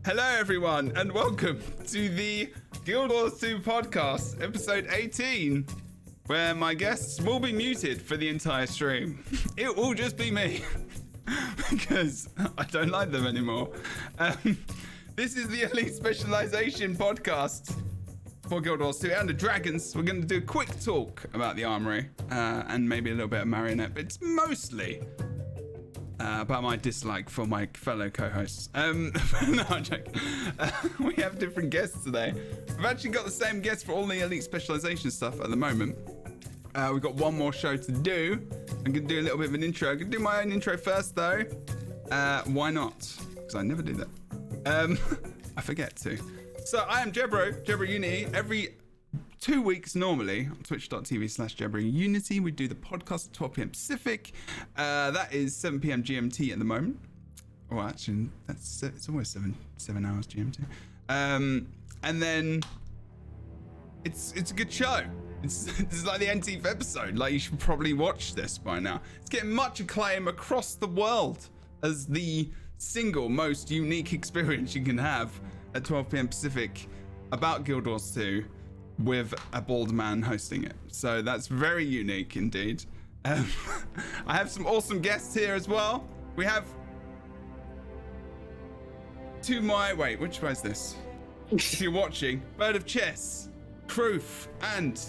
Hello, everyone, and welcome to the Guild Wars 2 podcast, episode 18, where my guests will be muted for the entire stream. It will just be me, because I don't like them anymore. This is the Elite Specialization podcast for Guild Wars 2 and the Dragons. We're going to do a quick talk about the armory, and maybe a little bit of Marionette, but it's mostly about my dislike for my fellow co-hosts. No, I'm joking. We have different guests today. We've actually got the same guests for all the Elite Specialization stuff at the moment. We've got one more show to do. I'm going to do a little bit of an intro. I'm going to do my own intro first, though. Why not? Because I never do that. I forget to. So I am Jebro Unity. Every 2 weeks normally on twitch.tv/JebroUnity. We do the podcast at 12 p.m. Pacific. That is 7 p.m. GMT at the moment. Oh, actually, it's always 7 hours GMT. And then it's a good show. This is like the NTF episode. Like, you should probably watch this by now. It's getting much acclaim across the world as the single most unique experience you can have at 12 p.m. Pacific about Guild Wars 2 with a bald man hosting it. So that's very unique indeed. I have some awesome guests here as well. We have which way is this? If you're watching, Bird of Chess, Proof, and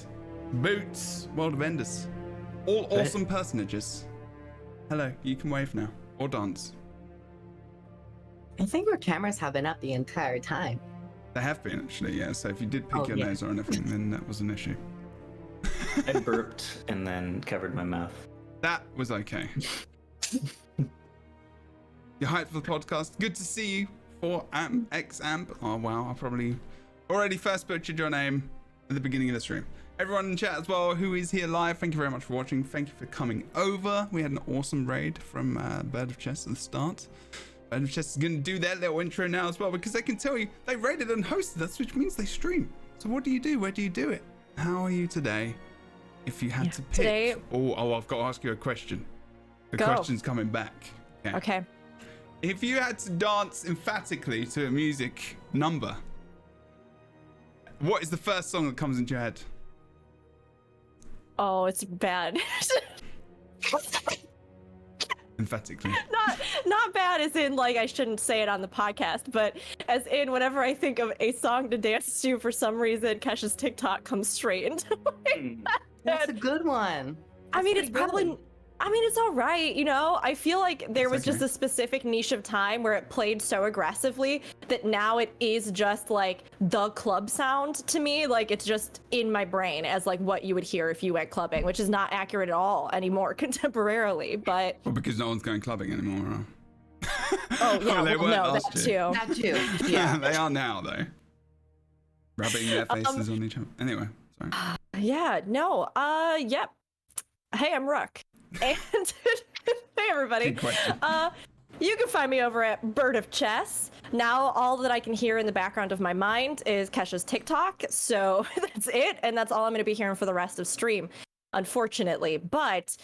Boots, World of Enders. All awesome personages. Hello, you can wave now, or dance. I think our cameras have been up the entire time. They have been, actually, yeah. So if you did pick your nose or anything, then that was an issue. I burped and then covered my mouth. That was okay. You're hyped for the podcast. Good to see you for X-Amp. Oh, wow. I probably already first butchered your name at the beginning of the stream. Everyone in chat as well who is here live, thank you very much for watching. Thank you for coming over. We had an awesome raid from Bird of Chess at the start. Bird of Chess is going to do their little intro now as well, because they can tell you they rated and hosted us, which means they stream. So what do you do? Where do you do it? How are you today? If you had to pick. Today... Oh, I've got to ask you a question. The question's coming back. Okay. If you had to dance emphatically to a music number, what is the first song that comes into your head? Oh, it's bad. Emphatically. Not bad as in, like, I shouldn't say it on the podcast, but as in whenever I think of a song to dance to, for some reason Kesh's TikTok comes straight into my head. That's a good one. I mean, it's probably, it's all right, you know? I feel like there was just a specific niche of time where it played so aggressively that now it is just like the club sound to me. Like, it's just in my brain as like what you would hear if you went clubbing, which is not accurate at all anymore contemporarily, but... Well, because no one's going clubbing anymore, huh? Oh, yeah, no, that too. That too, yeah. They are now, though. Rubbing their faces on each other. Anyway, sorry. Yep. Hey, I'm Rook. And hey, everybody. Good question. You can find me over at Bird of Chess. Now, all that I can hear in the background of my mind is Kesha's TikTok. So that's it. And that's all I'm going to be hearing for the rest of stream, unfortunately. But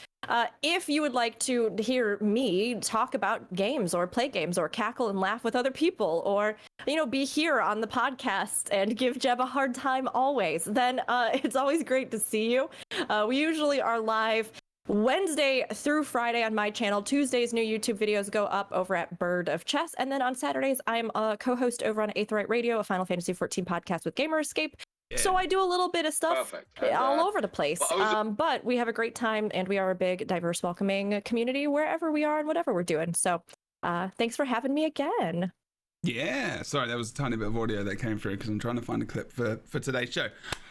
if you would like to hear me talk about games or play games or cackle and laugh with other people or, be here on the podcast and give Jeb a hard time always, then it's always great to see you. We usually are live Wednesday through Friday on my channel. Tuesdays, new YouTube videos go up over at Bird of Chess. And then on Saturdays, I'm a co-host over on Eighth Right Radio, a Final Fantasy XIV podcast with Gamer Escape. Yeah. So I do a little bit of stuff all over the place. But we have a great time, and we are a big, diverse, welcoming community wherever we are and whatever we're doing. So thanks for having me again. Yeah, sorry, there was a tiny bit of audio that came through because I'm trying to find a clip for today's show.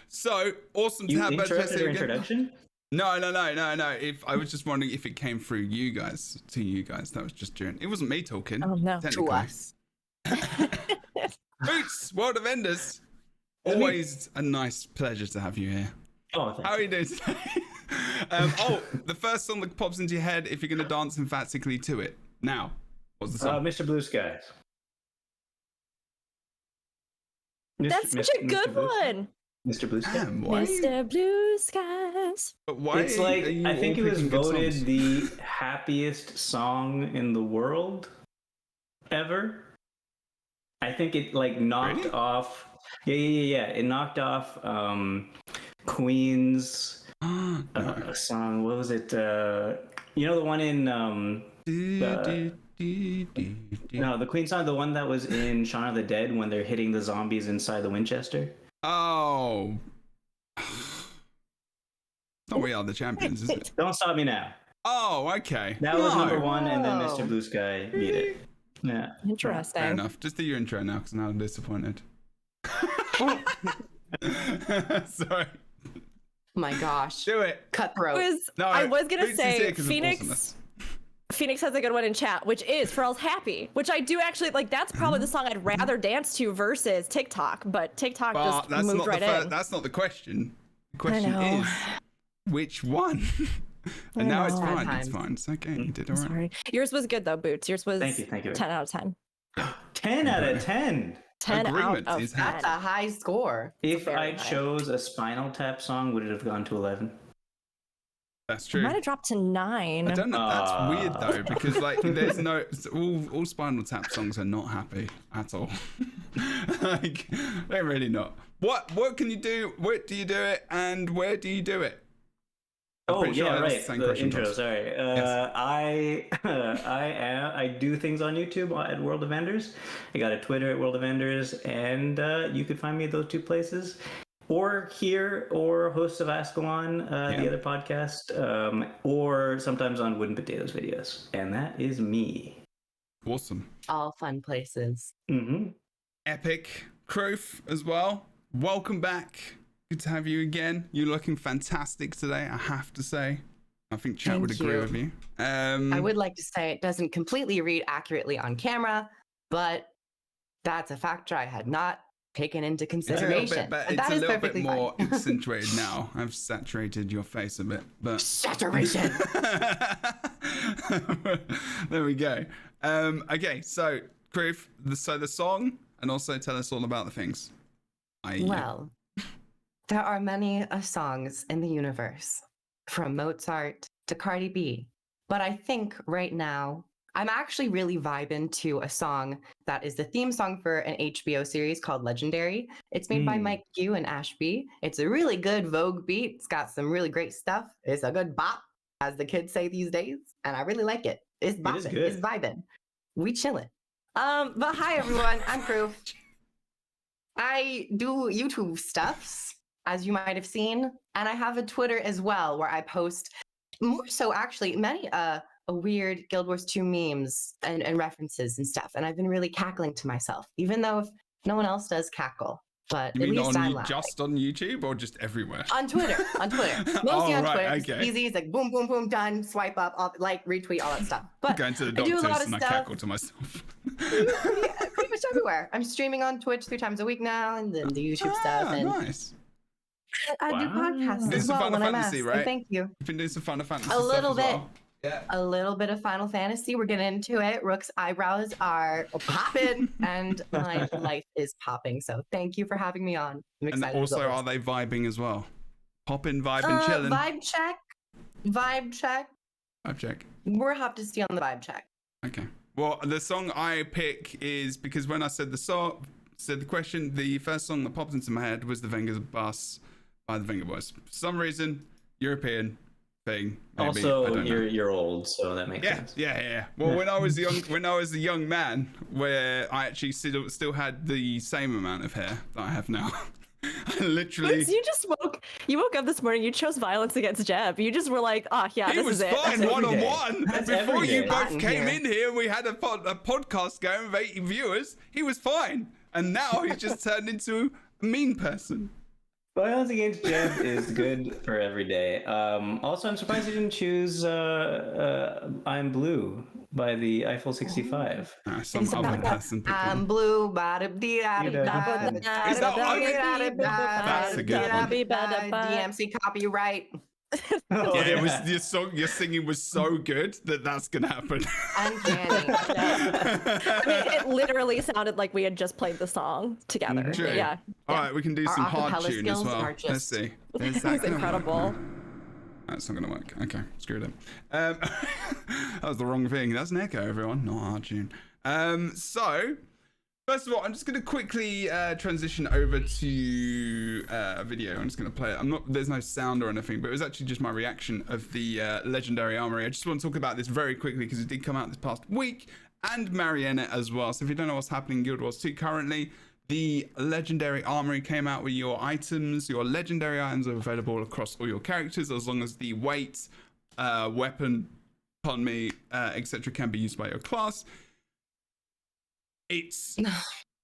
So awesome to have Bird of Chess here again. Introduction? No. If I was just wondering if it came through you guys. That was just during. It wasn't me talking. Oh no, to us. Boots, World of Enders. Always a nice pleasure to have you here. Oh, thanks. How are you doing today? The first song that pops into your head if you're going to dance emphatically to it. Now, what's the song? Mr. Blue Skies. That's such a good one. Mr. Blue Skies. Mr. Blue Skies. But why? It's like, I think it was voted the happiest song in the world ever. I think it like knocked Really? off. Yeah. It knocked off Queen's song. What was it? You know the one in no, the Queen song, the one that was in Shaun of the Dead when they're hitting the zombies inside the Winchester. Oh. Oh, We Are the Champions, is it? Don't Stop Me Now. Oh, okay. That was number No. one, and then Oh. Mr. Blue Sky beat it. Yeah. Interesting. Fair enough. Just do your intro now, because now I'm disappointed. Sorry. My gosh. Do it. Cutthroat. I was gonna Boots is here say 'cause of Phoenix. awesomeness. Phoenix has a good one in chat, which is Pharrell's Happy, which I do actually like. That's probably the song I'd rather dance to versus TikTok, but TikTok But just that's moved not right the in. That's not the question. The question know. is, which one? I And now it's know. fine. Bad It's times. fine. It's okay. You did all right. Sorry. Yours was good though, Boots. Yours was Thank you. 10 out of 10. 10 out of 10. 10 Agreement out of is 10. That's a high score. If very I high. chose a Spinal Tap song, would it have gone to 11? That's It true. might have dropped to 9. I don't know. That's weird though, because like there's no all Spinal Tap songs are not happy at all. Like they're really not. What can you do? What do you do it, and where do you do it? I'm Oh pretty sure I yeah, asked right. the same The question intro. twice. Sorry. Yes. I do things on YouTube at World of Enders. I got a Twitter at World of Enders, and you could find me at those two places, or here, or host of Ask Alon, the other podcast, or sometimes on Wooden Potatoes videos, and that is me. Awesome. All fun places. Mm-hmm. Epic. Kroof as well. Welcome back. Good to have you again. You're looking fantastic today, I have to say. I think chat would Thank agree you. with you. I would like to say it doesn't completely read accurately on camera, but that's a factor I had not taken into It's a little consideration. bit, And that is bit perfectly more fine. accentuated now. I've saturated your face a bit, but Saturation. there we go. Okay, so Kroof, the song, and also tell us all about the things. Well, there are many songs in the universe, from Mozart to Cardi B. But I think right now, I'm actually really vibing to a song that is the theme song for an HBO series called Legendary. It's made by Mike Q and Ash B. It's a really good Vogue beat. It's got some really great stuff. It's a good bop, as the kids say these days. And I really like it. It's bopping. is good. It's vibing. We chilling. But hi everyone, I'm Kroof. I do YouTube stuffs, as you might have seen, and I have a Twitter as well where I post more so actually many a weird Guild Wars 2 memes and references and stuff. And I've been really cackling to myself, even though if no one else does cackle. But You at mean least I'm on laughing. just on YouTube or just everywhere? On Twitter, mostly Oh, on right, Twitter. It's okay. easy. It's like boom, boom, boom, done. Swipe up, like, retweet, all that stuff. But Going to the I do a doctors lot of and I stuff. cackle to myself. Pretty much everywhere. I'm streaming on Twitch 3 times a week now, and then the YouTube stuff, and Nice. I do Wow. podcasts Do as some well when Final I'm Fantasy, asked. right? And thank you. You've been doing some Final Fantasy A stuff little as bit. well. Yeah. A little bit of Final Fantasy. We're getting into it. Rook's eyebrows are popping, and my life is popping. So thank you for having me on. I'm And excited. also, to go are they vibing as well? Popping, vibing, chilling. Vibe check. Vibe check. Vibe check. We're up to see on the vibe check. Okay. Well, the song I pick is because when I said the question, the first song that popped into my head was the Venga Bus by the Venga Boys. For some reason, European thing. Maybe, I Also, don't know. you're old, so that makes sense. Yeah. Well, when I was a young man, where I actually still had the same amount of hair that I have now. I literally. Boots, you woke up this morning, you chose violence against Jeb. You just were like, He this was is it. fine That's one on every day. one. That's Before every you day. both came Here. in here, we had a podcast going with 80 viewers. He was fine, and now he's just turned into a mean person. Violence Against Jeb is good for every day. Also, I'm surprised you didn't choose I'm Blue by the Eiffel 65. Some It's other about that. person. picked I'm one. blue. That's That's a good one. DMC copyright. Yeah, it was your singing was so good that's gonna happen. Uncanny. I mean, it literally sounded like we had just played the song together. True. Yeah. All right, we can do Our some hard acapella tune as skills well. are Let's just- see. Is It that was gonna incredible. work? That's not gonna work. Okay, screw them. That was the wrong thing. That's an echo, everyone, not a hard tune. So First of all, I'm just going to quickly transition over to a video. I'm just going to play it. There's no sound or anything, but it was actually just my reaction of the Legendary Armory. I just want to talk about this very quickly because it did come out this past week, and Marionette as well. So if you don't know what's happening in Guild Wars 2 currently, the Legendary Armory came out with your items. Your Legendary items are available across all your characters as long as the weight, weapon, pardon me, etc. can be used by your class. It's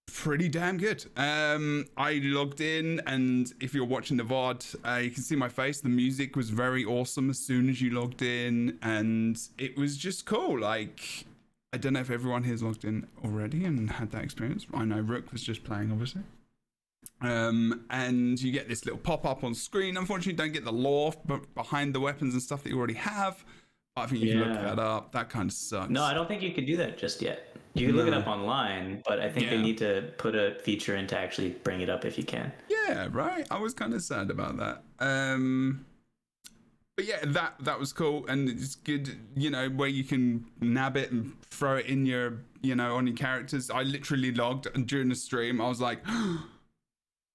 pretty damn good. I logged in, and if you're watching the VOD, you can see my face. The music was very awesome as soon as you logged in, and it was just cool. Like, I don't know if everyone here's logged in already and had that experience. I know Rook was just playing, obviously. And you get this little pop-up on screen. Unfortunately, you don't get the lore behind the weapons and stuff that you already have. I think you can look that up. That kind of sucks. No, I don't think you can do that just yet. You can look it up online, but I think they need to put a feature in to actually bring it up if you can. Yeah, right. I was kind of sad about that. But yeah, that was cool, and it's good, you know, where you can nab it and throw it in your, you know, on your characters. I literally logged, and during the stream, I was like,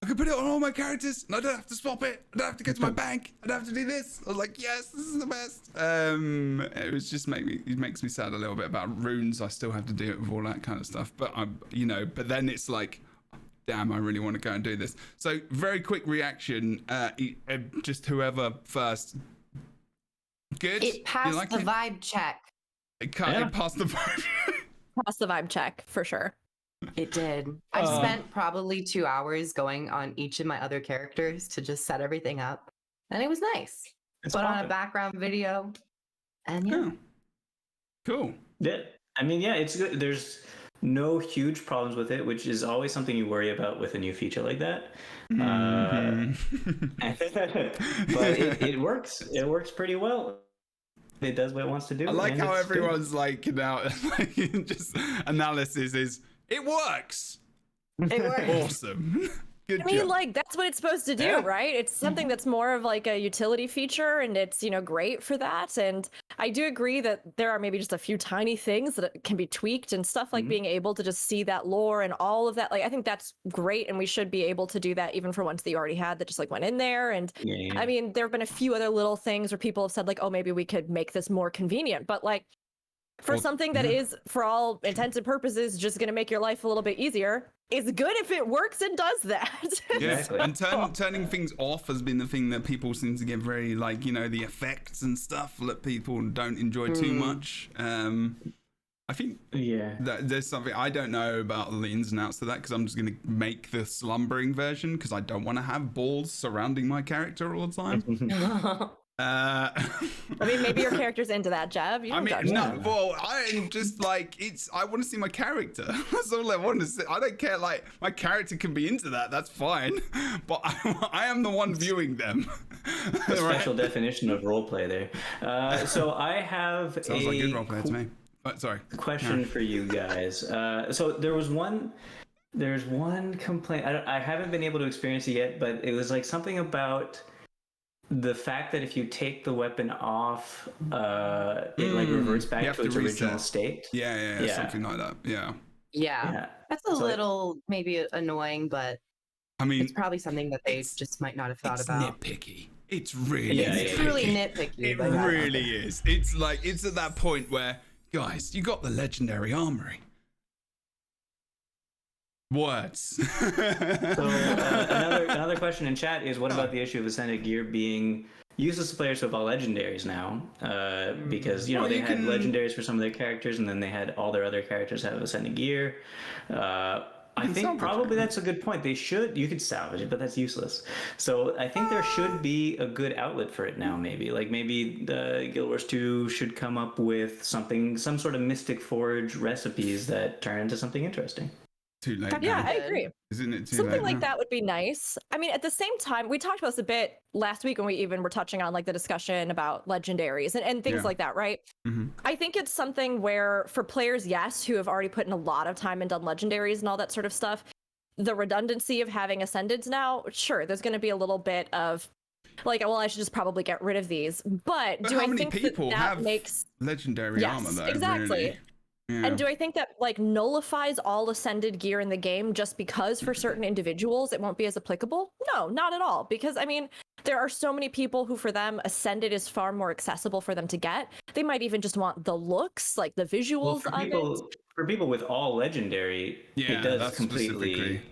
I can put it on all my characters, and I don't have to swap it. I don't have to get to my bank. I don't have to do this. I was like, yes, this is the best. It was just it makes me sad a little bit about runes. I still have to do it with all that kind of stuff. But but then it's like, damn, I really want to go and do this. So very quick reaction. Just whoever first. Good. It passed the vibe check. It passed the vibe. Passed the vibe check for sure. It did. I spent probably 2 hours going on each of my other characters to just set everything up, and it was nice. Put on a background video, and cool. Yeah, I mean, yeah, it's good. There's no huge problems with it, which is always something you worry about with a new feature like that. But it works. It works pretty well. It does what it wants to do. I like how everyone's like now, just analysis is. It works. it works. Awesome. Good I mean, job. like, that's what it's supposed to do, right? It's something that's more of like a utility feature, and it's, you know, great for that. And I do agree that there are maybe just a few tiny things that can be tweaked and stuff, like being able to just see that lore and all of that. Like, I think that's great, and we should be able to do that even for ones that you already had that just like went in there. And I mean, there have been a few other little things where people have said like, oh, maybe we could make this more convenient, but like, for something that is, for all intents and purposes, just going to make your life a little bit easier, it's good if it works and does that. Yes, and turning things off has been the thing that people seem to get very, like, you know, the effects and stuff that people don't enjoy too much. I think that there's something I don't know about the ins and outs of that, because I'm just going to make the slumbering version because I don't want to have balls surrounding my character all the time. I mean, maybe your character's into that, Jeb. You don't judge that. Well, I'm just like, I want to see my character. That's all I want to see. I don't care, like, my character can be into that, that's fine. But I am the one viewing them. A special definition of roleplay there. So I have Sounds like good roleplay to me. Sorry. Question for you guys. So there's one complaint. I haven't been able to experience it yet, but it was like something about the fact that if you take the weapon off, it like reverts back to its original state. Yeah, something like that. Yeah. That's a little maybe annoying, but I mean, it's probably something that they just might not have thought about. Nitpicky. It's really It's truly nitpicky. It really is. It's like, it's at that point where, guys, you got the Legendary Armory. Words. So another question in chat is, what about the issue of Ascended Gear being useless to players who have all legendaries now? Because they had legendaries for some of their characters, and then they had all their other characters have Ascended Gear. I think probably that's a good point. You could salvage it, but that's useless. So I think there should be a good outlet for it now. Maybe the Guild Wars 2 should come up with some sort of Mystic Forge recipes that turn into something interesting. Too late. Yeah, I agree. Isn't it too Something late like now? that would be nice. I mean, at the same time, we talked about this a bit last week when we even were touching on like the discussion about legendaries and things like that, right? I think it's something where for players, yes, who have already put in a lot of time and done legendaries and all that sort of stuff, the redundancy of having Ascendeds now, sure, there's going to be a little bit of like, well, I should just probably get rid of these. But do how I many think people that have makes legendary armor though? Exactly. Really? And do I think that like nullifies all ascended gear in the game just because for certain individuals it won't be as applicable? No, not at all. Because I mean, there are so many people who for them ascended is far more accessible for them to get. They might even just want the looks, like the visuals of it. For people with all legendary, it does completely.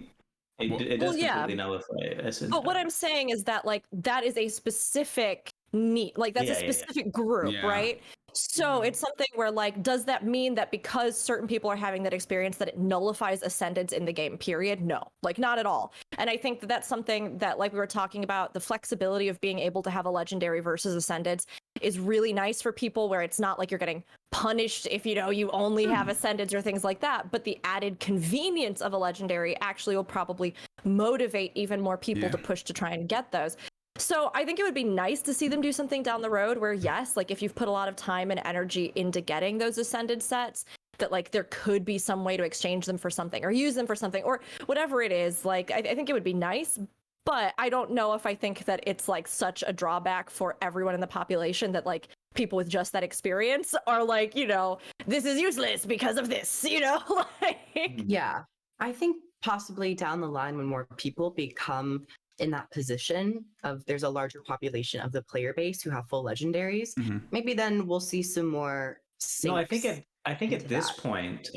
It does completely nullify it. But what I'm saying is that like that is a specific need, like that's a specific group, right? So it's something where like, does that mean that because certain people are having that experience that it nullifies ascendants in the game, period? No, like not at all. And I think that that's something that like we were talking about, the flexibility of being able to have a legendary versus ascendants is really nice for people where it's not like you're getting punished if you only have ascendants or things like that, but the added convenience of a legendary actually will probably motivate even more people to push to try and get those. So I think it would be nice to see them do something down the road where, yes, like if you've put a lot of time and energy into getting those ascended sets, that like there could be some way to exchange them for something or use them for something or whatever it is. Like I think it would be nice, but I don't know if I think that it's like such a drawback for everyone in the population that like people with just that experience are like, this is useless because of this, like. Yeah, I think possibly down the line when more people become in that position of there's a larger population of the player base who have full legendaries, maybe then we'll see some more syncs. No, I think at this point,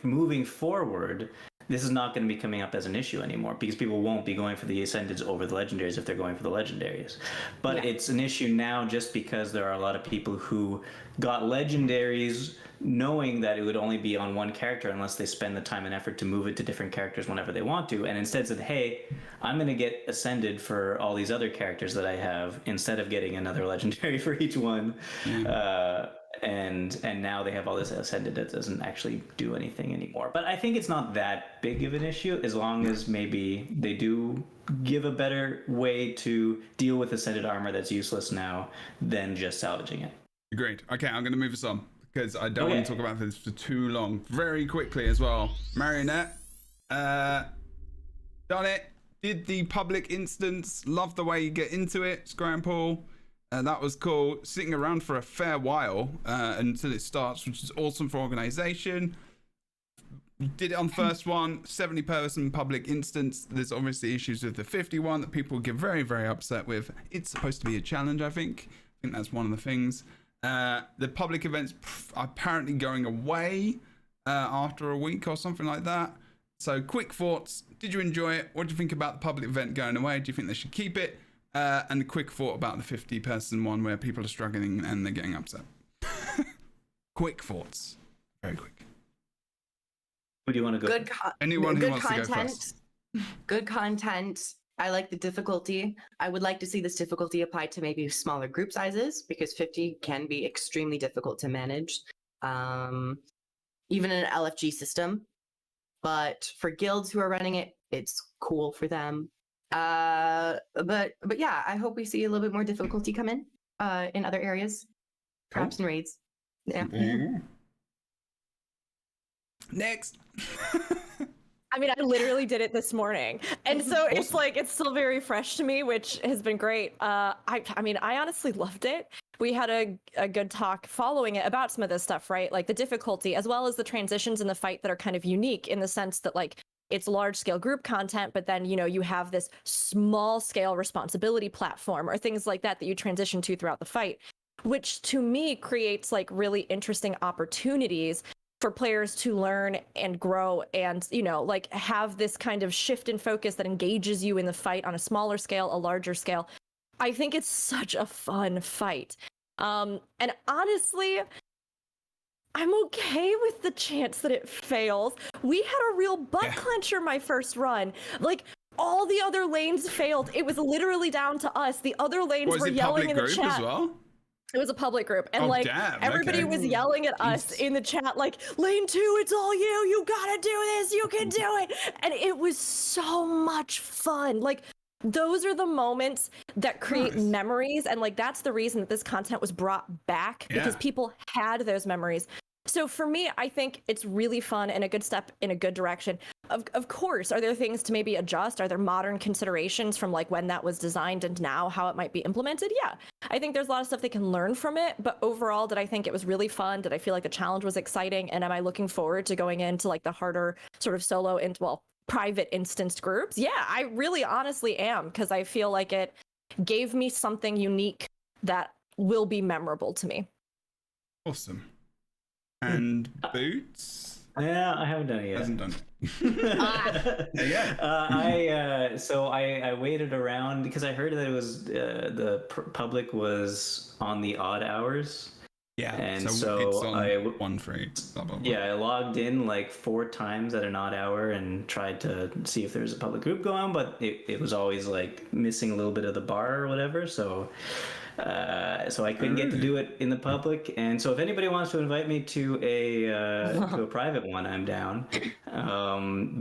moving forward, this is not going to be coming up as an issue anymore because people won't be going for the ascendeds over the legendaries if they're going for the legendaries. But it's an issue now just because there are a lot of people who got legendaries knowing that it would only be on one character unless they spend the time and effort to move it to different characters whenever they want to, and instead said, hey, I'm going to get ascended for all these other characters that I have instead of getting another legendary for each one. And now they have all this ascended that doesn't actually do anything anymore. But I think it's not that big of an issue as long as maybe they do give a better way to deal with ascended armor that's useless now than just salvaging it. Agreed. Okay, I'm going to move us on because I don't want to talk about this for too long. Very quickly as well. Marionette, done it. Did the public instance. Love the way you get into it. Scram Pool. That was cool. Sitting around for a fair while until it starts, which is awesome for organization. Did it on first one, 70-person public instance. There's obviously issues with the 51 that people get very, very upset with. It's supposed to be a challenge, I think. I think that's one of the things. The public events are apparently going away after a week or something like that. So quick thoughts. Did you enjoy it? What do you think about the public event going away? Do you think they should keep it? And a quick thought about the 50-person one where people are struggling and they're getting upset. Quick thoughts. Very quick. Who do you want to go? Anyone who wants to go first. Good content. I like the difficulty. I would like to see this difficulty applied to maybe smaller group sizes because 50 can be extremely difficult to manage, even in an LFG system. But for guilds who are running it, it's cool for them. But yeah, I hope we see a little bit more difficulty come in other areas, perhaps in raids. Yeah. Next. I mean, I literally did it this morning. And so it's like, it's still very fresh to me, which has been great. I mean, I honestly loved it. We had a good talk following it about some of this stuff, right? Like the difficulty, as well as the transitions in the fight that are kind of unique in the sense that like, it's large scale group content, but then, you have this small scale responsibility platform or things like that you transition to throughout the fight, which to me creates like really interesting opportunities for players to learn and grow and, like have this kind of shift in focus that engages you in the fight on a smaller scale, a larger scale. I think it's such a fun fight. And honestly, I'm okay with the chance that it fails. We had a real butt clencher my first run. Like, all the other lanes failed. It was literally down to us. The other lanes were yelling in the chat. As well? It was a public group. And everybody was yelling at us in the chat, like, lane 2, it's all you. You gotta do this. You can do it. And it was so much fun. Like, those are the moments that create memories. And like, that's the reason that this content was brought back because people had those memories. So for me, I think it's really fun and a good step in a good direction. of course, are there things to maybe adjust? Are there modern considerations from like when that was designed and now how it might be implemented? Yeah, I think there's a lot of stuff they can learn from it. But overall, did I think it was really fun? Did I feel like the challenge was exciting? And am I looking forward to going into like the harder sort of solo and private instanced groups? Yeah, I really honestly am, because I feel like it gave me something unique that will be memorable to me. Awesome. And Boots? Yeah, I haven't done it yet. Hasn't done it. So I waited around because I heard that it was the public was on the odd hours. Yeah, and so it's on 1 for 8. Blah, blah, blah. Yeah, I logged in like 4 times at an odd hour and tried to see if there's a public group going, but it was always like missing a little bit of the bar or whatever. So I couldn't get to do it in the public. And so if anybody wants to invite me to a private one, I'm down.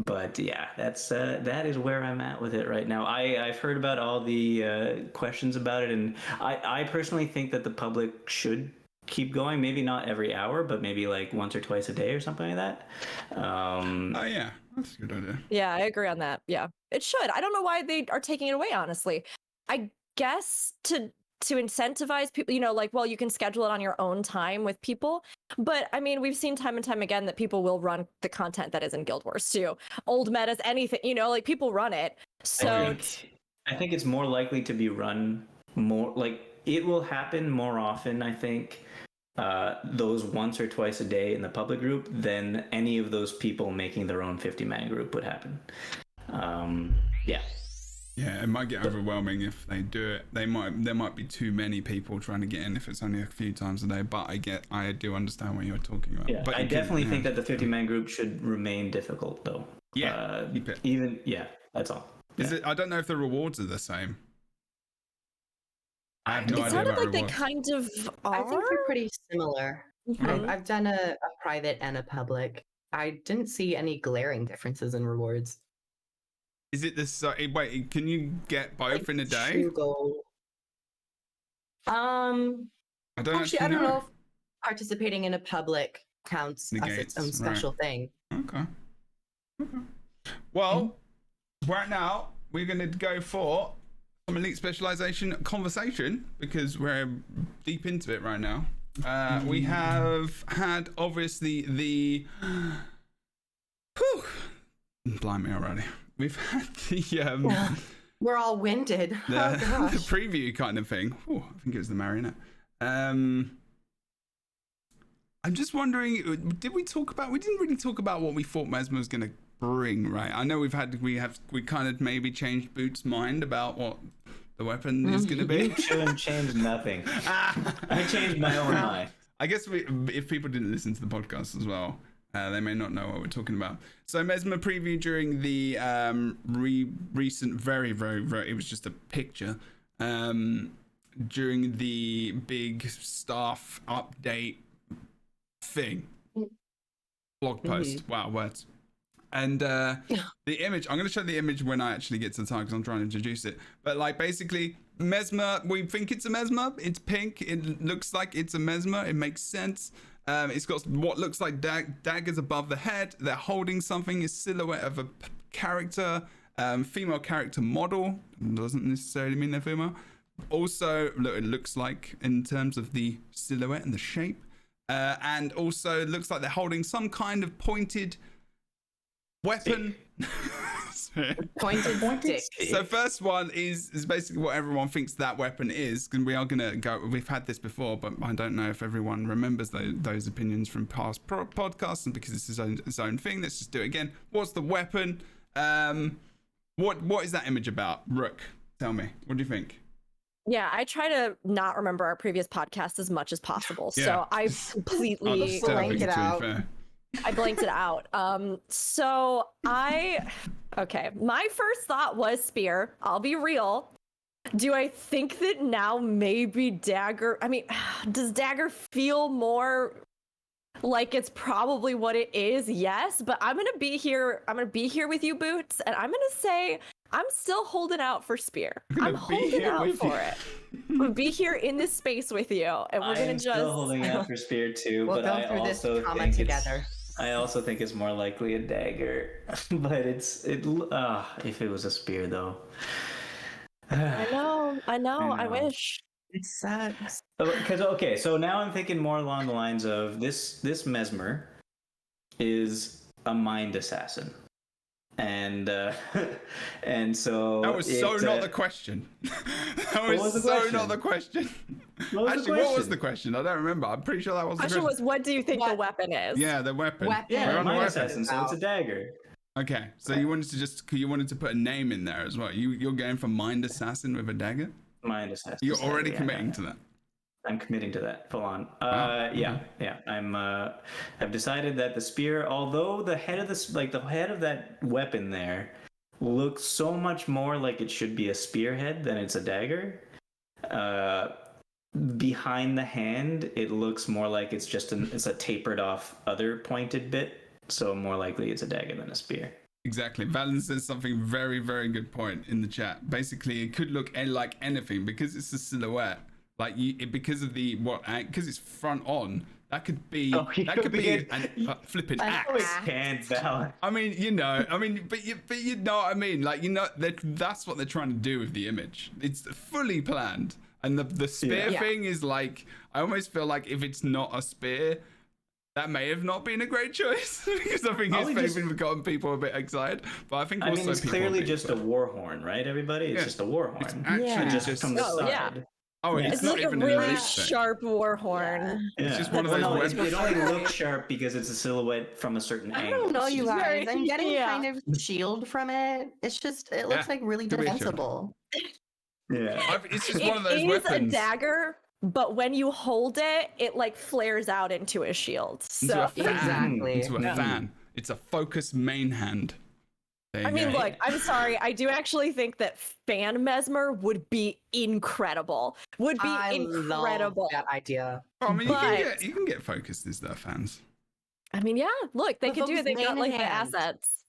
But yeah, that is where I'm at with it right now. I've heard about all the questions about it, and I personally think that the public should keep going, maybe not every hour, but maybe like once or twice a day or something like that. Oh yeah, that's a good idea. Yeah, I agree on that. Yeah, it should. I don't know why they are taking it away, honestly. I guess to incentivize people, you can schedule it on your own time with people. But I mean, we've seen time and time again that people will run the content that is in Guild Wars too. Old metas, anything, people run it. So I think it's more likely to be run more, like it will happen more often, I think, those once or twice a day in the public group than any of those people making their own 50-man group would happen. Yeah. Yeah, it might get overwhelming if they do it. There might be too many people trying to get in if it's only a few times a day. But I do understand what you're talking about. Yeah, but I definitely think that the 50-man group should remain difficult, though. Yeah, that's all. Is it? I don't know if the rewards are the same. I have no idea. It sounded like they rewards. kind of are. I think they're pretty similar. Mhm. I've done a private and a public. I didn't see any glaring differences in rewards. Is it this? Wait, can you get both in a day? 2 gold. I don't Actually, I don't know if participating in a public counts as Negates, its own special thing. Okay. Well, right now we're going to go for some elite specialization conversation because we're deep into it right now. We have had obviously the. Whew, blimey already. We've had the We're all winded. the gosh. preview kind of thing. Ooh, I think it was the Marionette. I'm just wondering, we didn't really talk about what we thought Mesmer was going to bring, right? I know we kind of maybe changed Boots' mind about what the weapon is going to be. You shouldn't change nothing. I changed my own mind. I guess if people didn't listen to the podcast as well, they may not know what we're talking about. So Mesmer preview during the recent, very, very, very, it was just a picture, during the big staff update thing. Blog post. Wow, words. And the image, I'm going to show the image when I actually get to the time because I'm trying to introduce it. But like basically, Mesmer, we think it's a Mesmer. It's pink. It looks like it's a Mesmer. It makes sense. It's got what looks like daggers above the head. They're holding something. A silhouette of a character, female character model. Doesn't necessarily mean they're female. Also, it looks like in terms of the silhouette and the shape. And also, it looks like they're holding some kind of pointed weapon. Pointed stick. So first one is basically what everyone thinks that weapon is, and we are gonna go. We've had this before, but I don't know if everyone remembers those opinions from past podcasts, and because it's its own thing, let's just do it again. What's the weapon? What is that image about? Rook, tell me. What do you think? Yeah, I try to not remember our previous podcast as much as possible, Yeah. so I completely blank it out. I blanked it out. My first thought was spear. I'll be real. Do I think that now maybe dagger? I mean, does dagger feel more like it's probably what it is? Yes, but I'm gonna be here. I'm gonna be here with you, Boots, and I'm gonna say I'm still holding out for spear. I'm holding out for it. I'm gonna be here in this space with you, and we're gonna just still holding out for spear too. We'll but go I through this also trauma think together. I also think it's more likely a dagger, but if it was a spear though. I know. I wish. It sucks. Because okay, so now I'm thinking more along the lines of this Mesmer is a mind assassin, and and so That was not the question. That was the so question? not the question. What was the What was question? the question? I don't remember. I'm pretty sure that was the Question question. was, what do you think the weapon is? Yeah, the weapon. Weapon. We're Yeah, on the mind weapon. assassin, so it's a dagger. Okay, so you wanted to put a name in there as well. You're going for mind assassin with a dagger. Mind assassin. You're already Yeah, committing to that. I'm committing to that full on. Wow. Yeah. I've decided that the spear, although the head of that weapon there looks so much more like it should be a spearhead than it's a dagger. Behind the hand, it looks more like it's a tapered off other pointed bit. So more likely it's a dagger than a spear. Exactly. Valen says something very, very good point in the chat. Basically, it could look like anything because it's a silhouette. Like because it's front on. That could be a flipping axe. Can't balance. I mean, but you know what I mean. Like, that's what they're trying to do with the image. It's fully planned, and the spear thing is like, I almost feel like if it's not a spear, that may have not been a great choice because I think it's maybe gotten people a bit excited. But I think also it's people clearly just a war horn, right? Everybody, it's just a war horn. It's actually just from the side. Yeah. Oh, it's It's not like even a an really elite thing. sharp war horn. Yeah. It's just one of those weapons. It only looks sharp because it's a silhouette from a certain I angle. don't know, you guys. I'm getting Yeah. kind of shield from it. It looks like really could be a shield. defensible. Yeah. It's just one of those It is weapons. a dagger, but when you hold it, it like flares out into a shield. Into a So fan. Exactly. Into a fan. It's a focused main hand. There you I mean, go. look, I'm sorry. I do actually think that fan Mesmer would be incredible. I Incredible. love that idea. Oh, I mean, but- you can get focused as their fans. I mean, yeah, look, they But could do it. those They've got main like the hands. assets.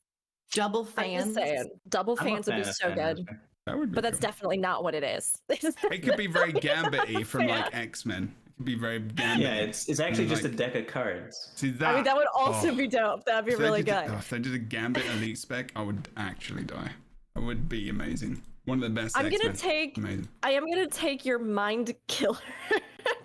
Double I'm just fans. saying, double I'm a fans would be fan of so fan good. Mesmer. That would be But that's cool. definitely not what it is. It could be very Gambit-y from Yeah. like X-Men. It could be very Gambit. Yeah, it's actually just a like- deck of cards. See that? I mean, that would also Oh. be dope. That'd be If they really did- good. If they did a Gambit Elite spec, I would actually die. It would be amazing. One of the best I'm X-Men. gonna take. Amazing. I am gonna take your mind killer.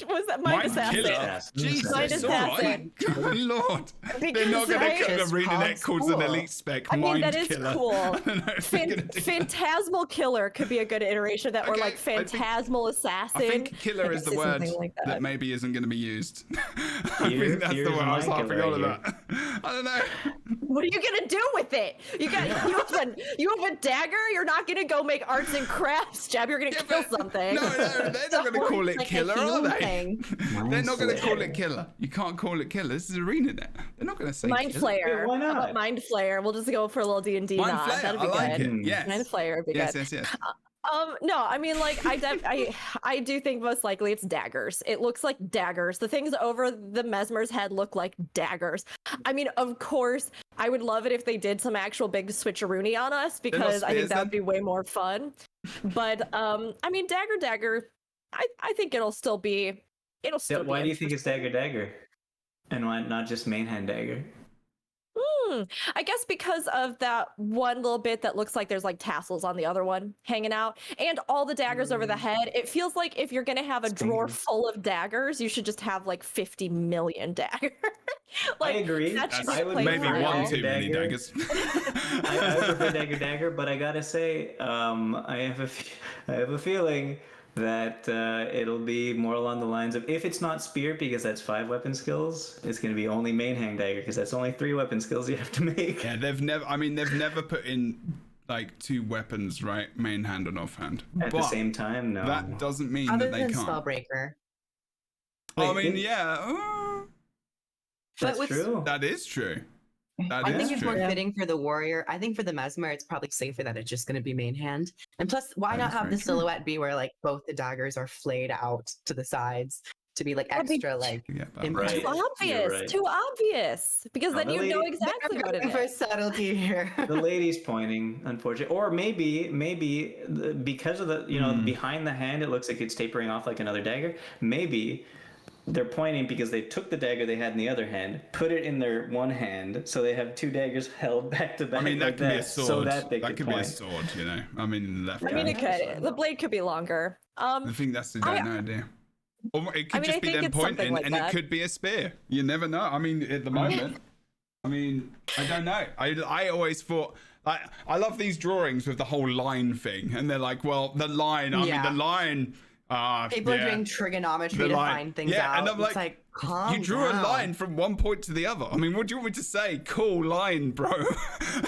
Was that mind assassin? killer? Assassin. Jesus, Mind all right. assassin. Good lord. They're not Because, going right? to cut the Just Marionette cool. calls an elite spec I mean, mind that is killer. cool. I don't know if they're gonna do that. Phantasmal killer could be a good iteration of that, or Okay, like I think- phantasmal assassin. I think killer is the Something word like that. that. Maybe isn't going to be used. I Here- think that's the here's word I was my harping killer on right about. I don't know. What are you gonna do with it? You got you have a dagger. You're not gonna go make arts and crafts, Jab. You're gonna kill something. No, they're not going to call it Like a killer, are healing they? thing. They're not going to call it killer. You can't call it killer. This is ArenaNet. They're not going to say Mind killer. Flayer. Yeah, why How about not? Mind Flayer? We'll just go for a little D&D Mind nod. Flayer. That'd I be like good. it. Yes. Mind Flayer would be Yes, good. yes. No, I mean, like, I do think most likely it's daggers. It looks like daggers. The things over the Mesmer's head look like daggers. I mean, of course, I would love it if they did some actual big switcheroony on us because I think spears, that would then? be way more fun. But I mean, dagger. I think it'll still be. Why do you think it's dagger? And why not just main hand dagger? I guess because of that one little bit that looks like there's like tassels on the other one hanging out, and all the daggers over the head. It feels like if you're gonna have a drawer full of daggers, you should just have like 50 million daggers. I agree. that should That's I be would played maybe prefer one well. too many dagger. daggers. I would prefer dagger, but I gotta say, I have a feeling that it'll be more along the lines of if it's not spear because that's 5 weapon skills, it's gonna be only main hand dagger because that's only 3 weapon skills you have to make. Yeah, they've never put in like 2 weapons, right? Main hand and offhand. At the same time, no. That doesn't mean Other that they than can't. Spellbreaker. I Wait, mean, yeah. That's with- true. That is true. That I is think it's true. more fitting for the warrior. I think for the Mesmer, it's probably safer that it's just going to be main hand. And plus, why That not is have very the true. silhouette be where like both the daggers are flayed out to the sides to be like That'd be extra like Yeah, that Right. Too You're obvious. right. Too obvious. Because Oh, then the you know lady- exactly what it for is. subtlety here. The lady's pointing, unfortunately, or maybe because of the behind the hand, it looks like it's tapering off like another dagger. Maybe they're pointing because they took the dagger they had in the other hand, put it in their one hand, so they have two daggers held back to back. I mean, that like could be a sword. So that they could point. be a sword, you know. I mean, left I mean, it hand. could. The blade could be longer. I think that's the idea. Or it could just be them pointing, like and that. it could be a spear. You never know. I mean, at the moment, I don't know. I always thought. I love these drawings with the whole line thing, and they're like, well, the line. I mean, the line. People are doing trigonometry to find things out. And I'm like, you drew a line from one point to the other. I mean, what do you want me to say? Cool line, bro.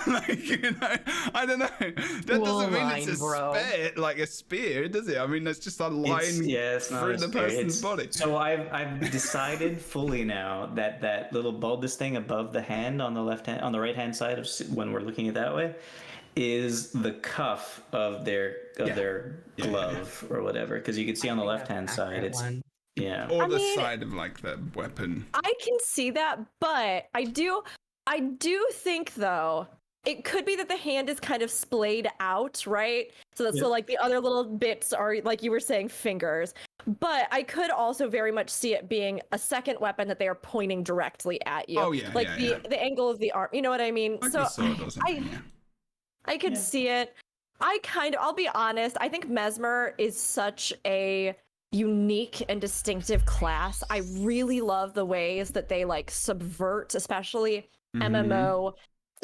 Like, you know, I don't know. That doesn't mean it's a spear, like a spear, does it? I mean, it's just a line through the person's body. So I've decided fully now that little bulbous thing above the hand on the right hand side of when we're looking at it that way, is the cuff of their glove or whatever, because you can see on the left hand side it's or the side of like the weapon. I can see that, but I do think though it could be that the hand is kind of splayed out, right? So like the other little bits are, like you were saying, fingers. But I could also very much see it being a second weapon that they are pointing directly at you. Oh yeah, like the angle of the arm. You know what I mean? Like so I could see it. I'll be honest, I think Mesmer is such a unique and distinctive class. I really love the ways that they like subvert, especially MMO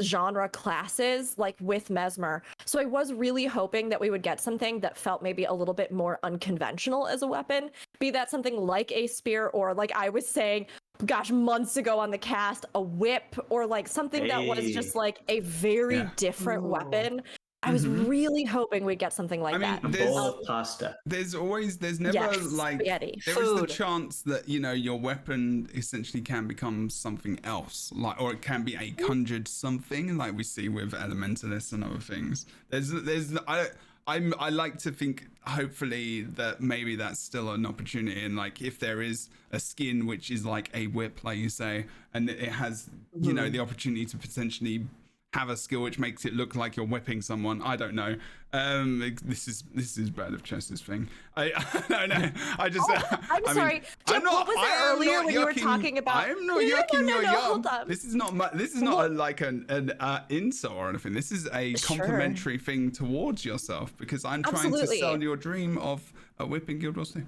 genre classes, like with Mesmer. So I was really hoping that we would get something that felt maybe a little bit more unconventional as a weapon, be that something like a spear, or like I was saying, gosh, months ago on the cast, a whip, or like something that was just like a very different weapon. I was really hoping we'd get something like that. A bowl of pasta. There's never like spaghetti. There is the chance that, you know, your weapon essentially can become something else, like, or it can be a conjured something, like we see with elementalists and other things. I like to think, hopefully, that maybe that's still an opportunity, and like if there is a skin which is like a whip, like you say, and it has, you know, the opportunity to potentially have a skill which makes it look like you're whipping someone. I don't know. This is Bird of Chess's thing. I don't know. I'm sorry. Jim, what was it earlier when you were talking about? I'm not yucking your yum. Hold on. This is not like an insult or anything. This is a complimentary thing towards yourself, because I'm trying to sell your dream of a whipping Guild Wars 2.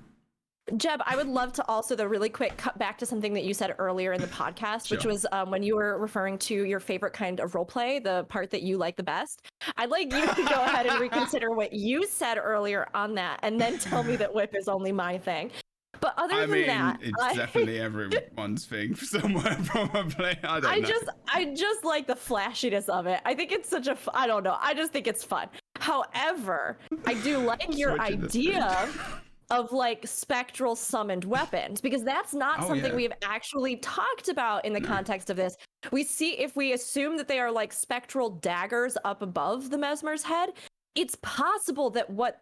Jeb, I would love to also, though, really quick cut back to something that you said earlier in the podcast, which was when you were referring to your favorite kind of roleplay, the part that you like the best. I'd like you to go ahead and reconsider what you said earlier on that, and then tell me that whip is only my thing. But other than that, it's definitely everyone's thing somewhere, probably. I don't know. I just like the flashiness of it. I think it's such a, I don't know. I just think it's fun. However, I do like your idea of like spectral summoned weapons, because that's not something we have actually talked about in the context of this. We see, if we assume that they are like spectral daggers up above the Mesmer's head, it's possible that what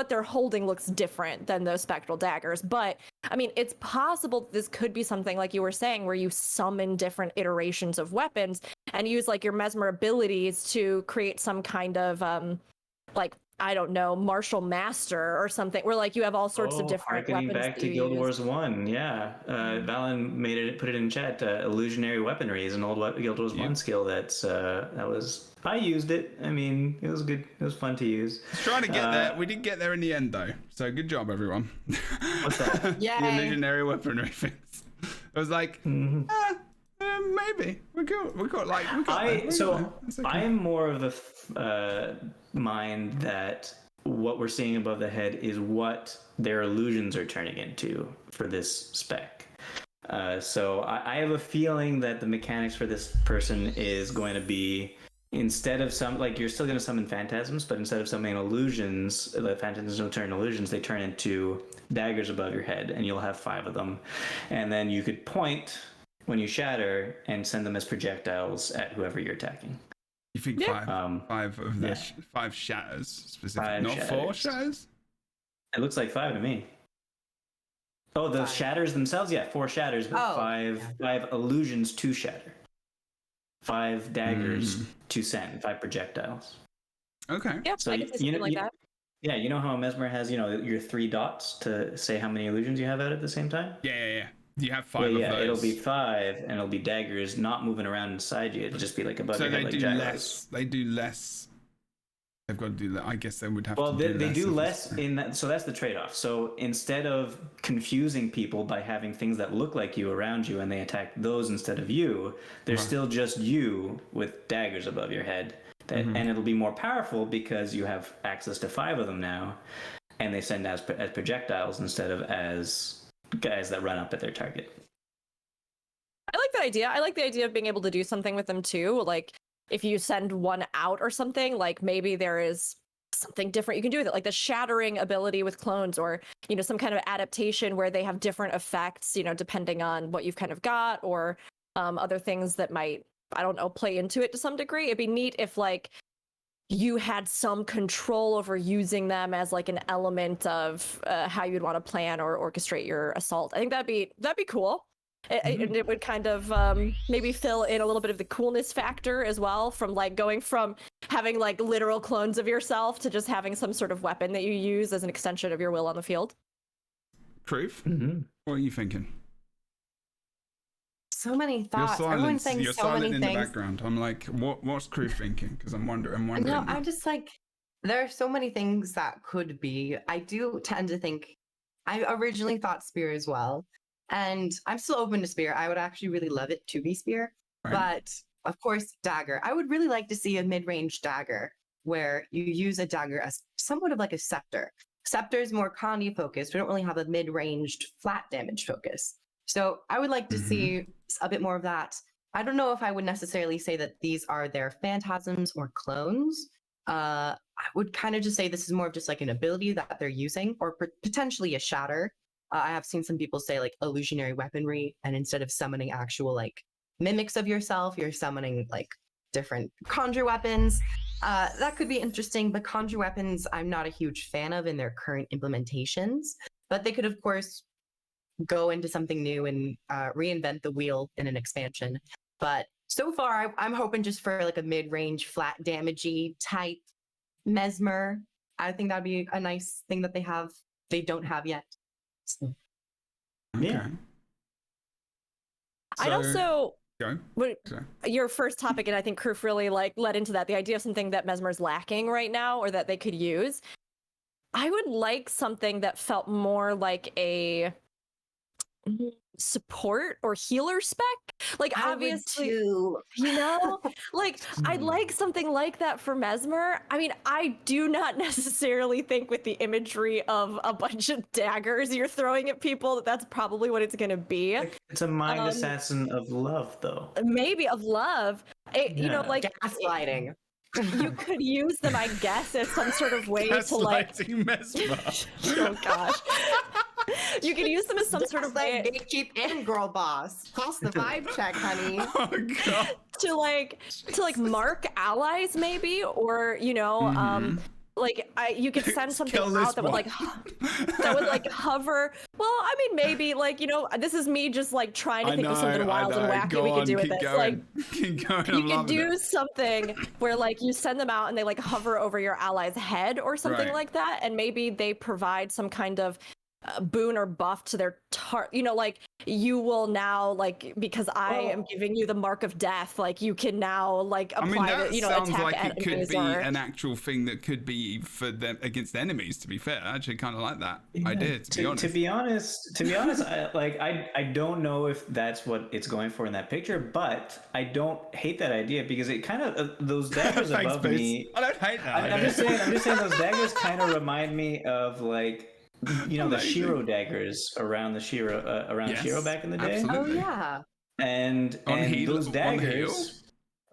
they're holding looks different than those spectral daggers. But I mean, it's possible this could be something like you were saying, where you summon different iterations of weapons and use like your Mesmer abilities to create some kind of like, I don't know, martial master or something, where like you have all sorts of different weapons. Back to Guild Wars 1, Valen put it in chat. Illusionary weaponry is an old Guild Wars 1 skill. I used it. I mean, it was good. It was fun to use. Trying to get there. We didn't get there in the end, though. So good job, everyone. What's that? Yeah. The illusionary weaponry things. I was like, maybe we got I am more of the mind that what we're seeing above the head is what their illusions are turning into for this spec. So I have a feeling that the mechanics for this person is going to be, instead of you're still going to summon phantasms, but instead of summoning illusions, the phantasms don't turn illusions, they turn into daggers above your head, and you'll have 5 of them. And then you could point when you shatter and send them as projectiles at whoever you're attacking. You think 5 of the 5 shatters specifically, not 4 shatters? It looks like 5 to me. Oh, the shatters themselves? Yeah, 4 shatters, but 5 illusions to shatter. 5 daggers to send, 5 projectiles. Okay. Yep, So I can see something like that. Yeah, you know how Mesmer has, your 3 dots to say how many illusions you have out at the same time? Yeah. You have 5 of Yeah, those. it'll be 5, and it'll be daggers not moving around inside you. It'll just be like above So your head, they like do jaguars. less. They do less. They've got to do that. I guess they would have Well, to do they less. do less in that, so that's the trade-off. So instead of confusing people by having things that look like you around you and they attack those instead of you, there's still just you with daggers above your head. And it'll be more powerful because you have access to 5 of them now, and they send as projectiles instead of as guys that run up at their target. I like the idea. I like the idea of being able to do something with them too. Like if you send one out or something, like maybe there is something different you can do with it, like the shattering ability with clones, or some kind of adaptation where they have different effects, depending on what you've kind of got, or other things that might, I don't know, play into it to some degree. It'd be neat if like you had some control over using them as like an element of how you'd want to plan or orchestrate your assault. I think that'd be cool. It would kind of maybe fill in a little bit of the coolness factor as well, from like going from having like literal clones of yourself to just having some sort of weapon that you use as an extension of your will on the field. Proof? What are you thinking? So many thoughts. You're saying silent so many in things. the background. I'm like, what's Crew thinking? Because I'm wondering. No, I'm just like, there are so many things that could be. I do tend to think, I originally thought spear as well. And I'm still open to spear. I would actually really love it to be spear. Right. But of course, dagger. I would really like to see a mid-range dagger where you use a dagger as somewhat of like a scepter. Scepter is more Connie focused. We don't really have a mid-ranged flat damage focus. So I would like to see a bit more of that. I don't know if I would necessarily say that these are their phantasms or clones. I would kind of just say this is more of just like an ability that they're using, or potentially a shatter. I have seen some people say like illusionary weaponry, and instead of summoning actual like mimics of yourself, you're summoning like different conjure weapons. That could be interesting, but conjure weapons I'm not a huge fan of in their current implementations. But they could, of course, go into something new and reinvent the wheel in an expansion. But so far, I'm hoping just for like a mid-range, flat damagey type Mesmer. I think that'd be a nice thing that they don't have yet. So. Yeah. I'd also go. Your first topic, and I think Kroof really like led into that, the idea of something that Mesmer's lacking right now or that they could use. I would like something that felt more like a support or healer spec, like obviously like I'd like something like that for Mesmer. I mean, I do not necessarily think with the imagery of a bunch of daggers you're throwing at people that's probably what it's gonna be. It's a mind assassin of love, though. Maybe of love. Like gaslighting. You could use them, I guess, as some sort of way to like Mesmer. Oh gosh. You could use them as some sort of way gatekeep and girl boss. Pass the vibe check, honey. Oh god. to like mark allies maybe, or you could send something out that would like hover. Well, I mean, maybe like this is me just like trying to think of something wild and wacky we could do with this. Like you could do something where like you send them out and they like hover over your ally's head or something like that, and maybe they provide some kind of boon or buff to their like you will now, like, because I am giving you the mark of death, like you can now like apply sounds attack like it could be an actual thing that could be for them against enemies. To be fair, I actually kind of like that idea. To be honest, I don't know if that's what it's going for in that picture, but I don't hate that idea because it kind of those daggers above me. I don't hate that. I'm just saying those daggers kind of remind me of like. The Shiro daggers around the Shiro Shiro back in the day. Absolutely. Oh yeah. And those daggers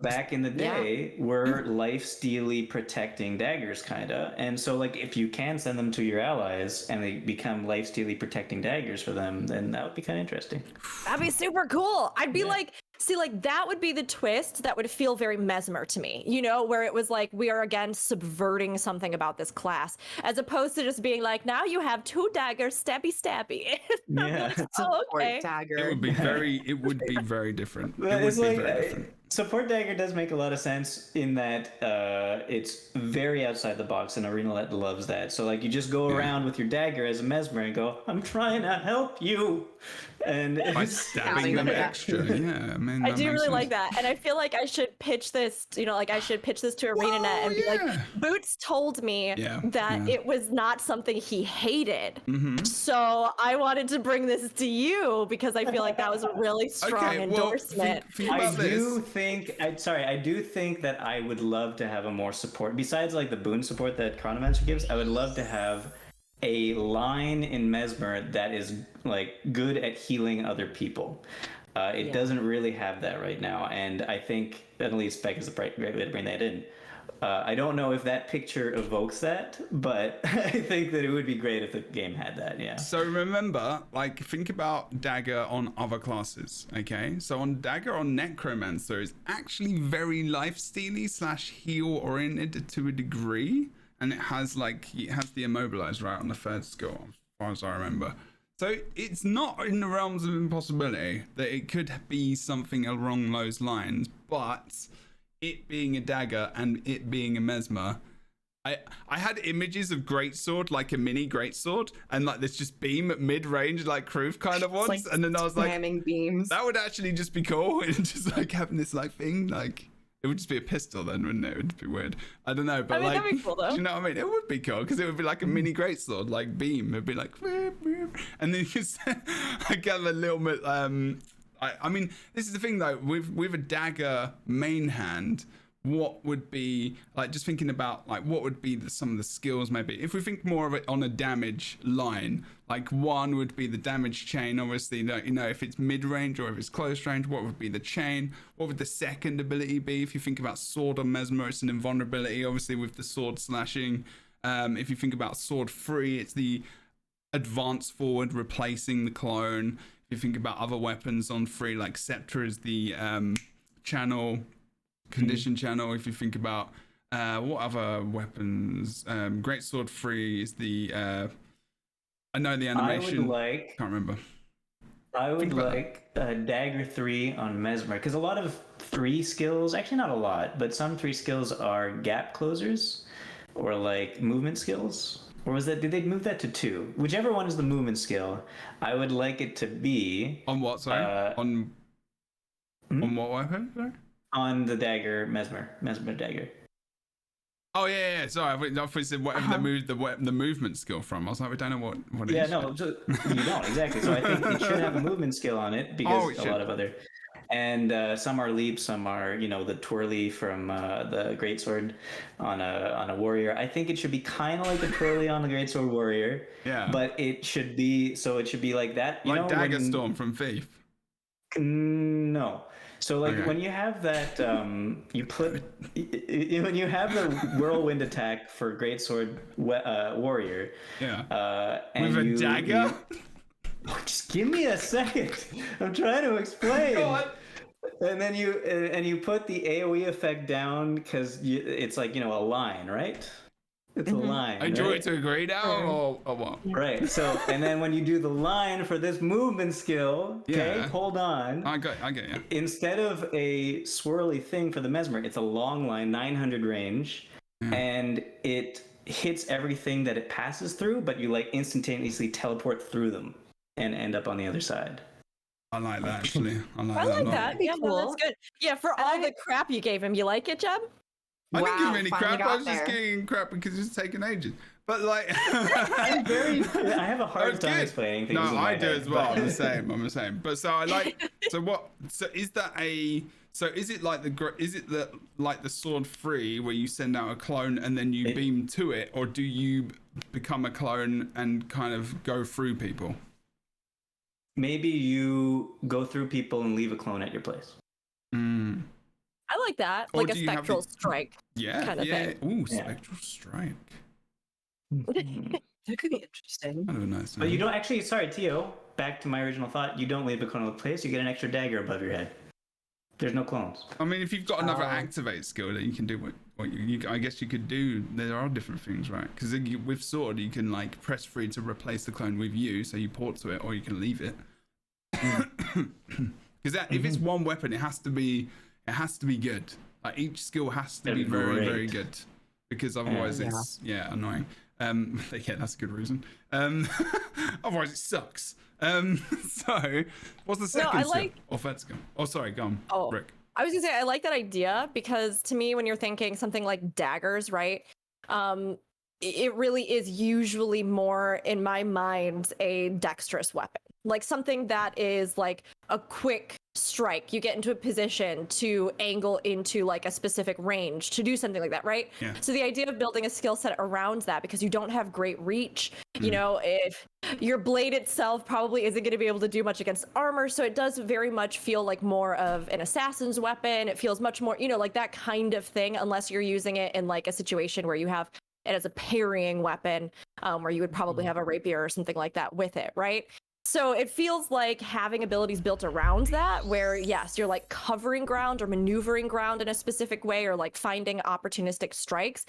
back in the day were life-steely protecting daggers, kinda. And so like if you can send them to your allies and they become life-steely protecting daggers for them, then that would be kind of interesting. That'd be super cool. I'd be like, see, like that would be the twist that would feel very Mesmer to me, where it was like we are again subverting something about this class, as opposed to just being like, now you have 2 daggers, stabby. Yeah, like, okay. Dagger. It would be very different. It would be very different. Support dagger does make a lot of sense in that it's very outside the box, and Arenalette loves that. So like you just go around with your dagger as a Mesmer and go, "I'm trying to help you," and By it's stabbing them extra. Yeah, I mean, I that do makes really sense. like that, and I feel like I should pitch this. I should pitch this to Arenanette and be like, Boots told me that it was not something he hated, so I wanted to bring this to you because I feel like that was a really strong endorsement. I do think that I would love to have a more support besides like the boon support that Chronomancer gives. I would love to have a line in Mesmer that is like good at healing other people. It doesn't really have that right now, and I think at least spec is a great way to bring that in. I don't know if that picture evokes that, but I think that it would be great if the game had that, yeah. So remember, like, think about Dagger on other classes, okay? So on Dagger on Necromancer is actually very lifestealy / heal oriented to a degree, and it has the immobilize right on the third skill, as far as I remember. So it's not in the realms of impossibility that it could be something along those lines, but it being a dagger and it being a Mesmer, I had images of greatsword, like a mini greatsword, and like this just beam at mid-range, like Kroof kind of ones, and then I was like, beams. that would actually just be cool, and just like having this like thing, like it would just be a pistol then, wouldn't it? It would be weird. I don't know, but I mean, like, that'd be cool though. do you know what I mean? It would be cool because it would be like a mini greatsword, like beam. It'd be like, and then you could like have a little bit. I mean, this is the thing though, with a dagger main hand, what would be, like, just thinking about, like, what would be some of the skills maybe? If we think more of it on a damage line, like, one would be the damage chain, obviously, you know, if it's mid-range or if it's close range, what would be the chain? What would the second ability be? If you think about sword on Mesmer, it's an invulnerability, obviously, with the sword slashing. If you think about sword free, it's the advance forward, replacing the clone. If you think about other weapons on free, like Scepter is the channel, condition channel. If you think about what other weapons, Greatsword free is the I know the animation. Can't remember. I would like Dagger 3 on Mesmer, because a lot of 3 skills, actually not a lot, but some 3 skills are gap closers or like movement skills. Or was that, did they move that to 2? Whichever one is the movement skill, I would like it to be... On what, sorry? On what weapon, sorry? On the dagger, Mesmer dagger. Oh yeah. Sorry, I thought you said whatever they moved the movement skill from. I was like, we don't know what it is. Yeah, no, you don't exactly. So I think it should have a movement skill on it because a lot of other, and some are leaps, some are the twirly from the greatsword on a warrior. I think it should be kind of like the twirly on the greatsword warrior. Yeah. But it should be like that. Like Dagger Storm from Thief. No. So like when you have that, you put when you have the whirlwind attack for greatsword warrior. Yeah. And with a dagger. Just give me a second. I'm trying to explain. Go on. And then you put the AOE effect down because it's like a line, right? It's a line. I drew it to agree now, or what? Right. So, and then when you do the line for this movement skill, okay, hold on. I get you. Instead of a swirly thing for the Mesmer, it's a long line, 900 range, and it hits everything that it passes through, but you like instantaneously teleport through them and end up on the other side. I like that actually. I like that. Yeah, that's good. Yeah, for all the crap you gave him, you like it, Jeb? I didn't give him any crap. I was just giving him crap because it's taking ages. But like, I have a hard time explaining things. No, I do as well. I'm the same. But so I like. So what? So is that a? So is it like the sword free where you send out a clone and then you beam to it, or do you become a clone and kind of go through people? Maybe you go through people and leave a clone at your place. I like that, or like a spectral strike. Yeah, kind of thing. Ooh, spectral strike. That could be interesting. Kind of a nice name. But you don't actually. Sorry, Tio. Back to my original thought. You don't leave a clone at the place. You get an extra dagger above your head. There's no clones. I mean, if you've got another activate skill, then you can do what you I guess you could do. There are different things, right? Because with sword, you can like press free to replace the clone with you, so you port to it, or you can leave it. Because if it's one weapon, it has to be It has to be good. Like, each skill has to be very, very good, because otherwise it's annoying. Yeah, that's a good reason. Otherwise it sucks. So what's the second skill? First skill. Oh, sorry, go on, Rick. I was gonna say I like that idea, because to me, when you're thinking something like daggers, right? It really is usually more, in my mind, a dexterous weapon. Like something that is like a quick strike. You get into a position to angle into like a specific range to do something like that, right? Yeah. So the idea of building a skill set around that, because you don't have great reach, you know, if your blade itself probably isn't going to be able to do much against armor. So it does very much feel like more of an assassin's weapon. It feels much more, you know, like that kind of thing, unless you're using it in like a situation where you have it as a parrying weapon, where you would probably have a rapier or something like that with it, right? So it feels like having abilities built around that, where yes, you're like covering ground or maneuvering ground in a specific way, or like finding opportunistic strikes.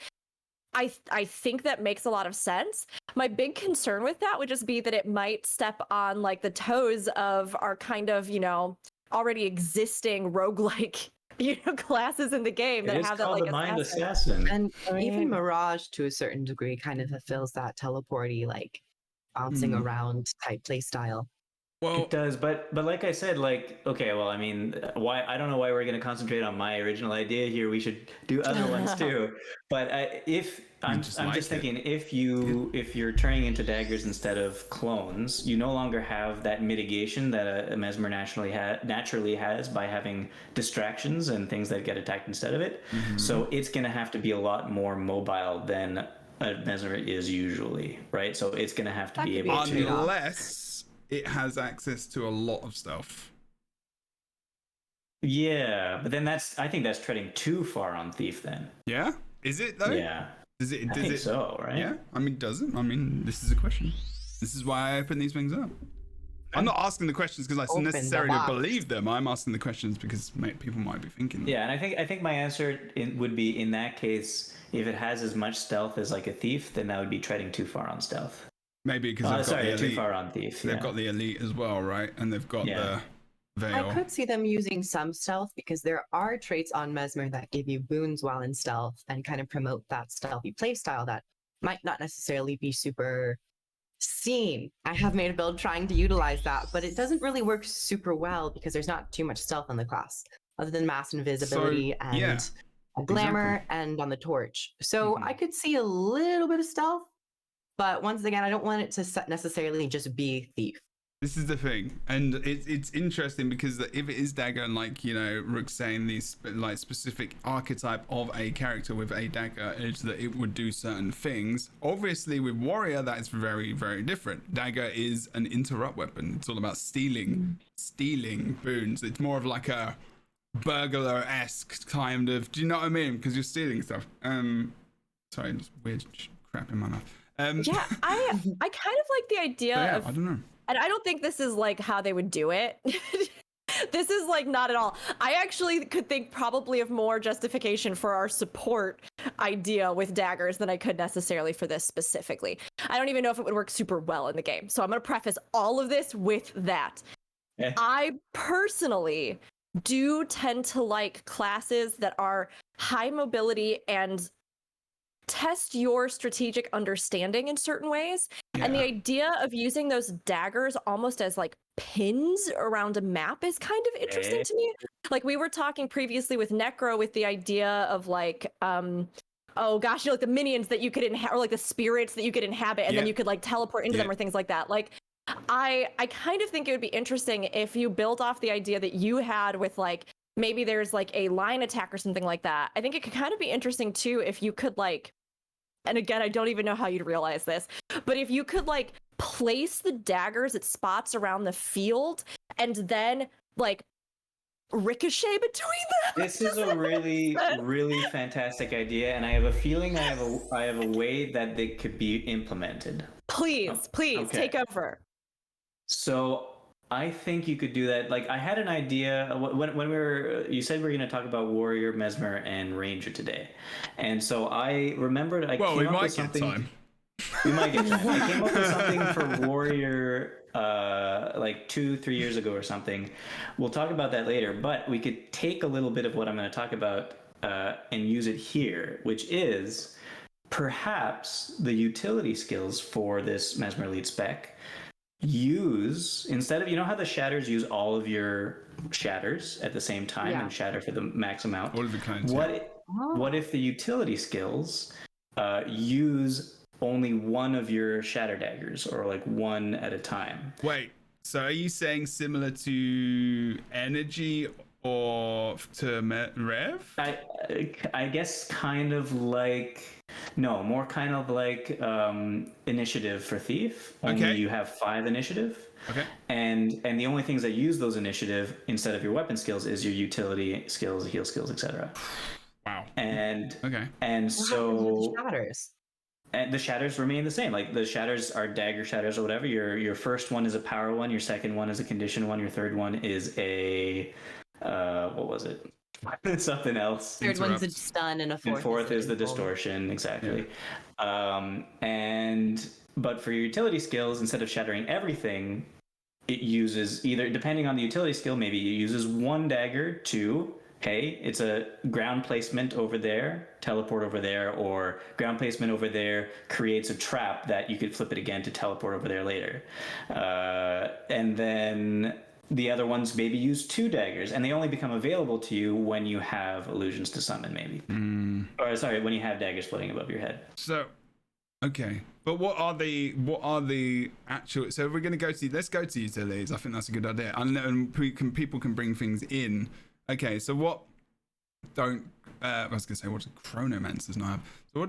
I think that makes a lot of sense. My big concern with that would just be that it might step on like the toes of our kind of, you know, already existing roguelike, you know, classes in the game that have that like the mind assassin. And even Mirage, to a certain degree, kind of fulfills that teleporty, like bouncing around type play style. Well, it does, but like I said, like, okay, well, I mean, why, I don't know why we're going to concentrate on my original idea here. We should do other ones too. But if I'm just thinking, if you're turning into daggers instead of clones, you no longer have that mitigation that a Mesmer naturally has by having distractions and things that get attacked instead of it. So it's going to have to be a lot more mobile than a Mesmer is usually, right? So it's going to have to be able to, unless it has access to a lot of stuff. Yeah, but then I think that's treading too far on Thief then. Yeah? Is it though? Yeah. I think so, right? Yeah? I mean, does it? I mean, this is a question. This is why I open these things up. I'm not asking the questions because I necessarily believe them. I'm asking the questions because people might be thinking them. Yeah, and I think my answer would be, in that case, if it has as much stealth as like a Thief, then that would be treading too far on stealth. Maybe because they've got the elite. Too far on Thief. They've got the elite as well, right? And they've got the veil. I could see them using some stealth, because there are traits on Mesmer that give you boons while in stealth and kind of promote that stealthy playstyle that might not necessarily be super seen. I have made a build trying to utilize that, but it doesn't really work super well because there's not too much stealth on the class, other than mass invisibility and glamour and on the torch. So I could see a little bit of stealth. But once again, I don't want it to necessarily just be Thief. This is the thing, and it's interesting because if it is dagger, and like, you know, Rook's saying, these like specific archetype of a character with a dagger is that it would do certain things. Obviously, with warrior, that is very, very different. Dagger is an interrupt weapon. It's all about stealing boons. It's more of like a burglar-esque kind of. Do you know what I mean? Because you're stealing stuff. Sorry, just weird crap in my mouth. Yeah, I kind of like the idea of. I don't know. And I don't think this is like how they would do it. This is like not at all. I actually could think probably of more justification for our support idea with daggers than I could necessarily for this specifically. I don't even know if it would work super well in the game. So I'm going to preface all of this with that. Yeah. I personally do tend to like classes that are high mobility and test your strategic understanding in certain ways. Yeah. And the idea of using those daggers almost as like pins around a map is kind of interesting to me. Like we were talking previously with Necro with the idea of like, oh gosh, you know, like the minions that you could inhabit, or like the spirits that you could inhabit, and then you could like teleport into them or things like that. Like I kind of think it would be interesting if you build off the idea that you had with like, maybe there's like a line attack or something like that. I think it could kind of be interesting too if you could like, and again, I don't even know how you'd realize this, but if you could like place the daggers at spots around the field and then like ricochet between them. This is a really, really fantastic idea, and I have a feeling I have a way that they could be implemented. Please take over. So I think you could do that. Like I had an idea when you said we were going to talk about Warrior, Mesmer, and Ranger today, and so I remembered we might get time. We might get that. I came up with something for Warrior like 2-3 years ago or something. We'll talk about that later, but we could take a little bit of what I'm going to talk about and use it here, which is perhaps the utility skills for this Mesmer Elite spec. Use, instead of, you know how the shatters use all of your shatters at the same time and shatter for the max amount? All of the kinds. What if the utility skills use only one of your shatter daggers, or like one at a time? Wait, so are you saying similar to energy or to Rev? I guess kind of like, no, more kind of like initiative for Thief. Only you have 5 initiative. Okay. And the only things that use those initiative instead of your weapon skills is your utility skills, heal skills, etc. Wow. And What so happens with the shatters? and the shatters remain the same. Like the shatters are dagger shatters or whatever. Your first one is a power one. Your second one is a condition one. Your third one is a what was it? Something else. Third one's a stun, and a fourth. And fourth is the distortion. Exactly. Yeah. But for your utility skills, instead of shattering everything, it uses either, depending on the utility skill, maybe it uses one dagger to, hey, it's a ground placement over there, teleport over there, or ground placement over there creates a trap that you could flip it again to teleport over there later. And then the other ones maybe use 2 daggers, and they only become available to you when you have illusions to summon, maybe. Or sorry, when you have daggers floating above your head. So, okay, but what are the actual? So if we're going to let's go to utilities. I think that's a good idea. And people can bring things in. Okay, so what don't I was going to say, what do chronomancers not have? So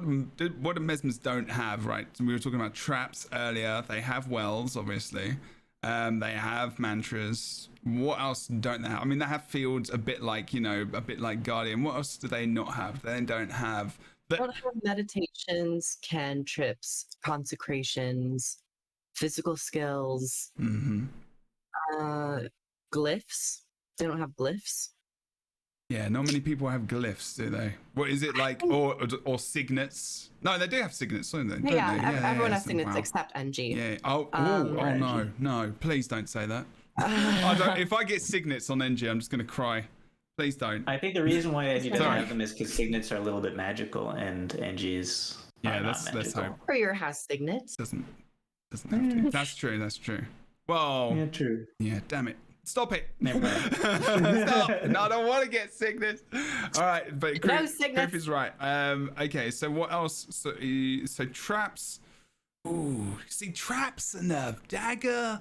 what do mesmers don't have, right? So we were talking about traps earlier. They have wells, obviously. They have mantras. What else don't they have? I mean, they have fields a bit like Guardian. What else do they not have? They don't have. They don't have meditations, cantrips, consecrations, physical skills, glyphs. They don't have glyphs. Yeah, not many people have glyphs, do they? What is it like, or signets? No, they do have signets, don't they? Everyone has signets except NG. Yeah. No! Please don't say that. If I get signets on NG, I'm just gonna cry. Please don't. I think the reason why NG doesn't have them is because signets are a little bit magical, and NG's let's hope. Courier has signets. Doesn't have to. That's true. Well. Yeah, true. Yeah, damn it. Stop it. Never mind. Stop. No, I don't want to get signets. All right, but Griff is right. Okay, so what else? So traps. Ooh, see, traps and a dagger.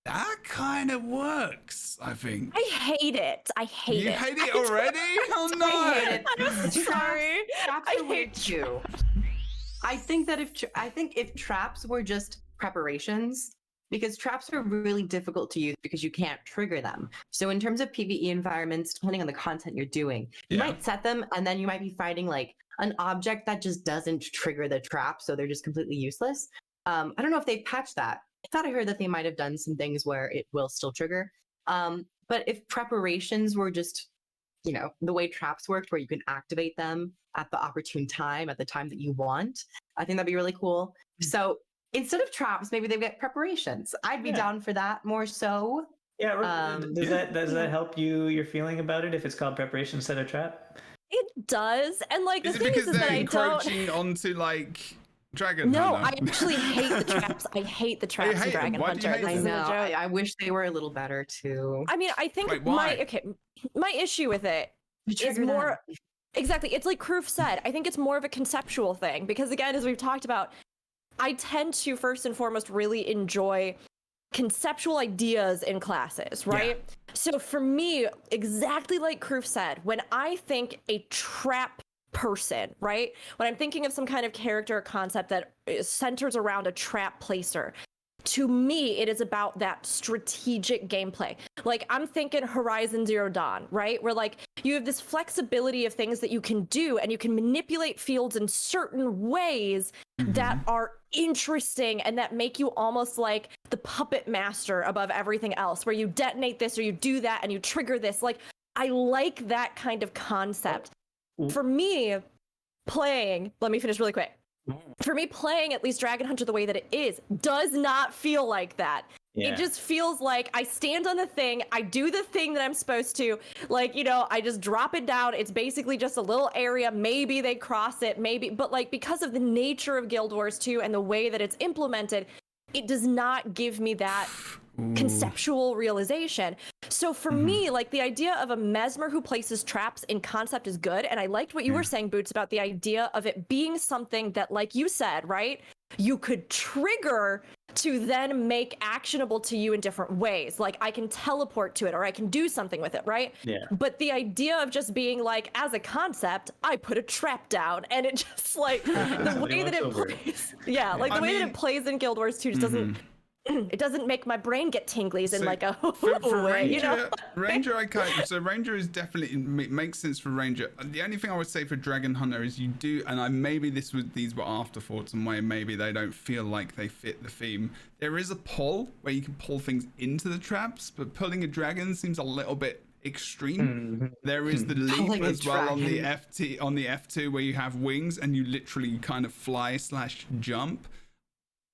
That kind of works, I think. I hate it. You hate it already? Oh no! I hate it. I'm sorry. Traps are weird too. I think if traps were just preparations, because traps are really difficult to use because you can't trigger them. So in terms of PvE environments, depending on the content you're doing, you might set them and then you might be fighting like an object that just doesn't trigger the trap, so they're just completely useless. I don't know if they've patched that. I thought I heard that they might have done some things where it will still trigger. But if preparations were just, the way traps worked, where you can activate them at the opportune time, at the time that you want, I think that'd be really cool. So instead of traps, maybe they get preparations. I'd be down for that more so. Yeah. Does that help your feeling about it if it's called preparation instead of trap? It does. And like the is it thing because is that they're I encroaching don't. onto like Dragon No, Hunter? I actually hate the traps. I hate the traps in Dragon Hunter. I know. I wish they were a little better too. I mean, I think my issue with it is more. Exactly. It's like Kroof said. I think it's more of a conceptual thing because, again, as we've talked about, I tend to first and foremost really enjoy conceptual ideas in classes, right? Yeah. So for me, exactly like Kroof said, when I think a trap person, right? When I'm thinking of some kind of character or concept that centers around a trap placer, to me, it is about that strategic gameplay. Like, I'm thinking Horizon Zero Dawn, right? Where, like, you have this flexibility of things that you can do, and you can manipulate fields in certain ways that are interesting and that make you almost like the puppet master above everything else, where you detonate this or you do that and you trigger this. Like, I like that kind of concept. For me, let me finish really quick. For me, playing at least Dragon Hunter the way that it is does not feel like that. Yeah. It just feels like I stand on the thing, I do the thing that I'm supposed to, like, you know, I just drop it down. It's basically just a little area. Maybe they cross it, maybe, but like because of the nature of Guild Wars 2 and the way that it's implemented, it does not give me that conceptual realization. So for me, like the idea of a Mesmer who places traps in concept is good. And I liked what you were saying, Boots, about the idea of it being something that, like you said, right, you could trigger to then make actionable to you in different ways. Like I can teleport to it or I can do something with it, right? Yeah. But the idea of just being like, as a concept, I put a trap down and it just like the way that it plays. Yeah, like the way that it plays in Guild Wars 2 just doesn't it doesn't make my brain get tinglies in like a for way, Ranger, you know? Ranger, so Ranger is definitely makes sense for Ranger. The only thing I would say for Dragon Hunter is you do, and maybe these were afterthoughts and why maybe they don't feel like they fit the theme. There is a pull where you can pull things into the traps, but pulling a dragon seems a little bit extreme. There is the leap as well on the F2 where you have wings and you literally kind of fly/jump.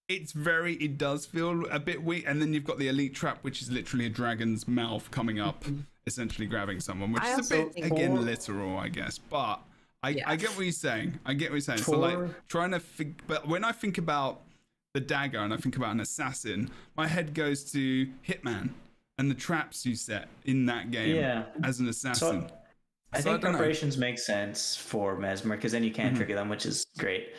It does feel a bit weak, and then you've got the elite trap, which is literally a dragon's mouth coming up, essentially grabbing someone, which is a bit again literal, I guess. But I get what you're saying. So like trying to but when I think about the dagger and I think about an assassin, my head goes to Hitman and the traps you set in that game as an assassin. So I think preparations make sense for Mesmer because then you can trigger them, which is great.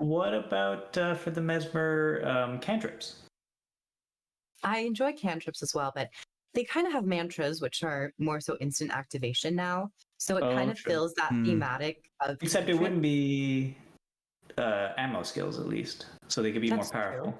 What about for the Mesmer cantrips? I enjoy cantrips as well, but they kind of have mantras, which are more so instant activation now. So it kind of fills that thematic of Except it wouldn't be ammo skills, at least. So they could be more powerful. True.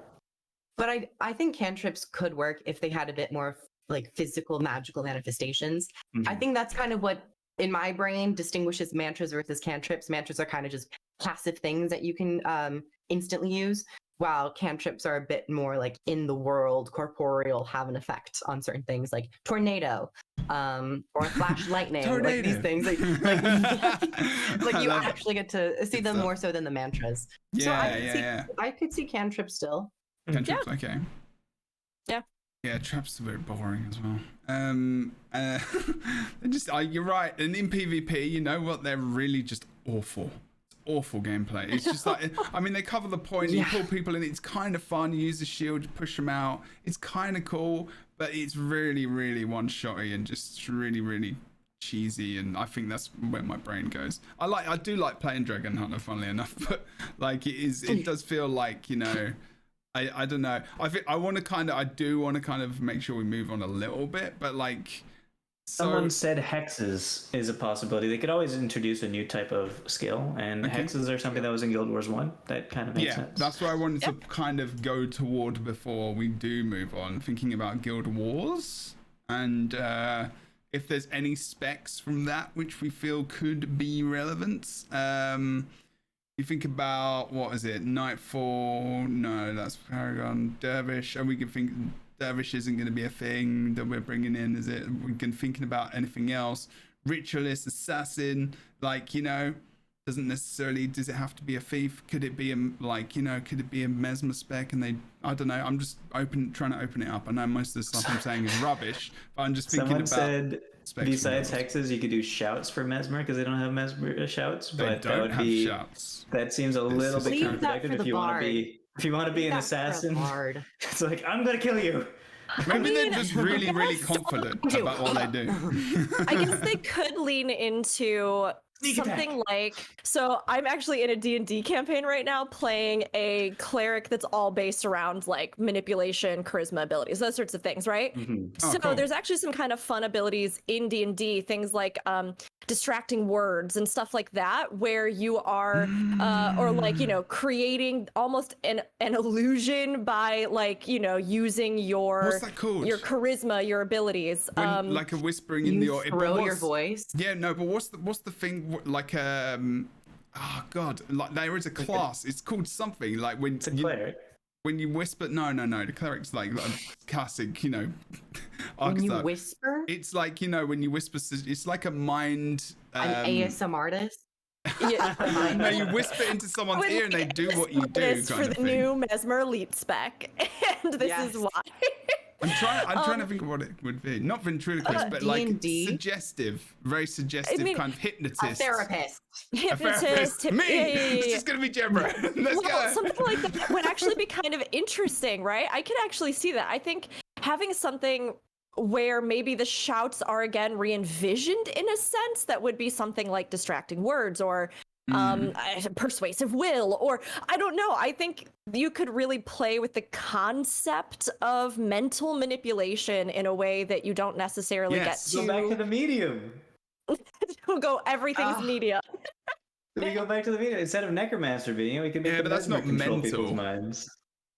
But I think cantrips could work if they had a bit more like physical, magical manifestations. I think that's kind of what, in my brain, distinguishes mantras versus cantrips. Mantras are kind of just passive things that you can instantly use, while cantrips are a bit more like in the world, corporeal, have an effect on certain things like tornado or flash lightning. Like these things like you actually get to see them more so than the mantras. I could see cantrips still. Cantrips, okay. Yeah, traps are very boring as well. You're right. And in PvP, you know what? They're really just awful. It's awful gameplay. It's just like, I mean, they cover the point. You pull people in. It's kind of fun. You use the shield to push them out. It's kind of cool, but it's really, really one-shotty and just really, really cheesy. And I think that's where my brain goes. I do like playing Dragon Hunter, funnily enough, but like it does feel like, you know. I don't know. I do want to kind of make sure we move on a little bit, but like someone said hexes is a possibility. They could always introduce a new type of skill, and hexes are something that was in Guild Wars 1. That kind of makes sense. That's what I wanted to kind of go toward before we do move on, thinking about Guild Wars and if there's any specs from that which we feel could be relevant. You think about, what is it, Nightfall? No, that's Paragon. Dervish, and we can think Dervish isn't going to be a thing that we're bringing in, is it? We can thinking about anything else. Ritualist, Assassin, like, you know, does it have to be a thief? Could it be could it be a Mesmer spec? And I don't know, I'm just trying to open it up. I know most of the stuff I'm saying is rubbish, but I'm just thinking besides hexes, you could do shouts for Mesmer because they don't have Mesmer shouts. But shouts. That seems a little bit counterproductive if you want to be an assassin. It's like, I'm gonna kill you. Maybe they're just really, really confident about what they do. I guess they could lean into something like, so I'm actually in a D&D campaign right now playing a cleric that's all based around like manipulation, charisma abilities, those sorts of things, right? Cool. There's actually some kind of fun abilities in D&D, things like distracting words and stuff like that, where you are or like, you know, creating almost an illusion by like, you know, using your charisma, your abilities, like a whispering in the ear. Throw your voice. Yeah, no, but what's the thing like oh god, like there is a class, it's called something like when it's a cleric. When you whisper, no, the cleric's like classic, you know. When you whisper? It's like, you know, when you whisper, it's like a mind. An ASM artist? Yeah. No, you whisper into someone's ear and they do what you do. It's for the new Mesmer Elite spec, and this is why. I'm trying to think of what it would be. Not ventriloquist, but like suggestive, very suggestive kind of hypnotist. A therapist. Me! Yeah. It's just going to be Gemma. Let's go. Something like that would actually be kind of interesting, right? I could actually see that. I think having something where maybe the shouts are again re-envisioned in a sense, that would be something like distracting words or persuasive will, or I don't know. I think you could really play with the concept of mental manipulation in a way that you don't necessarily get to. Go back to the medium. Everything's media. We go back to the medium instead of necromancer being. We can make but that's not control people's mental. minds.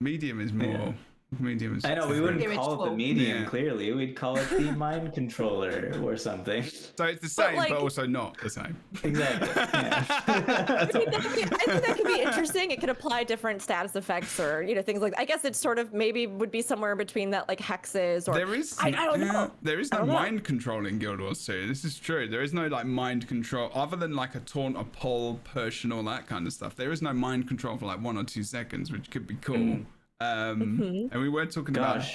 Medium is more. Yeah. Medium is. I know we wouldn't call it the medium. Yeah. Clearly, we'd call it the mind controller or something. So it's the same, but also not the same. Exactly. Yeah. I think that could be interesting. It could apply different status effects or things like that. I guess it's sort of maybe would be somewhere in between that, like hexes or. There is. I don't know. There is no mind control in Guild Wars 2. This is true. There is no like mind control other than like a taunt, a pull, push, and all that kind of stuff. There is no mind control for like 1 or 2 seconds, which could be cool. And we were talking about.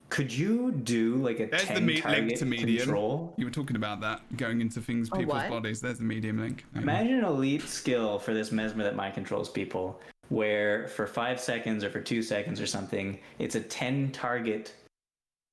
Could you do like a There's 10 the target link to medium. control? You were talking about that going into people's bodies. There's the medium link. Imagine an elite skill for this Mesmer that mind controls people, where for 5 seconds or for 2 seconds or something, it's a 10 target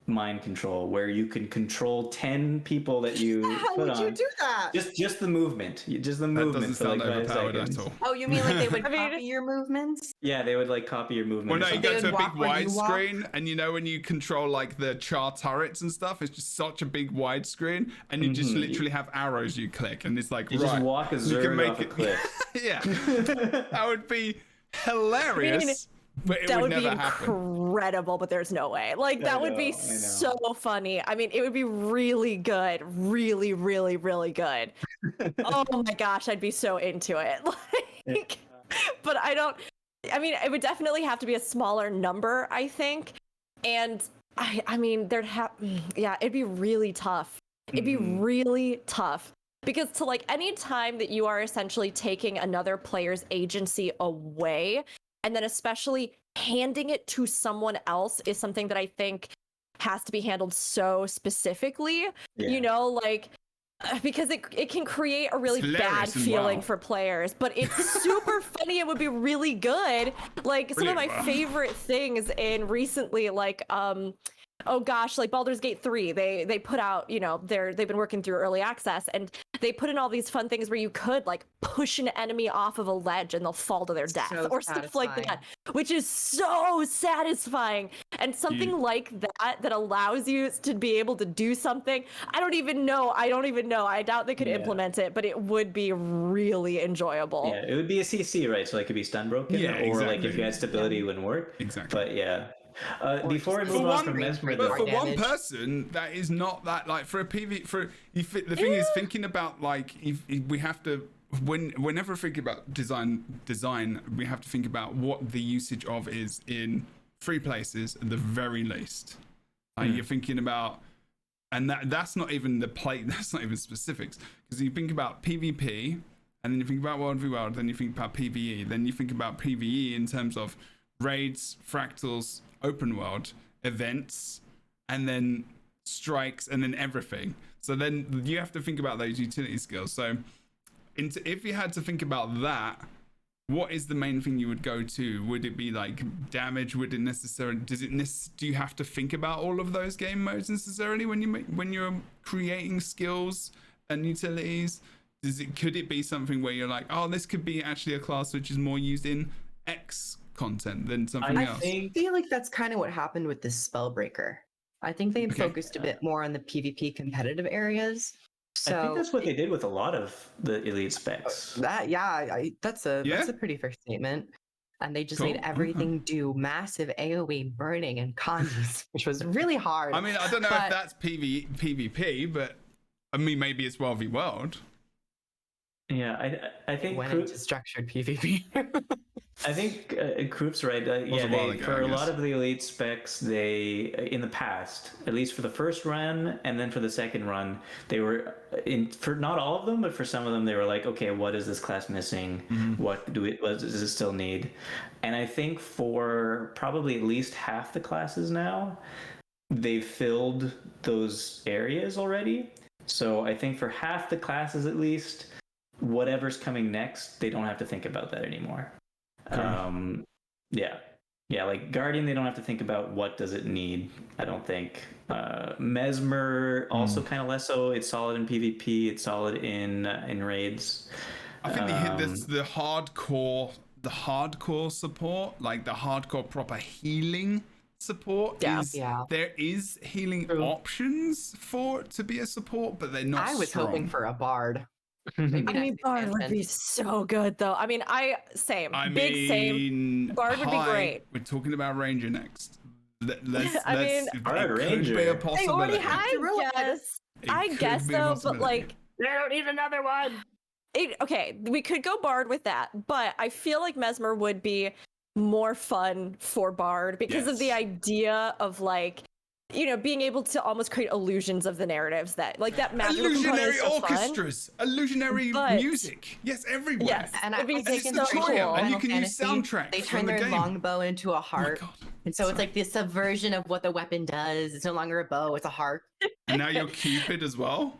mind control where you can control 10 people that you How put would on. you do that? Just the movement. Just the That movement doesn't for sound like 5 overpowered seconds. at all. Oh, you mean like they would copy your movements? Yeah, they would like copy your movement. Well, no, you go They to a would big walk where you walk? widescreen, and when you control like the char turrets and stuff, it's just such a big widescreen, and you just literally have arrows you click, and it's like You just walk a Zerg off a cliff. Yeah, that would be hilarious. But it that would would be never happen. incredible, but there's no way. Like that would be so funny. I mean, it would be really good, really, really, really good. Oh my gosh, I'd be so into it. Like, but I mean, it would definitely have to be a smaller number, I think. And I mean, it'd be really tough. It'd be really tough. Because to like any time that you are essentially taking another player's agency away, and then especially handing it to someone else is something that I think has to be handled so specifically, like because it can create a really bad feeling for players, but it's super funny. It would be really good. Like some of my favorite things in recently, like oh gosh, like Baldur's Gate 3, they put out, they've been working through early access, and they put in all these fun things where you could like push an enemy off of a ledge and they'll fall to their death or stuff like that, which is so satisfying. And something like that allows you to be able to do something. I don't even know. I doubt they could implement it, but it would be really enjoyable. Yeah, it would be a CC, right? So it could be stun broken, or like if you had stability, it wouldn't work. Exactly. But yeah. Before I move on from Mesmer, but for one person, that is not that like for a PV. The thing is thinking about like if we have to whenever thinking about design, we have to think about what the usage of is in 3 places at the very least. You're thinking about, and that's not even that's not even specifics, because you think about PvP, and then you think about World v World, then you think about PvE, then you think about PvE in terms of raids, fractals, open world, events, and then strikes, and then everything. So then you have to think about those utility skills. So if you had to think about that, what is the main thing you would go to? Would it be like damage? Would it necessarily, do you have to think about all of those game modes necessarily when you're creating skills and utilities? Could it be something where you're like, oh, this could be actually a class which is more used in X content than something else? I feel like that's kind of what happened with this Spellbreaker. I think they focused a bit more on the PvP competitive areas. So I think that's what they did with a lot of the elite specs. That's a pretty fair statement. And they just made everything do massive AoE burning and conjures, which was really hard. I mean, I don't know if that's PvP, but I mean, maybe it's World v World. Yeah, I think went into structured PvP. I think Kroop's right. Was a while ago, for I a lot guess. of the elite specs, they in the past, at least for the first run and then for the second run, they were for not all of them, but for some of them, they were like, okay, what is this class missing? What does it still need? And I think for probably at least half the classes now, they've filled those areas already. So I think for half the classes at least, whatever's coming next, they don't have to think about that anymore. Yeah, like Guardian, they don't have to think about what does it need. I don't think. Mesmer also kind of less so. It's solid in PvP. It's solid in raids. I think they hit the hardcore support, like the hardcore proper healing support. There is healing options for it to be a support, but they're not. I was hoping for a bard. I mean, Bard would be so good, though. I mean, same. Bard would be great. We're talking about Ranger next. Bard Could Ranger. be a They possibility. already I guess so, but like, they don't need another one. Okay, we could go Bard with that, but I feel like Mesmer would be more fun for Bard because of the idea of like, you know, being able to almost create illusions of the narratives that like that magical illusionary so orchestras, illusionary music. Yes, everywhere. Yes, And it'd be it's so the cool. tutorial. And you Final can use Fantasy, soundtracks They from turn the their game. longbow into a harp. God. And so it's like the subversion of what the weapon does. It's no longer a bow, it's a harp. And now you're Cupid as well.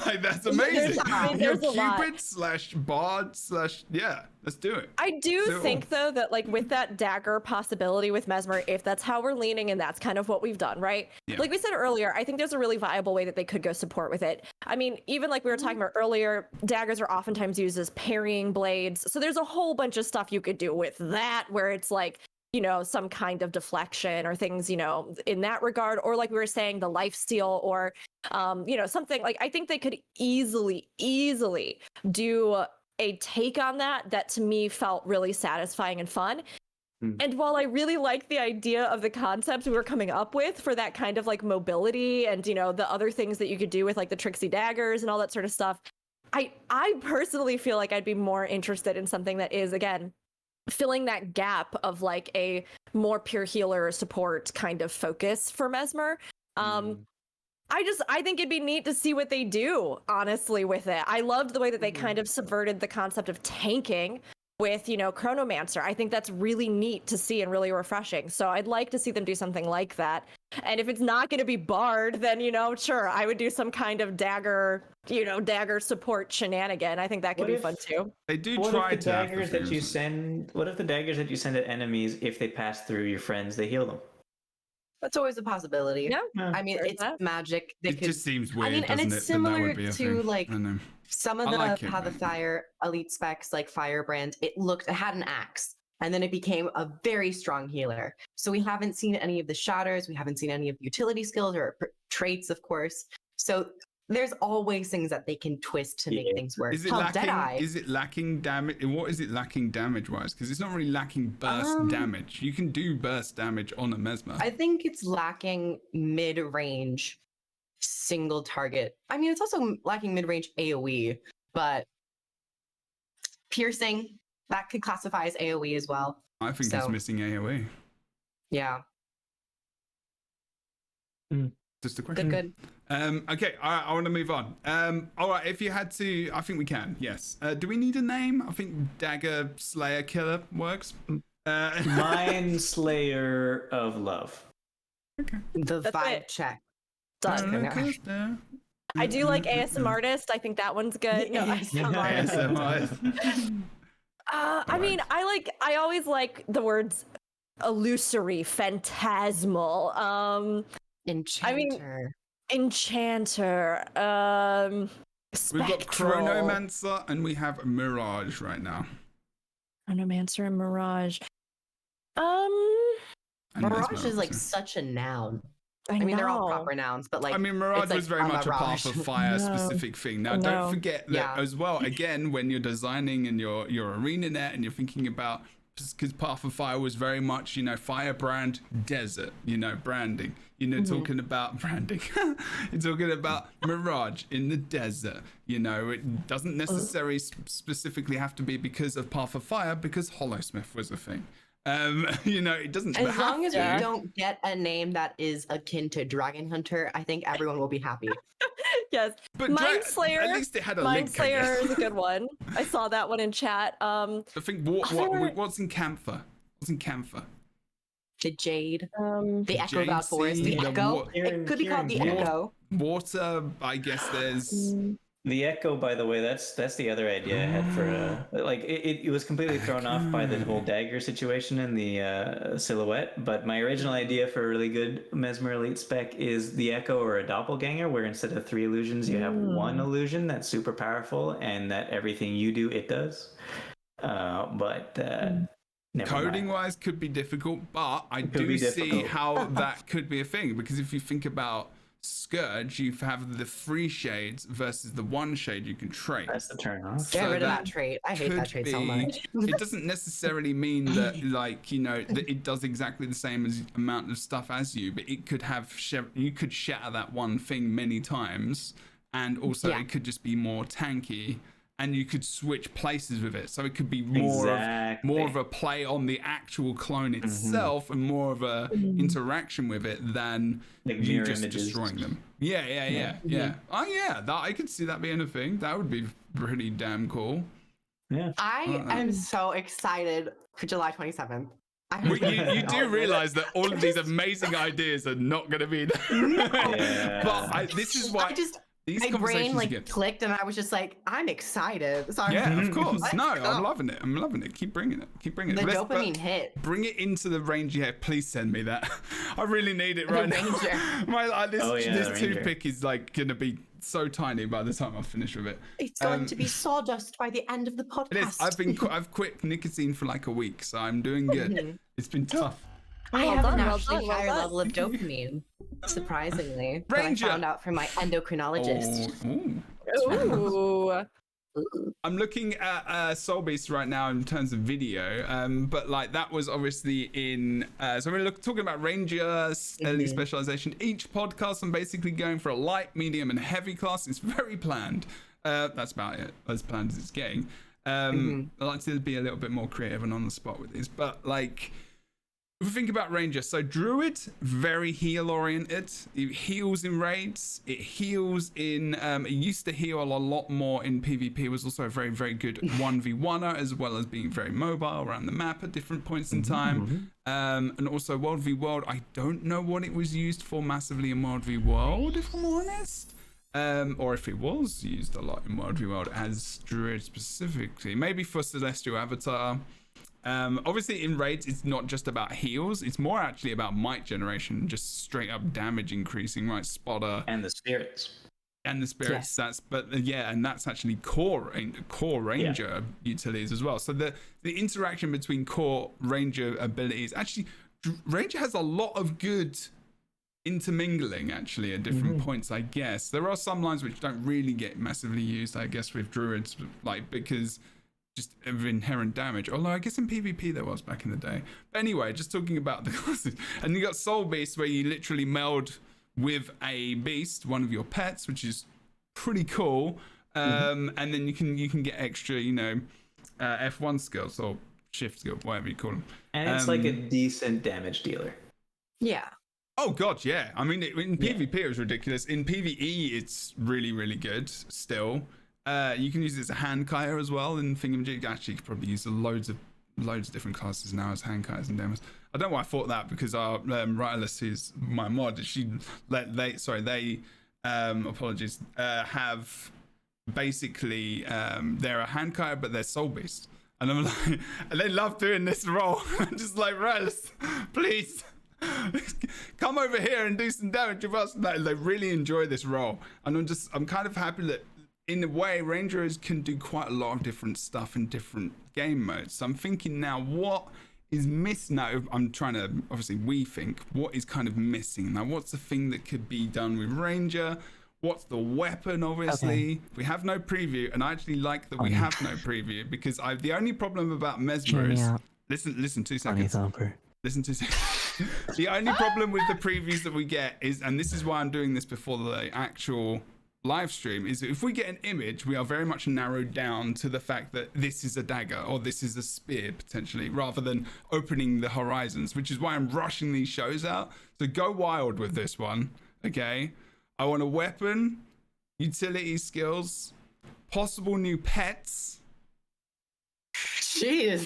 Like that's amazing. You're there's a lot. Cupid / Bard / yeah. Let's do it. I do think though that like with that dagger possibility with Mesmer, if that's how we're leaning and that's kind of what we've done, right? Yeah. Like we said earlier, I think there's a really viable way that they could go support with it. I mean, even like we were talking about earlier, daggers are oftentimes used as parrying blades. So there's a whole bunch of stuff you could do with that where it's like, you know, some kind of deflection or things, you know, in that regard, or like we were saying, the lifesteal or, you know, something like, I think they could easily do a take on that to me felt really satisfying and fun. And while I really like the idea of the concept we were coming up with for that kind of like mobility and, you know, the other things that you could do with like the tricksy daggers and all that sort of stuff, I personally feel like I'd be more interested in something that is, again, filling that gap of like a more pure healer support kind of focus for Mesmer. I think it'd be neat to see what they do, honestly, with it. I loved the way that they kind of subverted the concept of tanking with, you know, Chronomancer. I think that's really neat to see and really refreshing. So I'd like to see them do something like that. And if it's not going to be Bard, then, you know, sure, I would do some kind of dagger, you know, dagger support shenanigan. I think that could be fun too. They do What try if the to have daggers the that you send? What if the daggers that you send at enemies, if they pass through your friends, they heal them? That's always a possibility. Yeah. I mean, There's it's that. magic. They It could, just seems weird, and doesn't it's it? That similar would be a to thing. like I know. some of I the like it, how the man. fire elite specs like Firebrand. It had an axe, and then it became a very strong healer. So we haven't seen any of the shatters. We haven't seen any of the utility skills or traits, of course. So there's always things that they can twist to make things work. Is it lacking damage? What is it lacking damage wise? Because it's not really lacking burst damage. You can do burst damage on a Mesmer. I think it's lacking mid-range single target. I mean, it's also lacking mid-range AoE, but piercing, that could classify as AoE as well. I think it's missing AoE. Yeah. Just a question. Good. Okay, all right, I want to move on. All right, if you had to, I think we can, yes. Do we need a name? I think Dagger Slayer Killer works. Mind Slayer of Love. Okay. The That's vibe it. check. Done. I do like ASM artist. I think that one's good. No, ASMR. I mean, I always like the words illusory, phantasmal, Enchanter. enchanter, We've got spectral. Chronomancer and we have Mirage right now. Chronomancer and Mirage. And Mirage Mesmer, is like obviously. such a noun. I mean, they're all know. proper nouns, but like I mean, Mirage it's like was very a much a mirage. path of fire specific thing. Now, don't forget that as well. Again, when you're designing and your ArenaNet and you're thinking about just because Path of Fire was very much, firebrand, desert, branding. Talking about branding. You're talking about Mirage in the desert. It doesn't necessarily specifically have to be because of Path of Fire, because Hollowsmith was a thing. It doesn't As long as we to. don't get a name that is akin to Dragon Hunter, I think everyone will be happy. Yes, But Mind Slayer. at least it had a Mind link. Slayer is a good one. I saw that one in chat. I think what's in Camphor? What's in Camphor? The Jade, the Jade Echo Valley Forest, the Sea, Echo. It could be called the Echo. Water, I guess there's. The Echo, by the way, that's the other idea I had for it was completely thrown off by the whole dagger situation in the silhouette. But my original idea for a really good Mesmer Elite spec is the Echo or a doppelganger, where instead of 3 illusions, you have 1 illusion that's super powerful and that everything you do, it does. Coding wise could be difficult, but I do see how that could be a thing, because if you think about Scourge, you have the 3 shades versus the 1 shade you can trade. That's the turn off. Get rid of that trait. I hate that trait so much. It doesn't necessarily mean that that it does exactly the same as amount of stuff as you, but it could have you could shatter that one thing many times, and also it could just be more tanky. And you could switch places with it, so it could be more of a play on the actual clone itself, and more of a interaction with it than you just destroying them. Yeah. Oh yeah, that I could see that being a thing. That would be pretty damn cool. Yeah. I am so excited for July 27th. You do realize that all of these amazing ideas are not going to be there. But this is why. My brain clicked, and I was just like, I'm excited. So of course. I'm loving it. Keep bringing it. The dopamine hit. Bring it into the range. Yeah, please send me that. I really need it right now. This toothpick is gonna be so tiny by the time I finish with it. It's going to be sawdust by the end of the podcast. It is. I've quit nicotine for a week, so I'm doing good. It's been tough. I have a naturally higher level of dopamine, surprisingly. Ranger. That I found out from my endocrinologist. Ooh. I'm looking at Soul Beast right now in terms of video, but that was obviously in. So we're talking about Ranger Elite Specialization. Each podcast, I'm basically going for a light, medium, and heavy class. It's very planned. That's about it. As planned as it's getting. I like to be a little bit more creative and on the spot with these, but if we think about Ranger, so Druid, very heal oriented. It heals in raids. It heals in. It used to heal a lot more in PvP. It was also a very, very good 1v1er, as well as being very mobile around the map at different points in time. And also World v World. I don't know what it was used for massively in World v World, if I'm honest. Or if it was used a lot in World v World as Druid specifically. Maybe for Celestial Avatar. Obviously in raids it's not just about heals, it's more actually about might generation, just straight up damage increasing, right? Spotter and the spirits yes. That's actually core ranger utilities as well. So the interaction between core ranger abilities, actually Ranger has a lot of good intermingling actually at different points. I guess there are some lines which don't really get massively used, I guess, with druids, because just of inherent damage, although I guess in PvP there was back in the day. But anyway, just talking about the classes, and you got Soul Beast, where you literally meld with a beast, one of your pets, which is pretty cool. And then you can get extra, F1 skills or shift skills, whatever you call them. And it's like a decent damage dealer. Yeah. Oh god, yeah. I mean, in PvP it was ridiculous. In PvE, it's really, really good still. You can use it as a hand kiter as well in Thingamajig. Actually, you could probably use loads of different classes now as hand kiters and demos. I don't know why I thought that, because our Riotoless, who's my mod, have basically they're a hand kiter, but they're Soul Beast, and I'm like, and they love doing this role. I'm just like, Riotoless, please. Come over here and do some damage with us. They really enjoy this role, and I'm kind of happy that in a way Rangers can do quite a lot of different stuff in different game modes. So I'm thinking now, what is missing now? I'm trying to, obviously we think, what is kind of missing now? What's the thing that could be done with Ranger? What's the weapon? Obviously we have no preview, and I actually like that we have no preview, because the only problem about Mesmer is Listen 2 Bunny seconds. Thumper. Listen 2 seconds. The only problem with the previews that we get is, and this is why I'm doing this before the actual live stream, is if we get an image, we are very much narrowed down to the fact that this is a dagger or this is a spear potentially, rather than opening the horizons, which is why I'm rushing these shows out. So go wild with this one, okay? I want a weapon, utility skills, possible new pets. Jeez.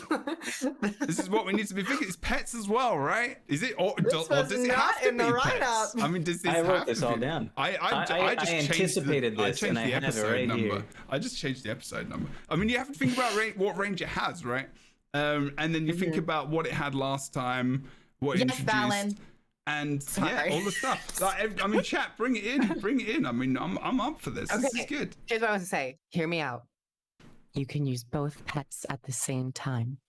This is what we need to be thinking. It's pets as well, right? Is it? Or does it not have to in be the pets? write-up. I mean, does this I have wrote this to all be? down. I just anticipated this, I changed and I the have it episode right number. here. I just changed the episode number. I mean, you have to think about what range it has, right? And then you think about what it had last time, what it introduced. Valen. And Sorry. all the stuff. Like, I mean, chat, bring it in. I mean, I'm up for this. This is good. Here's what I was to say. Hear me out. You can use both pets at the same time.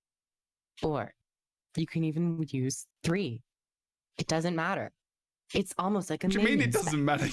Or you can even use 3. It doesn't matter. It's almost like a What do you mean minion it doesn't matter?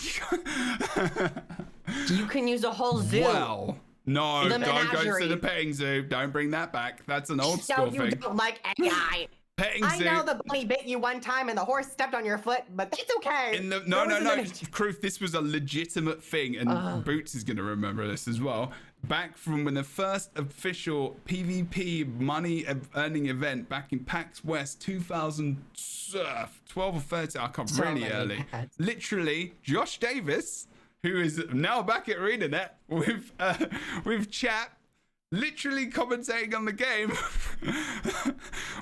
You can use a whole zoo. Well, no, The don't go to menagerie. the petting zoo. Don't bring that back. That's an old school No, you thing. don't like a guy. Petting I zoo. know the bunny bit you one time and the horse stepped on your foot, but that's okay. No, There was a Kruth, this was a legitimate thing, and Boots is going to remember this as well. Back from when the first official PvP money earning event back in PAX West 2012 or 13, I can't So really many early. pets. Literally, Josh Davis, who is now back at Marionette with chat, literally commentating on the game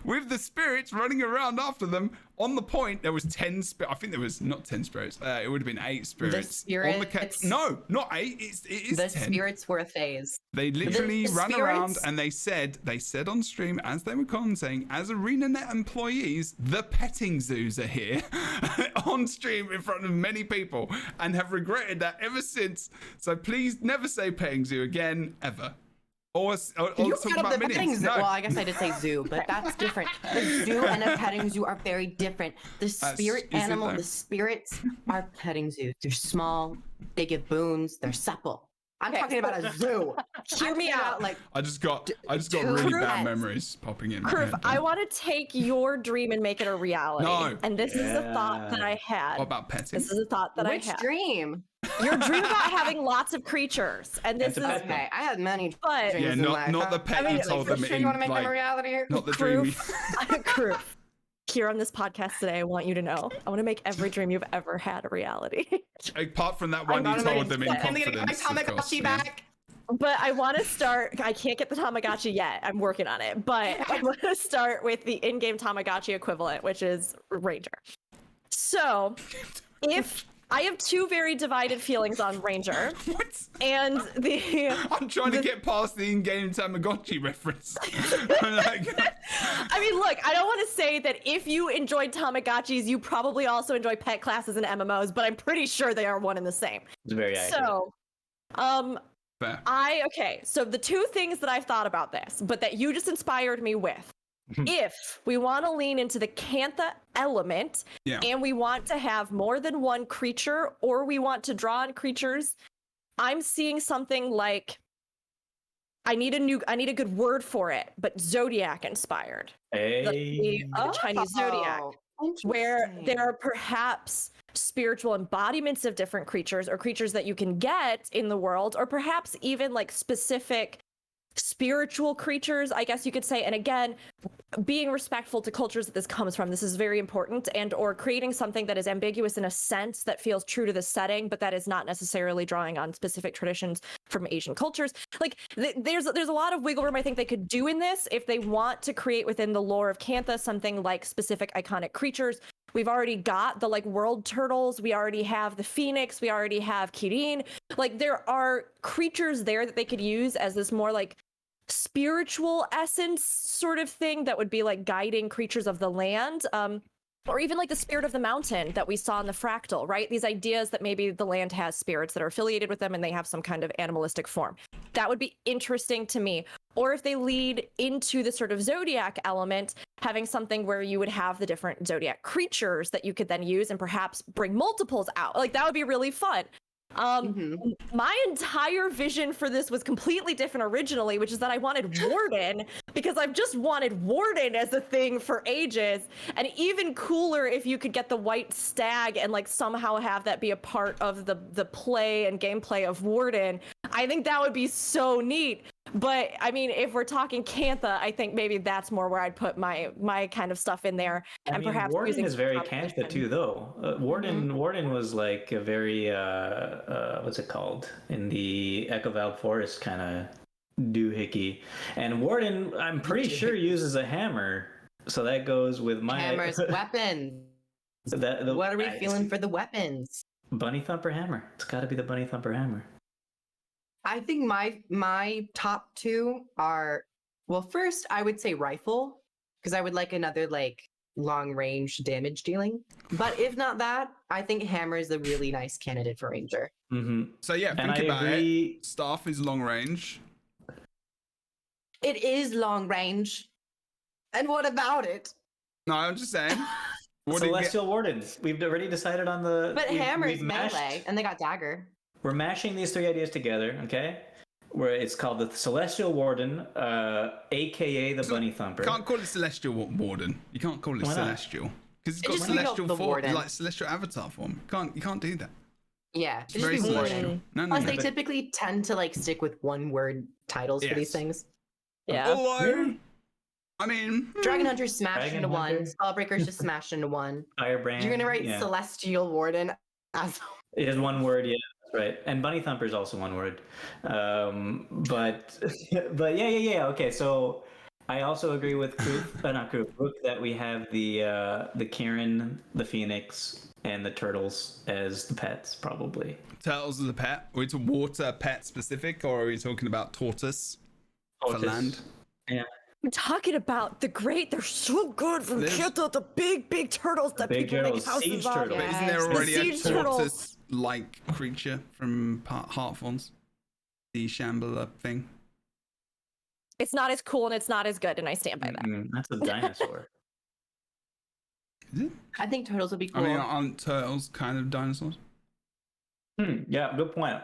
with the spirits running around after them. On the point, there was 10 spirits. I think there was not 10 spirits. It would have been 8 spirits. On the no, not 8. It is the 10. spirits were a phase. They literally The ran around spirits- and they said on stream as they were commenting, as ArenaNet employees, the petting zoos are here on stream in front of many people and have regretted that ever since. So please never say petting zoo again, ever. Or You talk brought about up the petting minions. zoo. No. Well, I guess I did say zoo, but that's different. The zoo and a petting zoo are very different. The spirit is it animal, though? the spirits are petting zoos. They're small, they give boons, they're supple. I'm talking about a zoo. Hear me out. Like I just got two really bad pets. memories popping in. my Kurf, head. I want to take your dream and make it a reality. No. And this is a thought that I had. What about petting? This is a thought that which I had. dream? Your dream about having lots of creatures, and this And is to pet them. Okay, I had many But- dreams Yeah, in life. not the pet I mean, you told For them sure in you want to make them a like, reality here? not the dreamy. Kurf, here on this podcast today, I want you to know, I want to make every dream you've ever had a reality. Apart from that one you told them in I'm gonna get my confidence. of course, Tamagotchi yeah. back. But I want to start. I can't get the Tamagotchi yet. I'm working on it. But I want to start with the in-game Tamagotchi equivalent, which is Ranger. So, if I have 2 very divided feelings on Ranger, What? and the I'm trying to get past the in-game Tamagotchi reference. I'm like, I mean, look, I don't want to say that if you enjoyed Tamagotchis, you probably also enjoy pet classes and MMOs, but I'm pretty sure they are one and the same. It's very accurate. So, fair. okay, so the 2 things that I've thought about this, but that you just inspired me with. If we want to lean into the Cantha element, Yeah. and we want to have more than one creature, or we want to draw on creatures, I'm seeing something like I need a good word for it, but Zodiac inspired. Hey. The Chinese Zodiac, where Interesting. there are perhaps spiritual embodiments of different creatures or creatures that you can get in the world, or perhaps even like specific spiritual creatures, I guess you could say. And again, being respectful to cultures that this comes from, this is very important, and or creating something that is ambiguous in a sense that feels true to the setting, but that is not necessarily drawing on specific traditions from Asian cultures. Like there's a lot of wiggle room I think they could do in this if they want to create within the lore of Cantha something like specific iconic creatures. We've already got the like world turtles, we already have the phoenix, we already have Kirin. Like there are creatures there that they could use as this more like spiritual essence sort of thing that would be like guiding creatures of the land, or even like the spirit of the mountain that we saw in the fractal, right? These ideas that maybe the land has spirits that are affiliated with them and they have some kind of animalistic form. That would be interesting to me. Or if they lead into the sort of zodiac element, having something where you would have the different zodiac creatures that you could then use and perhaps bring multiples out. Like that would be really fun. My entire vision for this was completely different originally, which is that I wanted Warden because I've just wanted Warden as a thing for ages. And even cooler if you could get the white stag and like somehow have that be a part of the play and gameplay of Warden. I think that would be so neat. But I mean, if we're talking Cantha, I think maybe that's more where I'd put my kind of stuff in there. I mean, perhaps Warden is very Cantha too, though. Warden was like a very what's it called in the Echo Valve Forest kind of doohickey, and Warden I'm pretty sure uses a hammer, so that goes with my Hammer's weapons. What are we feeling for the weapons? Bunny Thumper hammer. It's got to be the Bunny Thumper hammer. I think my top two are, well, first I would say rifle, because I would like another like long range damage dealing. But if not that, I think hammer is a really nice candidate for ranger. So yeah, think about it. Staff is long range. It is long range. And what about it? No, I'm just saying. Celestial Wardens. We've already decided on the. But hammer is melee, and they got dagger. We're mashing these three ideas together, okay? Where it's called the Celestial Warden, aka the Bunny Thumper. You can't call it Celestial Warden. You can't call it Celestial because it's got celestial form, like celestial avatar form. You can't do that. Yeah, it's very celestial. Plus, they typically tend to like stick with one word titles for these things. Yeah. Although, I mean, Dragon Hunter smashed into one. Spellbreaker's just smashed into one. Firebrand. You're gonna write Celestial Warden as. It is one word, yeah. Right, and Bunny Thumper is also one word, but yeah. Okay, so I also agree with Rook that we have the Kieran, the Phoenix, and the turtles as the pets, probably. Turtles as a pet? Are we to water pet specific, or are we talking about tortoise for land? Yeah. I'm talking about the great. They're so good from Kyoto. The big turtles that people make houses on. But isn't there already a tortoise-like creature from Heartthorns? The Shambler thing. It's not as cool and it's not as good, and I stand by that. That's a dinosaur. Is it? I think turtles would be cool. I mean, aren't turtles kind of dinosaurs? Yeah, good point.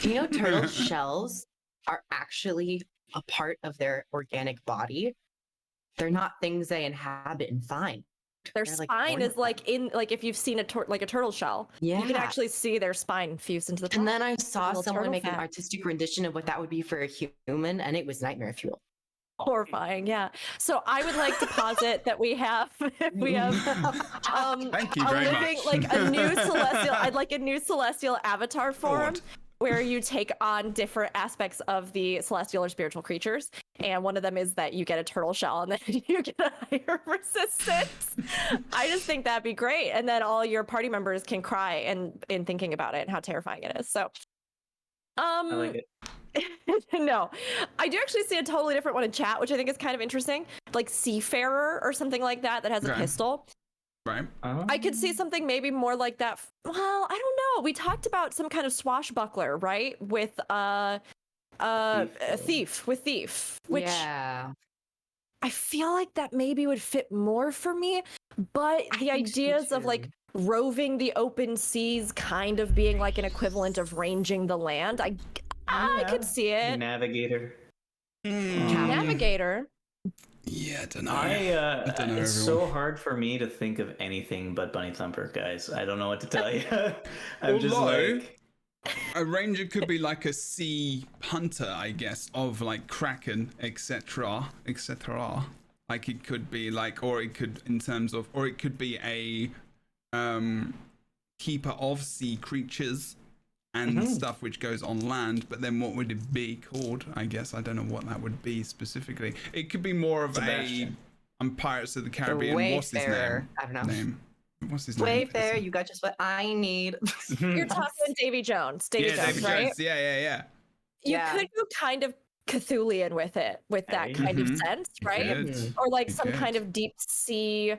You know, turtle shells are actually a part of their organic body. They're not things they inhabit and find. Their spine is like if you've seen a turtle shell, you can actually see their spine fused into the top. And then I saw someone make an artistic rendition of what that would be for a human, and it was nightmare fuel. Horrifying, yeah. So I would like to posit that we have Thank you very much. like a new celestial. I'd like a new celestial avatar form. Where you take on different aspects of the celestial or spiritual creatures. And one of them is that you get a turtle shell and then you get a higher resistance. I just think that'd be great. And then all your party members can cry in thinking about it and how terrifying it is. So, I like it. No, I do actually see a totally different one in chat, which I think is kind of interesting. Like Seafarer or something like that has a pistol. Right. I could see something maybe more like that. Well, I don't know. We talked about some kind of swashbuckler, right? With a thief, which I feel like that maybe would fit more for me. But the ideas of like roving the open seas kind of being like an equivalent of ranging the land, I could see it. Navigator. Navigator. Yeah, I don't know. I don't know. It's so hard for me to think of anything but Bunny Thumper, guys. I don't know what to tell you. I'm just like... A ranger could be like a sea hunter, I guess, of like kraken, etc., etc. Like it could be like, or it could be a keeper of sea creatures and stuff which goes on land, but then what would it be called? I guess I don't know what that would be specifically. It could be more of I'm Pirates of the Caribbean. What's his name? I don't know. What's his name? Wayfarer, you got just what I need. You're talking Davy Jones. Davy Jones, right? Jones. Yeah. You could go kind of Cthulian with it, with that kind of sense, right? Or like some kind of deep sea.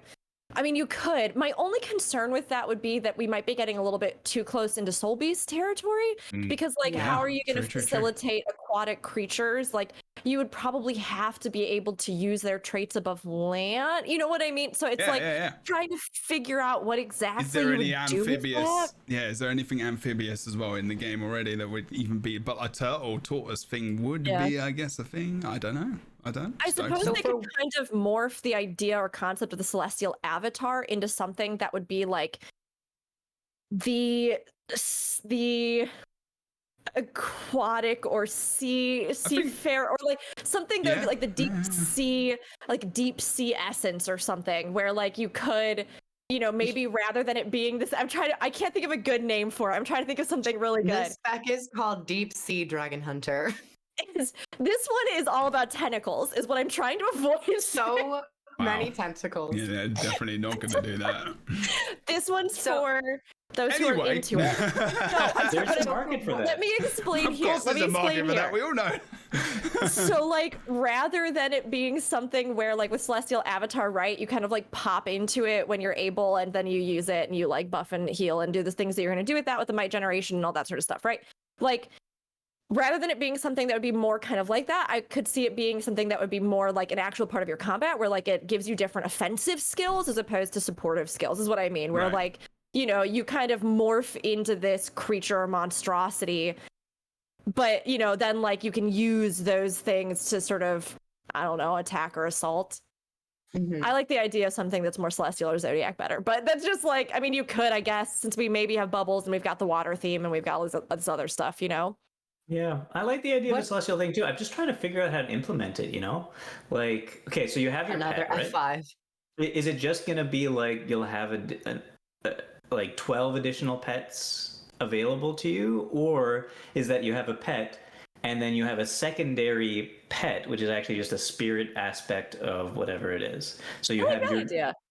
I mean, you could. My only concern with that would be that we might be getting a little bit too close into Soul Beast territory, because like, how are you going to facilitate aquatic creatures? Like, you would probably have to be able to use their traits above land. You know what I mean? So it's trying to figure out what exactly is there you any would do with that. amphibious? Yeah, is there anything amphibious as well in the game already that would even be? But a turtle tortoise thing would be, I guess, a thing. I don't know. I suppose they could kind of morph the idea or concept of the celestial avatar into something that would be like the aquatic or seafarer, or like something that would be like the deep sea essence or something, where like you could, you know, maybe rather than it being this, I can't think of a good name for it. I'm trying to think of something really good. This spec is called Deep Sea Dragon Hunter. This one is all about tentacles, is what I'm trying to avoid. So many tentacles. Yeah, they're definitely not going to do that. This one's for those who are into it. There's a market for that. Let me explain Of here. course there's a market for that. We all know. So like, rather than it being something where like with Celestial Avatar, right, you kind of like pop into it when you're able, and then you use it and you like buff and heal and do the things that you're going to do with that with the Might Generation and all that sort of stuff, right? Like, rather than it being something that would be more kind of like that, I could see it being something that would be more like an actual part of your combat, where like it gives you different offensive skills as opposed to supportive skills, is what I mean. Where like, you know, you kind of morph into this creature or monstrosity, but you know, then like you can use those things to sort of, I don't know, attack or assault. I like the idea of something that's more celestial or zodiac better, but that's just like, I mean, you could, I guess, since we maybe have bubbles and we've got the water theme and we've got all this other stuff, you know? Yeah, I like the idea of a celestial thing too. I'm just trying to figure out how to implement it, you know? Like, okay, so you have your Another pet, right? F5. Is it just going to be like you'll have like 12 additional pets available to you? Or is that you have a pet and then you have a secondary pet, which is actually just a spirit aspect of whatever it is? So you have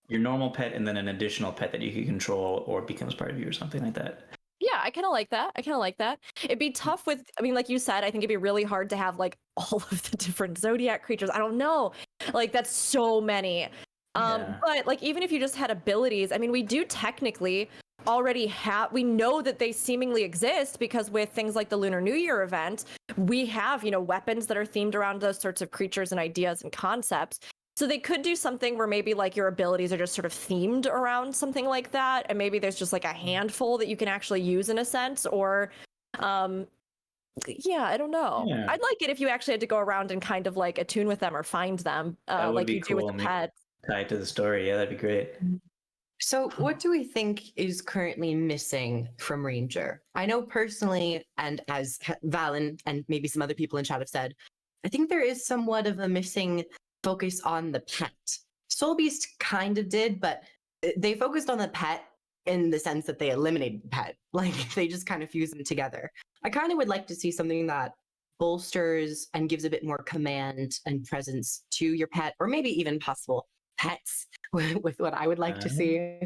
your normal pet and then an additional pet that you can control or becomes part of you or something like that. Yeah, I kind of like that. It'd be tough with, I mean, like you said, I think it'd be really hard to have like all of the different zodiac creatures. I don't know. Like, that's so many. But like, even if you just had abilities, I mean, we do technically already we know that they seemingly exist, because with things like the Lunar New Year event, we have, you know, weapons that are themed around those sorts of creatures and ideas and concepts. So they could do something where maybe like your abilities are just sort of themed around something like that, and maybe there's just like a handful that you can actually use in a sense, or I don't know. Yeah. I'd like it if you actually had to go around and kind of like attune with them or find them, like you do with the pets. Tied to the story, yeah, that'd be great. So what do we think is currently missing from Ranger? I know personally, and as Valen and maybe some other people in chat have said, I think there is somewhat of a missing focus on the pet. Soul Beast kind of did, but they focused on the pet in the sense that they eliminated the pet. Like, they just kind of fused them together. I kind of would like to see something that bolsters and gives a bit more command and presence to your pet, or maybe even possible pets with what I would like to see.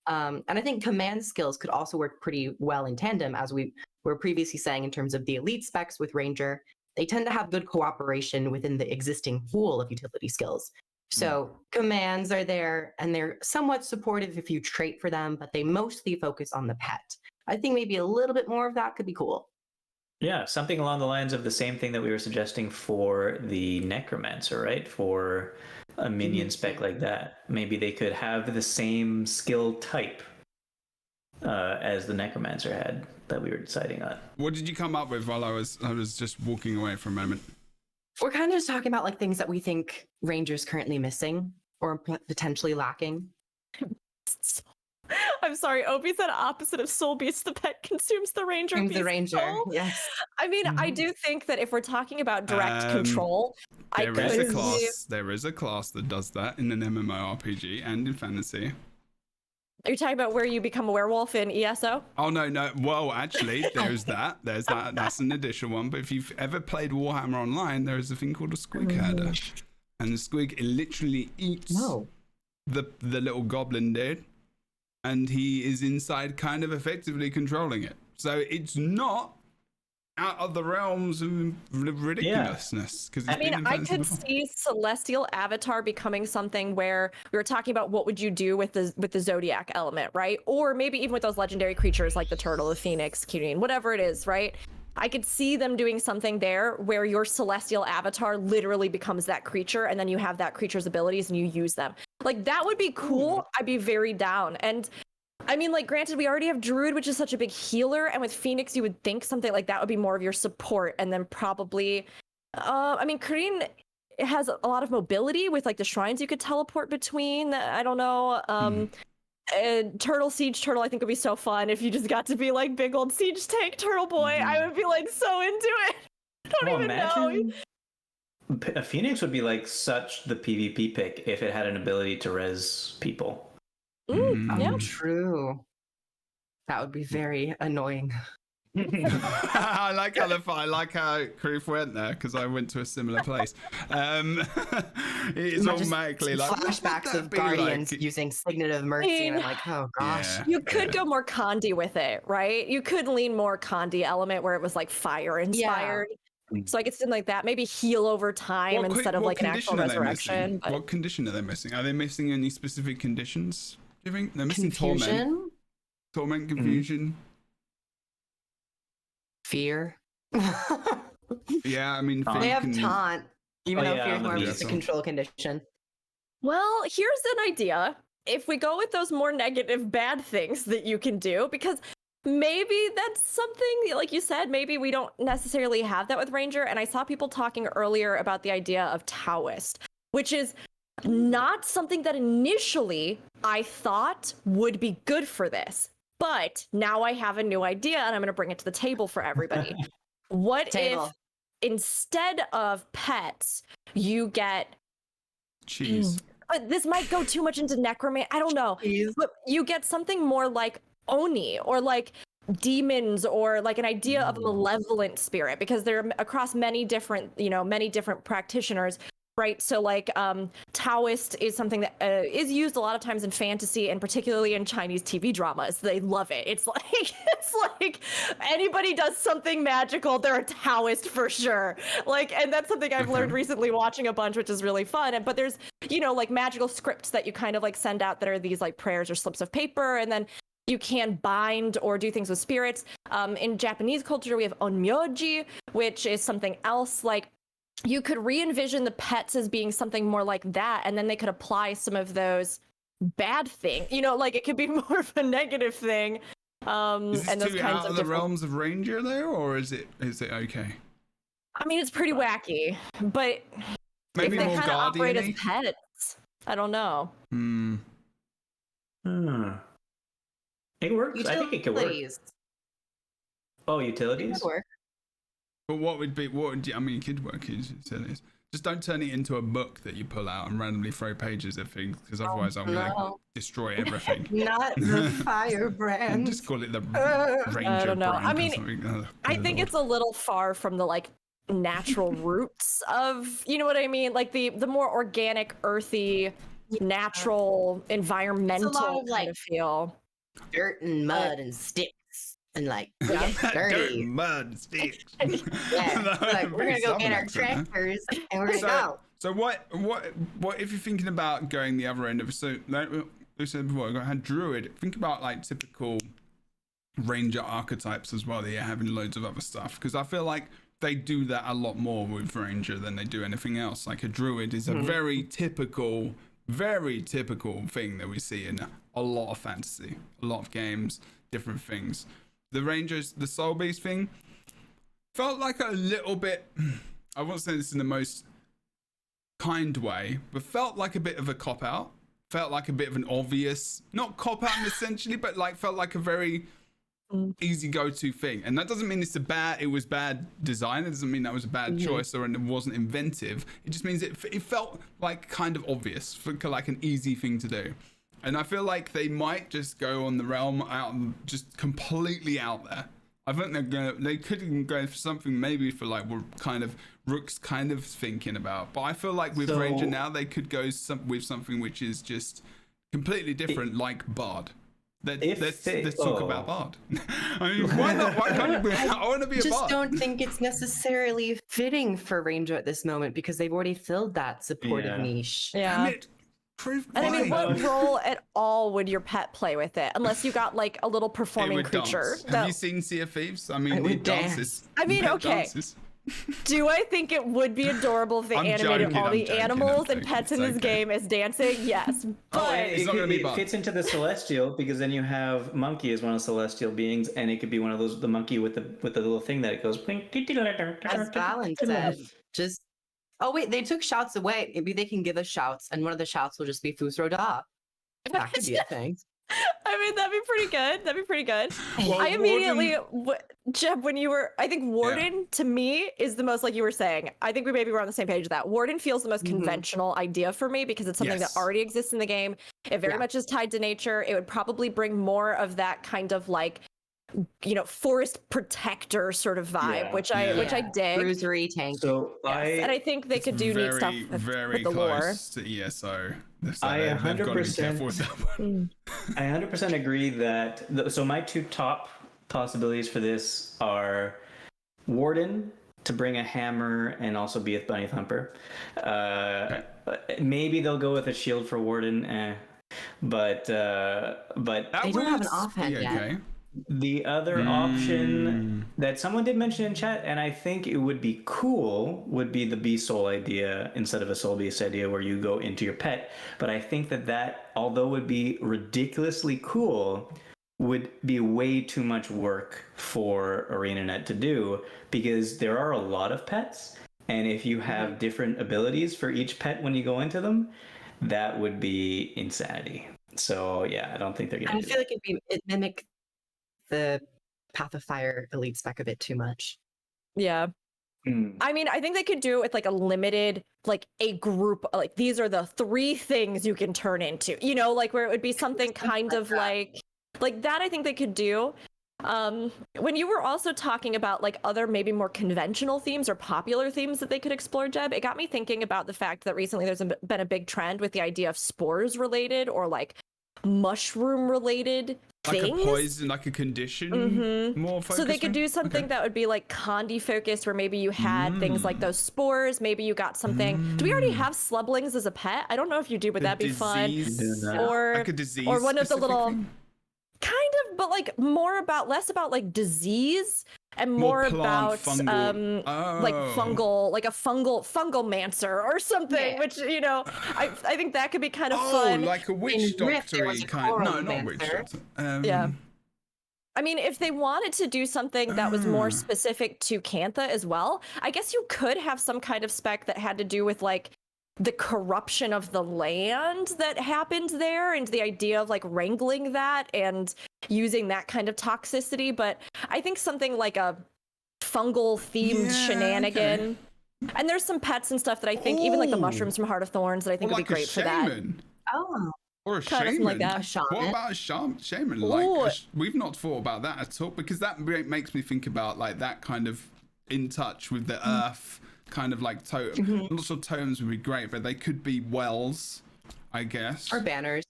And I think command skills could also work pretty well in tandem, as we were previously saying in terms of the elite specs with Ranger. They tend to have good cooperation within the existing pool of utility skills. So commands are there, and they're somewhat supportive if you trait for them, but they mostly focus on the pet. I think maybe a little bit more of that could be cool. Yeah, something along the lines of the same thing that we were suggesting for the Necromancer, right? For a minion spec like that. Maybe they could have the same skill type as the Necromancer had that we were deciding on. What did you come up with while I was just walking away for a moment? We're kind of just talking about like things that we think Ranger's currently missing or potentially lacking. I'm sorry, Obi said opposite of Soul Beast, the pet consumes the Ranger. The Ranger, soul. yes. I mean, I do think that if we're talking about direct control, there is a class that does that in an MMORPG and in fantasy. Are you talking about where you become a werewolf in ESO? Oh, no. Well, actually, there's that. There's that. That's an additional one. But if you've ever played Warhammer Online, there is a thing called a squig herder. And the squig literally eats the little goblin dude. And he is inside kind of effectively controlling it. So it's not out of the realms of ridiculousness. I mean, I could see Celestial Avatar becoming something where we were talking about what would you do with the Zodiac element, right? Or maybe even with those legendary creatures like the turtle, the phoenix, Kirin, whatever it is, right? I could see them doing something there where your celestial avatar literally becomes that creature, and then you have that creature's abilities and you use them. Like, that would be cool. I'd be very down. And I mean, like, granted, we already have Druid, which is such a big healer, and with Phoenix, you would think something like that would be more of your support, and then probably, I mean, Kryn has a lot of mobility with, like, the shrines you could teleport between. I don't know. Turtle, Siege Turtle, I think would be so fun if you just got to be, like, big old Siege Tank Turtle Boy. I would be, like, so into it. I don't even know. A Phoenix would be, like, such the PvP pick if it had an ability to res people. Yeah, true. That would be very annoying. I like how Karif went there because I went to a similar place. It's automatically like flashbacks of Guardians using Signet of Mercy, and I'm like, oh gosh. You could go more Condi with it, right? You could lean more Condi element where it was like fire inspired. So I could something like that. Maybe heal over time instead of like an actual resurrection. But... What condition are they missing? Are they missing any specific conditions? Do you think they're missing? Confusion? Torment, confusion. Fear. Yeah, I mean, they have taunt, even though fear is more just a control condition. Well, here's an idea. If we go with those more negative bad things that you can do, because maybe that's something, like you said, maybe we don't necessarily have that with Ranger. And I saw people talking earlier about the idea of Taoist, which is not something that initially I thought would be good for this. But now I have a new idea, and I'm going to bring it to the table for everybody. What if instead of pets, you get cheese? This might go too much into necromancy. I don't know. But you get something more like Oni or like demons or like an idea of a malevolent spirit, because they're across many different practitioners. Right. So like Taoist is something that is used a lot of times in fantasy, and particularly in Chinese TV dramas. They love it. It's like anybody does something magical, they're a Taoist for sure. Like, and that's something I've learned recently watching a bunch, which is really fun. But there's, like magical scripts that you kind of like send out that are these like prayers or slips of paper, and then you can bind or do things with spirits. In Japanese culture, we have onmyoji, which is something else. Like, you could re-envision the pets as being something more like that, and then they could apply some of those bad things. Like it could be more of a negative thing. Is this too out of the realms of Ranger though, or is it okay? I mean, it's pretty wacky, but maybe if they more kind of operate as guardian-y? pets, I don't know. It works. I think it could work. Oh, utilities? It could work. But I mean, it could work. Just don't turn it into a book that you pull out and randomly throw pages at things, because otherwise I'm going to destroy everything. Not the firebrand. Just call it the Ranger I don't know. brand I mean, or something. I think it's a little far from the like natural roots of, you know what I mean? Like the more organic, earthy, natural, environmental kind of feel. Dirt and mud and sticks. And like, dirty. Dirt, mud, sticks. Like, we're gonna go get our tractors and we're gonna go. So what if you're thinking about going the other end of it? So like we said before, I had Druid. Think about like typical Ranger archetypes as well. That you're having loads of other stuff, because I feel like they do that a lot more with Ranger than they do anything else. Like a Druid is a very typical thing that we see in a lot of fantasy, a lot of games, different things. The Rangers, the Soul Beast thing, felt like a little bit, I won't say this in the most kind way, but felt like a bit of a cop-out. Felt like a bit of an obvious, not cop-out essentially, but like felt like a very easy go-to thing. And that doesn't mean it was bad design. It doesn't mean that was a bad choice or it wasn't inventive. It just means it felt like kind of obvious, like an easy thing to do. And I feel like they might just go on the realm out, just completely out there. I think they could even go for something maybe for like what kind of Rook's kind of thinking about. But I feel like with Ranger now, they could go with something which is just completely different, like Bard. Let's talk about Bard. I mean, why not? Why can't I want to be a Bard. I just don't think it's necessarily fitting for Ranger at this moment, because they've already filled that supportive niche. Yeah. Proof And I mean, why? what role at all would your pet play with it? Unless you got like a little It performing would creature. dance. Have you seen Sea of Thieves? I mean, It would it dances. dance. I mean, Pet okay. dances. Do I think it would be adorable if they I'm animated joking, all I'm the joking, animals I'm and joking. pets in It's this okay. game as dancing? Yes. But It's not gonna be it fun. fits into the celestial because then you have monkey as one of the celestial beings, and it could be one of those the monkey with the little thing that it goes. As Balance said, just oh wait, they took shouts away. Maybe they can give us shouts, and one of the shouts will just be Fusro Da. That could be a thing. I mean, that'd be pretty good. That'd be pretty good. Well, I immediately, Warden- Jeb, when you were, I think Warden to me is the most, like you were saying, I think we maybe were on the same page with that. Warden feels the most conventional idea for me because it's something Yes. that already exists in the game. It very Yeah. much is tied to nature. It would probably bring more of that kind of like, you know, forest protector sort of vibe, Yeah. which I dig. Bruisery tank. So Yes. And I think they could do neat stuff very with the lore. close to ESO. So I they've got to be 100% careful with that one. I 100% agree that. So my two top possibilities for this are Warden to bring a hammer and also be a bunny thumper. Maybe they'll go with a shield for Warden, but That They don't have an was- offhand yet. Okay. the other option that someone did mention in chat, and I think it would be cool, would be the bee soul idea instead of a soul beast idea where you go into your pet. But I think that although would be ridiculously cool, would be way too much work for ArenaNet to do because there are a lot of pets. And if you have different abilities for each pet when you go into them, that would be insanity. So yeah, I don't think they're going I to do feel like it mimic the Path of Fire elite spec a bit too much. Yeah. Mm. I mean, I think they could do it with like a limited, like a group, like these are the 3 things you can turn into, you know, like where it would be something kind of like that I think they could do. When you were also talking about like other maybe more conventional themes or popular themes that they could explore, Jeb, it got me thinking about the fact that recently there's been a big trend with the idea of spores related or like mushroom related Like things. a poison, like a condition, more focused. So they could do something Okay. that would be like Condi focused, where maybe you had things like those spores. Maybe you got something. Do we already have slublings as a pet? I don't know if you do, but that'd be fun. Disease- Or like a disease or one of the little specifically? kind of, but like less about like disease and More more plant, about fungal. like Oh. fungal, like a fungal mancer or something. Yeah. Which, you know, I think that could be kind of Oh, fun. like a witch In Rift, there was doctory a kind. No, coral not witch dancer. doctor. Yeah. I mean, if they wanted to do something that was more Ah. specific to Cantha as well, I guess you could have some kind of spec that had to do with like the corruption of the land that happened there and the idea of like wrangling that and using that kind of toxicity. But I think something like a fungal themed Yeah, shenanigan. And there's some pets and stuff that I think, even like the Ooh. mushrooms from Heart of Thorns, that I think Or would like be great a for that. shaman. Oh, Or a Kind of shaman. something like that. a shaman. What about a shaman? Ooh. Like we've not thought about that at all because that makes me think about like that kind of in touch with the earth kind of like totem. Lots of totems would be great, but they could be wells, I guess. or banners.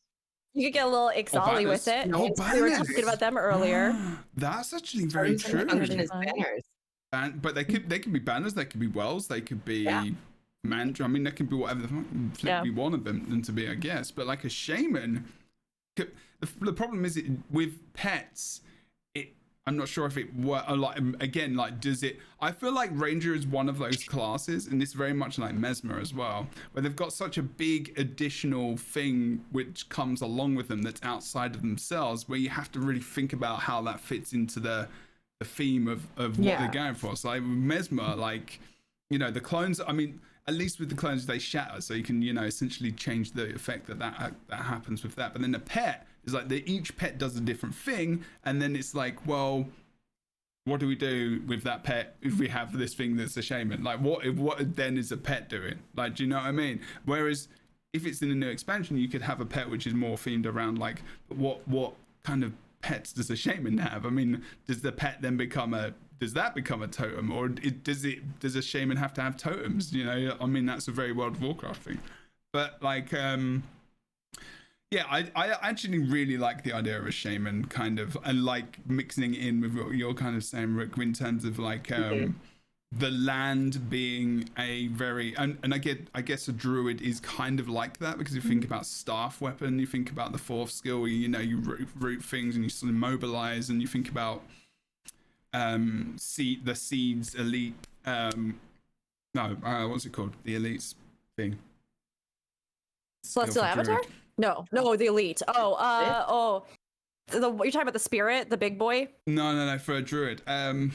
You could get a little Ixali with banners. it. Oh, We were banners. talking about them earlier. That's actually very true. Function is banners. But they could be banners, they could be wells, they could be Yeah. mantra. I mean, they could be whatever the flip Yeah. we wanted them to be, I guess. But like a shaman, the problem is with pets. I'm not sure if it like again, like does it? I feel like Ranger is one of those classes, and it's very much like Mesmer as well, where they've got such a big additional thing which comes along with them that's outside of themselves, where you have to really think about how that fits into the theme of what Yeah. they're going for. So like with Mesmer, like, you know, the clones, I mean, at least with the clones they shatter, so you can, you know, essentially change the effect that happens with that. But then the pet is like each pet does a different thing, and then it's like, well, what do we do with that pet if we have this thing that's a shaman? Like what then is a pet doing? Like, do you know what I mean? Whereas if it's in a new expansion, you could have a pet which is more themed around like what kind of pets does a shaman have? I mean, does the pet then become a totem, or does a shaman have to have totems? You know, I mean, that's a very World of Warcraft thing. But like, yeah, I actually really like the idea of a shaman kind of, and like mixing it in with what you're kind of saying, Rick, in terms of like the land being a very and I guess a druid is kind of like that, because if you think about staff weapon, you think about the fourth skill where you root things and you sort of mobilize, and you think about the seeds elite what's it called, the elites thing, Celestial Avatar? No, the elite. You're talking about the spirit, the big boy? No, for a druid. Oh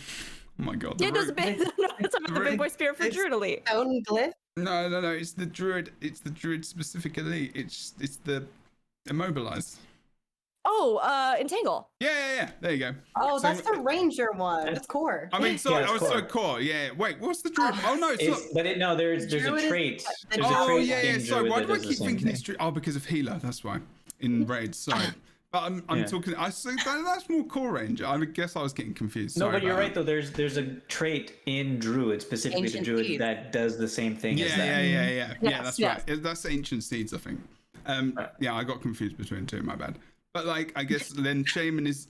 my god. Yeah, there's a big. No, it's about the big boy spirit for druid elite. Stone glyph? No. It's the druid. It's the druid specific elite. It's the immobilized. Oh, entangle. Yeah. There you go. Oh, So- that's the ranger one. That's core. I mean, sorry, Yeah, it's so core. core. Yeah. Wait, what's the druid? Oh no, it's not. There's a Druid is- trait. There's a Oh trait yeah. in Sorry, Druid why that do I does the keep same thinking thing. it's druid? Oh, because of healer. That's why. In raids. Sorry. But I'm talking. That's more core range. I guess I was getting confused. No, Sorry but you're about right though. There's a trait in Druid, specifically Ancient the Druid, seeds. that does the same thing as that. Yeah. Yes, That's yes. right. That's ancient seeds, I think. Yeah, I got confused between two. My bad. But like, I guess then shaman is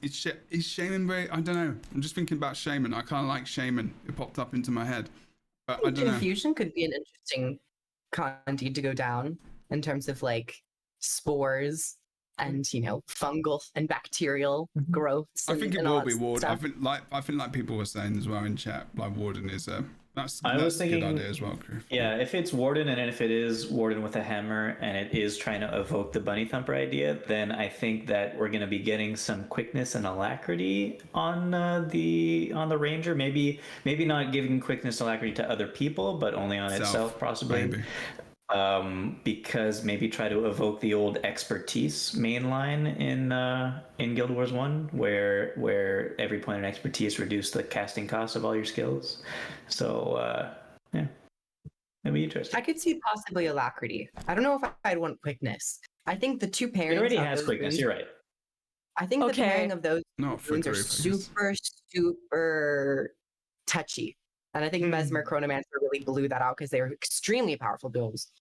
shaman very. I don't know. I'm just thinking about shaman. I kind of like shaman. It popped up into my head, but I don't know. Confusion could be an interesting content to go down in terms of like spores and fungal and bacterial growths. I think it and all will that be Ward. I stuff. think like people were saying as well in chat, like Warden is that's I was a good thinking- idea as well, Crew. Yeah, if it's Warden and if it is Warden with a hammer and it is trying to evoke the bunny thumper idea, then I think that we're going to be getting some quickness and alacrity on the ranger. Maybe not giving quickness and alacrity to other people, but only on itself possibly. Maybe. Because maybe try to evoke the old expertise mainline in Guild Wars 1, where every point of expertise reduced the casting cost of all your skills. So yeah, that'd be interesting. I could see possibly alacrity. I don't know if I'd want quickness. I think the two pairings. It already of has those quickness. runes- You're right. I think the Okay. pairing of those Not for runes are three. super touchy. And I think Mesmer Chronomancer really blew that out because they were extremely powerful duels.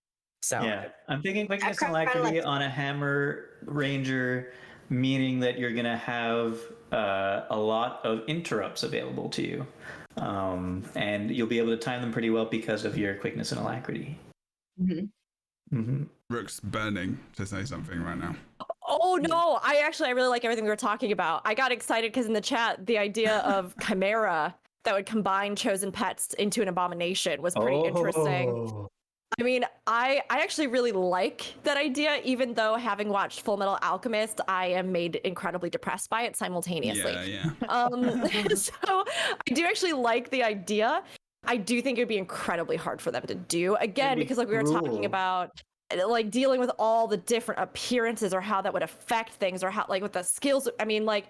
So Yeah, I'm thinking quickness and kinda alacrity like- on a hammer ranger, meaning that you're gonna have a lot of interrupts available to you, and you'll be able to time them pretty well because of your quickness and alacrity. Mhm. Mm-hmm. Rook's burning to say something right now. Oh no, I really like everything we were talking about. I got excited because in the chat, the idea of Chimera that would combine chosen pets into an abomination was pretty interesting. I mean, I actually really like that idea, even though having watched Full Metal Alchemist, I am made incredibly depressed by it simultaneously. Yeah. So I do actually like the idea. I do think it would be incredibly hard for them to do. Again, be because like we were talking cruel. about like dealing with all the different appearances or how that would affect things or how like with the skills. I mean, like,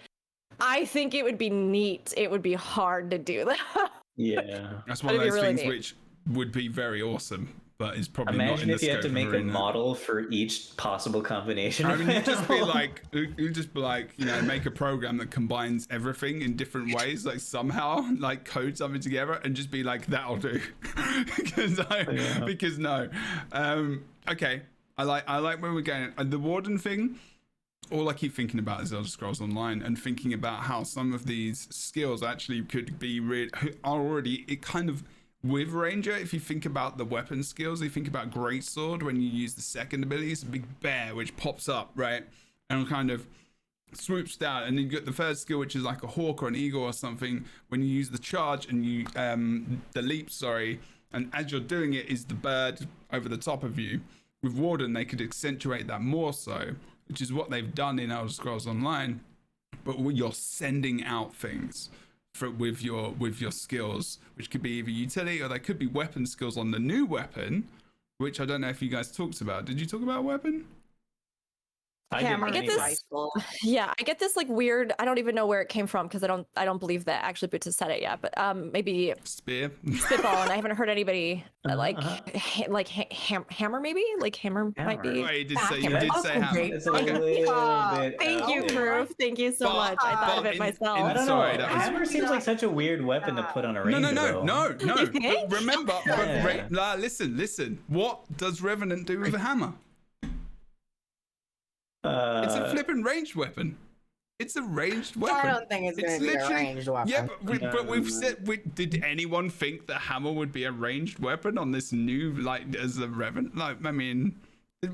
I think it would be neat. It would be hard to do that. Yeah. That's one of That'd those be really things neat. which would be very awesome, but is probably not in Imagine the if you had scope to make of a Arena. model for each possible combination. I of mean, you'd just be animal. like, make a program that combines everything in different ways, like somehow, like code something together, and just be like, that'll do. Because no. Okay, I like where we're going. The Warden thing. All I keep thinking about is Elder Scrolls Online, and thinking about how some of these skills actually could be already it kind of. With Ranger, if you think about the weapon skills, you think about Greatsword, when you use the second ability, it's a big bear which pops up, right? And kind of swoops down. And you get the third skill, which is like a hawk or an eagle or something, when you use the charge and you, the leap, sorry, and as you're doing it is the bird over the top of you. With Warden, they could accentuate that more so, which is what they've done in Elder Scrolls Online, but you're sending out things. With your skills, which could be either utility or they could be weapon skills on the new weapon, which I don't know if you guys talked about. Did you talk about weapon? I Hammer didn't I get anyway. this- rifle. Yeah, I get this like weird. I don't even know where it came from because I don't believe that actually Boots has said it yet. But maybe Spear. spitball, and I haven't heard anybody Uh-huh. hammer maybe like hammer might be. Right, you did say Okay. hammer. It's a Okay. little Oh, bit thank you, out there. Proof. Thank you so But- much. I thought of but it myself. I don't Sorry, know. that was- Hammer seems like such a weird weapon to put on a ranger. No. You think? But remember, Yeah. listen. What does Revenant do with a hammer? It's a flipping ranged weapon. It's a ranged weapon. I don't think it's going to be a ranged weapon. Yeah, but we've said. Did anyone think the hammer would be a ranged weapon on this new, like, as a Revenant? Like, I mean,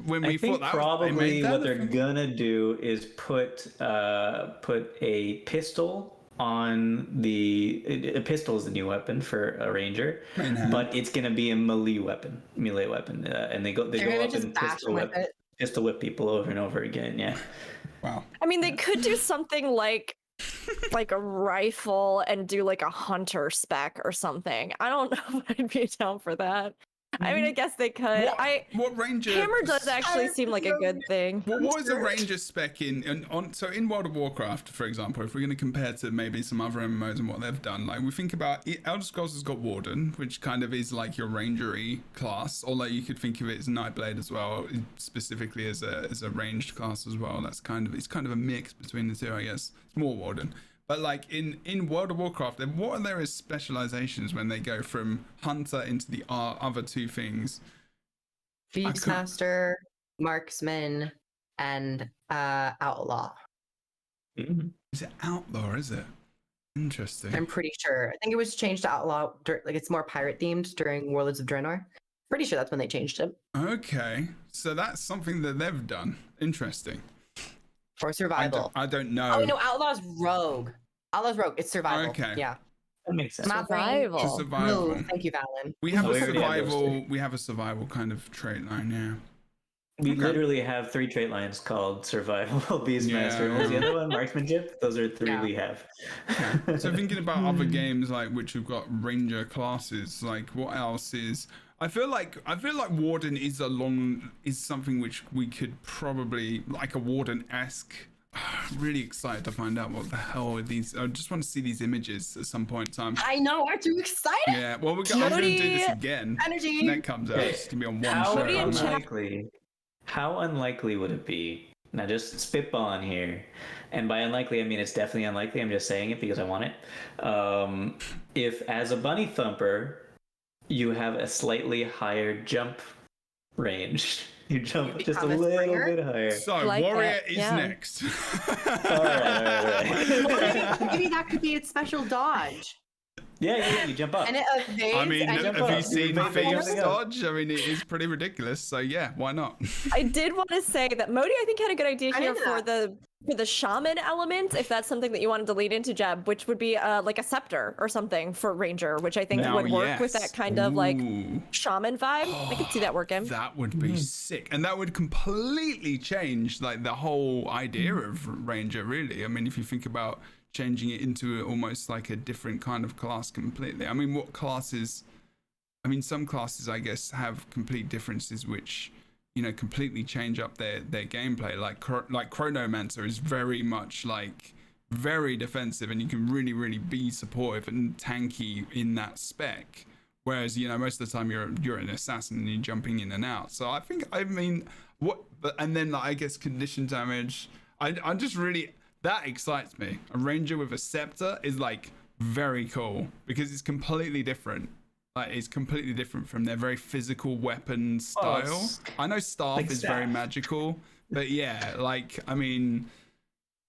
when we I think thought that probably what they're gonna do is put a pistol on a pistol is the new weapon for a ranger, but it's gonna be a melee weapon, and they go up and pistol whip people over and over again. Yeah. Wow. I mean, they could do something like a rifle and do like a hunter spec or something. I don't know if I'd be down for that. I mean, I guess they could. What ranger? Hammer does actually seem like a good thing. What is a ranger spec in World of Warcraft, for example? If we're going to compare to maybe some other MMOs and what they've done, like we think about Elder Scrolls has got Warden, which kind of is like your rangery class, although you could think of it as Nightblade as well, specifically as a ranged class as well. It's kind of a mix between the two, I guess. It's more Warden. But like in World of Warcraft, then what are there as specializations when they go from hunter into the other two things? Beastmaster, marksman, and outlaw. Is it outlaw? Is it? Interesting. I'm pretty sure. I think it was changed to outlaw. Like it's more pirate themed during Warlords of Draenor. Pretty sure that's when they changed it. Okay, so that's something that they've done. Interesting. For survival. I don't know. Oh no, outlaw's rogue. Outlaw's rogue. It's survival. Okay. Yeah. That makes sense. Survival. Survival. No, thank you, Valen. We have a survival. We have a survival kind of trait line. Yeah. We literally have 3 trait lines called survival, beastmaster, and what was the other one? Marksmanship. Those are 3 we have. Okay. So thinking about other games like which we've got ranger classes, like what else is? I feel like Warden is something which we could probably like a Warden-esque. Really excited to find out what the hell are these. I just want to see these images at some point in time. I know, aren't you excited? Yeah, well, I'm going to do this again. Energy. When that comes out, it's going to be on one show. How unlikely would it be? Now, just spitballing here, and by unlikely, I mean it's definitely unlikely. I'm just saying it because I want it. If, as a bunny thumper, you have a slightly higher jump range. You jump just a little bit higher. So, like Warrior that. is next. All right. Maybe that could be its special dodge. Yeah, you jump up. And it evades. I mean, have you seen Thieves up. dodge? I mean, it is pretty ridiculous. So yeah, why not? I did want to say that Modi, I think, had a good idea I here did for the shaman element, if that's something that you wanted to lead into, Jeb, which would be like a scepter or something for ranger, which I think would work with that kind of like shaman vibe. I could see that working. That would be sick, and that would completely change like the whole idea of ranger. Really, I mean, if you think about changing it into almost like a different kind of class completely. I mean, what classes? I mean, some classes I guess have complete differences, which completely change up their gameplay. Like Chronomancer is very much like very defensive, and you can really be supportive and tanky in that spec. Whereas most of the time you're an assassin and you're jumping in and out. So and then like, I guess condition damage. I'm just really. That excites me. A ranger with a scepter is like very cool because it's completely different. Like it's completely different from their very physical weapon style. I know staff is very magical, but yeah, like I mean,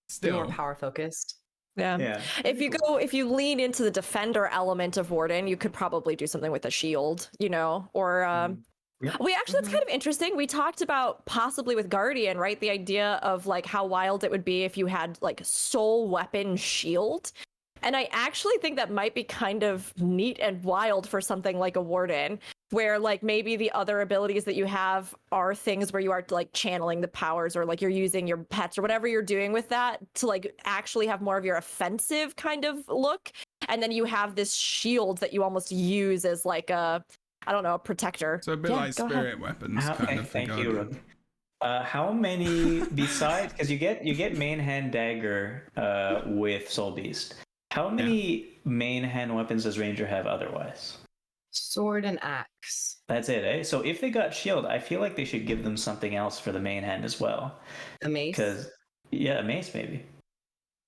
still more power focused. Yeah. If you lean into the defender element of Warden, you could probably do something with a shield, or that's kind of interesting. We talked about possibly with Guardian, right? The idea of like how wild it would be if you had like soul weapon shield. And I actually think that might be kind of neat and wild for something like a Warden, where like maybe the other abilities that you have are things where you are like channeling the powers, or like you're using your pets or whatever you're doing with that to like actually have more of your offensive kind of look. And then you have this shield that you almost use as like a protector. So a bit like spirit weapons kind of thing. Thank you. How many besides, because you get main hand dagger with Soul Beast. How many main hand weapons does Ranger have otherwise? Sword and axe. That's it, eh? So if they got shield, I feel like they should give them something else for the main hand as well. A mace? A mace maybe.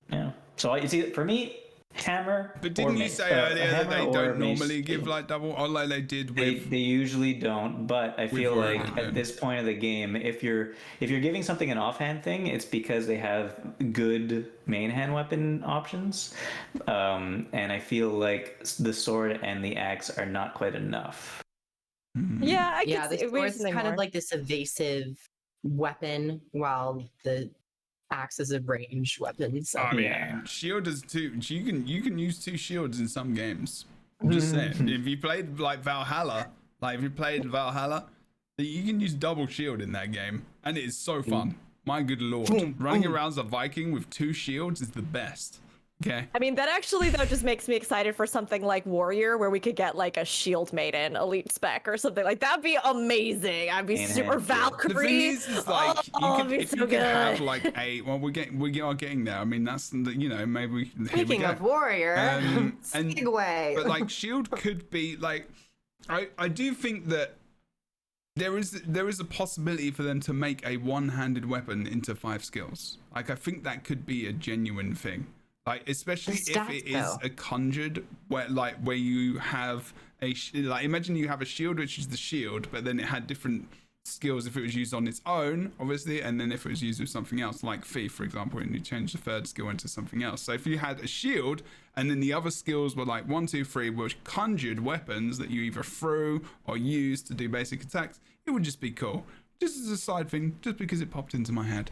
Yeah. So for me, hammer. But didn't you say earlier that they don't normally give like double, or like they did with? They usually don't, but I feel like Warrior. at this point of the game, if you're giving something an offhand thing, it's because they have good main hand weapon options, and I feel like the sword and the axe are not quite enough. Yeah, I Yeah, could the see sword's something kind more. of like this evasive weapon, while the axe is a ranged weapon. So I mean, Yeah. shield is two. You can use two shields in some games. I'm just saying. If you played like Valhalla, you can use double shield in that game, and it is so fun. My good lord, running around as a Viking with two shields is the best. Okay. I mean, that actually though just makes me excited for something like Warrior, where we could get like a Shield Maiden elite spec or something like that'd be amazing. I'd be And super hand shield. The Valkyrie. thing is like it'd be if so you could have good. like we are getting there. I mean, that's maybe here we speaking go. of warrior, And- segue. But like shield could be like, I do think that there is a possibility for them to make a one-handed weapon into 5 skills. Like I think that could be a genuine thing. Like especially The if stats, it is though. a conjured where you have imagine you have a shield which is the shield, but then it had different skills if it was used on its own, obviously, and then if it was used with something else, like Thief, for example, and you change the third skill into something else. So if you had a shield and then the other skills were like 1, 2, 3, were conjured weapons that you either threw or used to do basic attacks, it would just be cool. Just as a side thing, just because it popped into my head.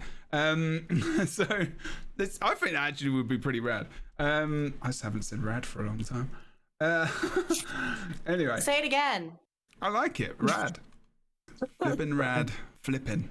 So I think that actually would be pretty rad. I just haven't said rad for a long time. Anyway, Say it again. I like it. Rad. Flippin' rad. Flippin'.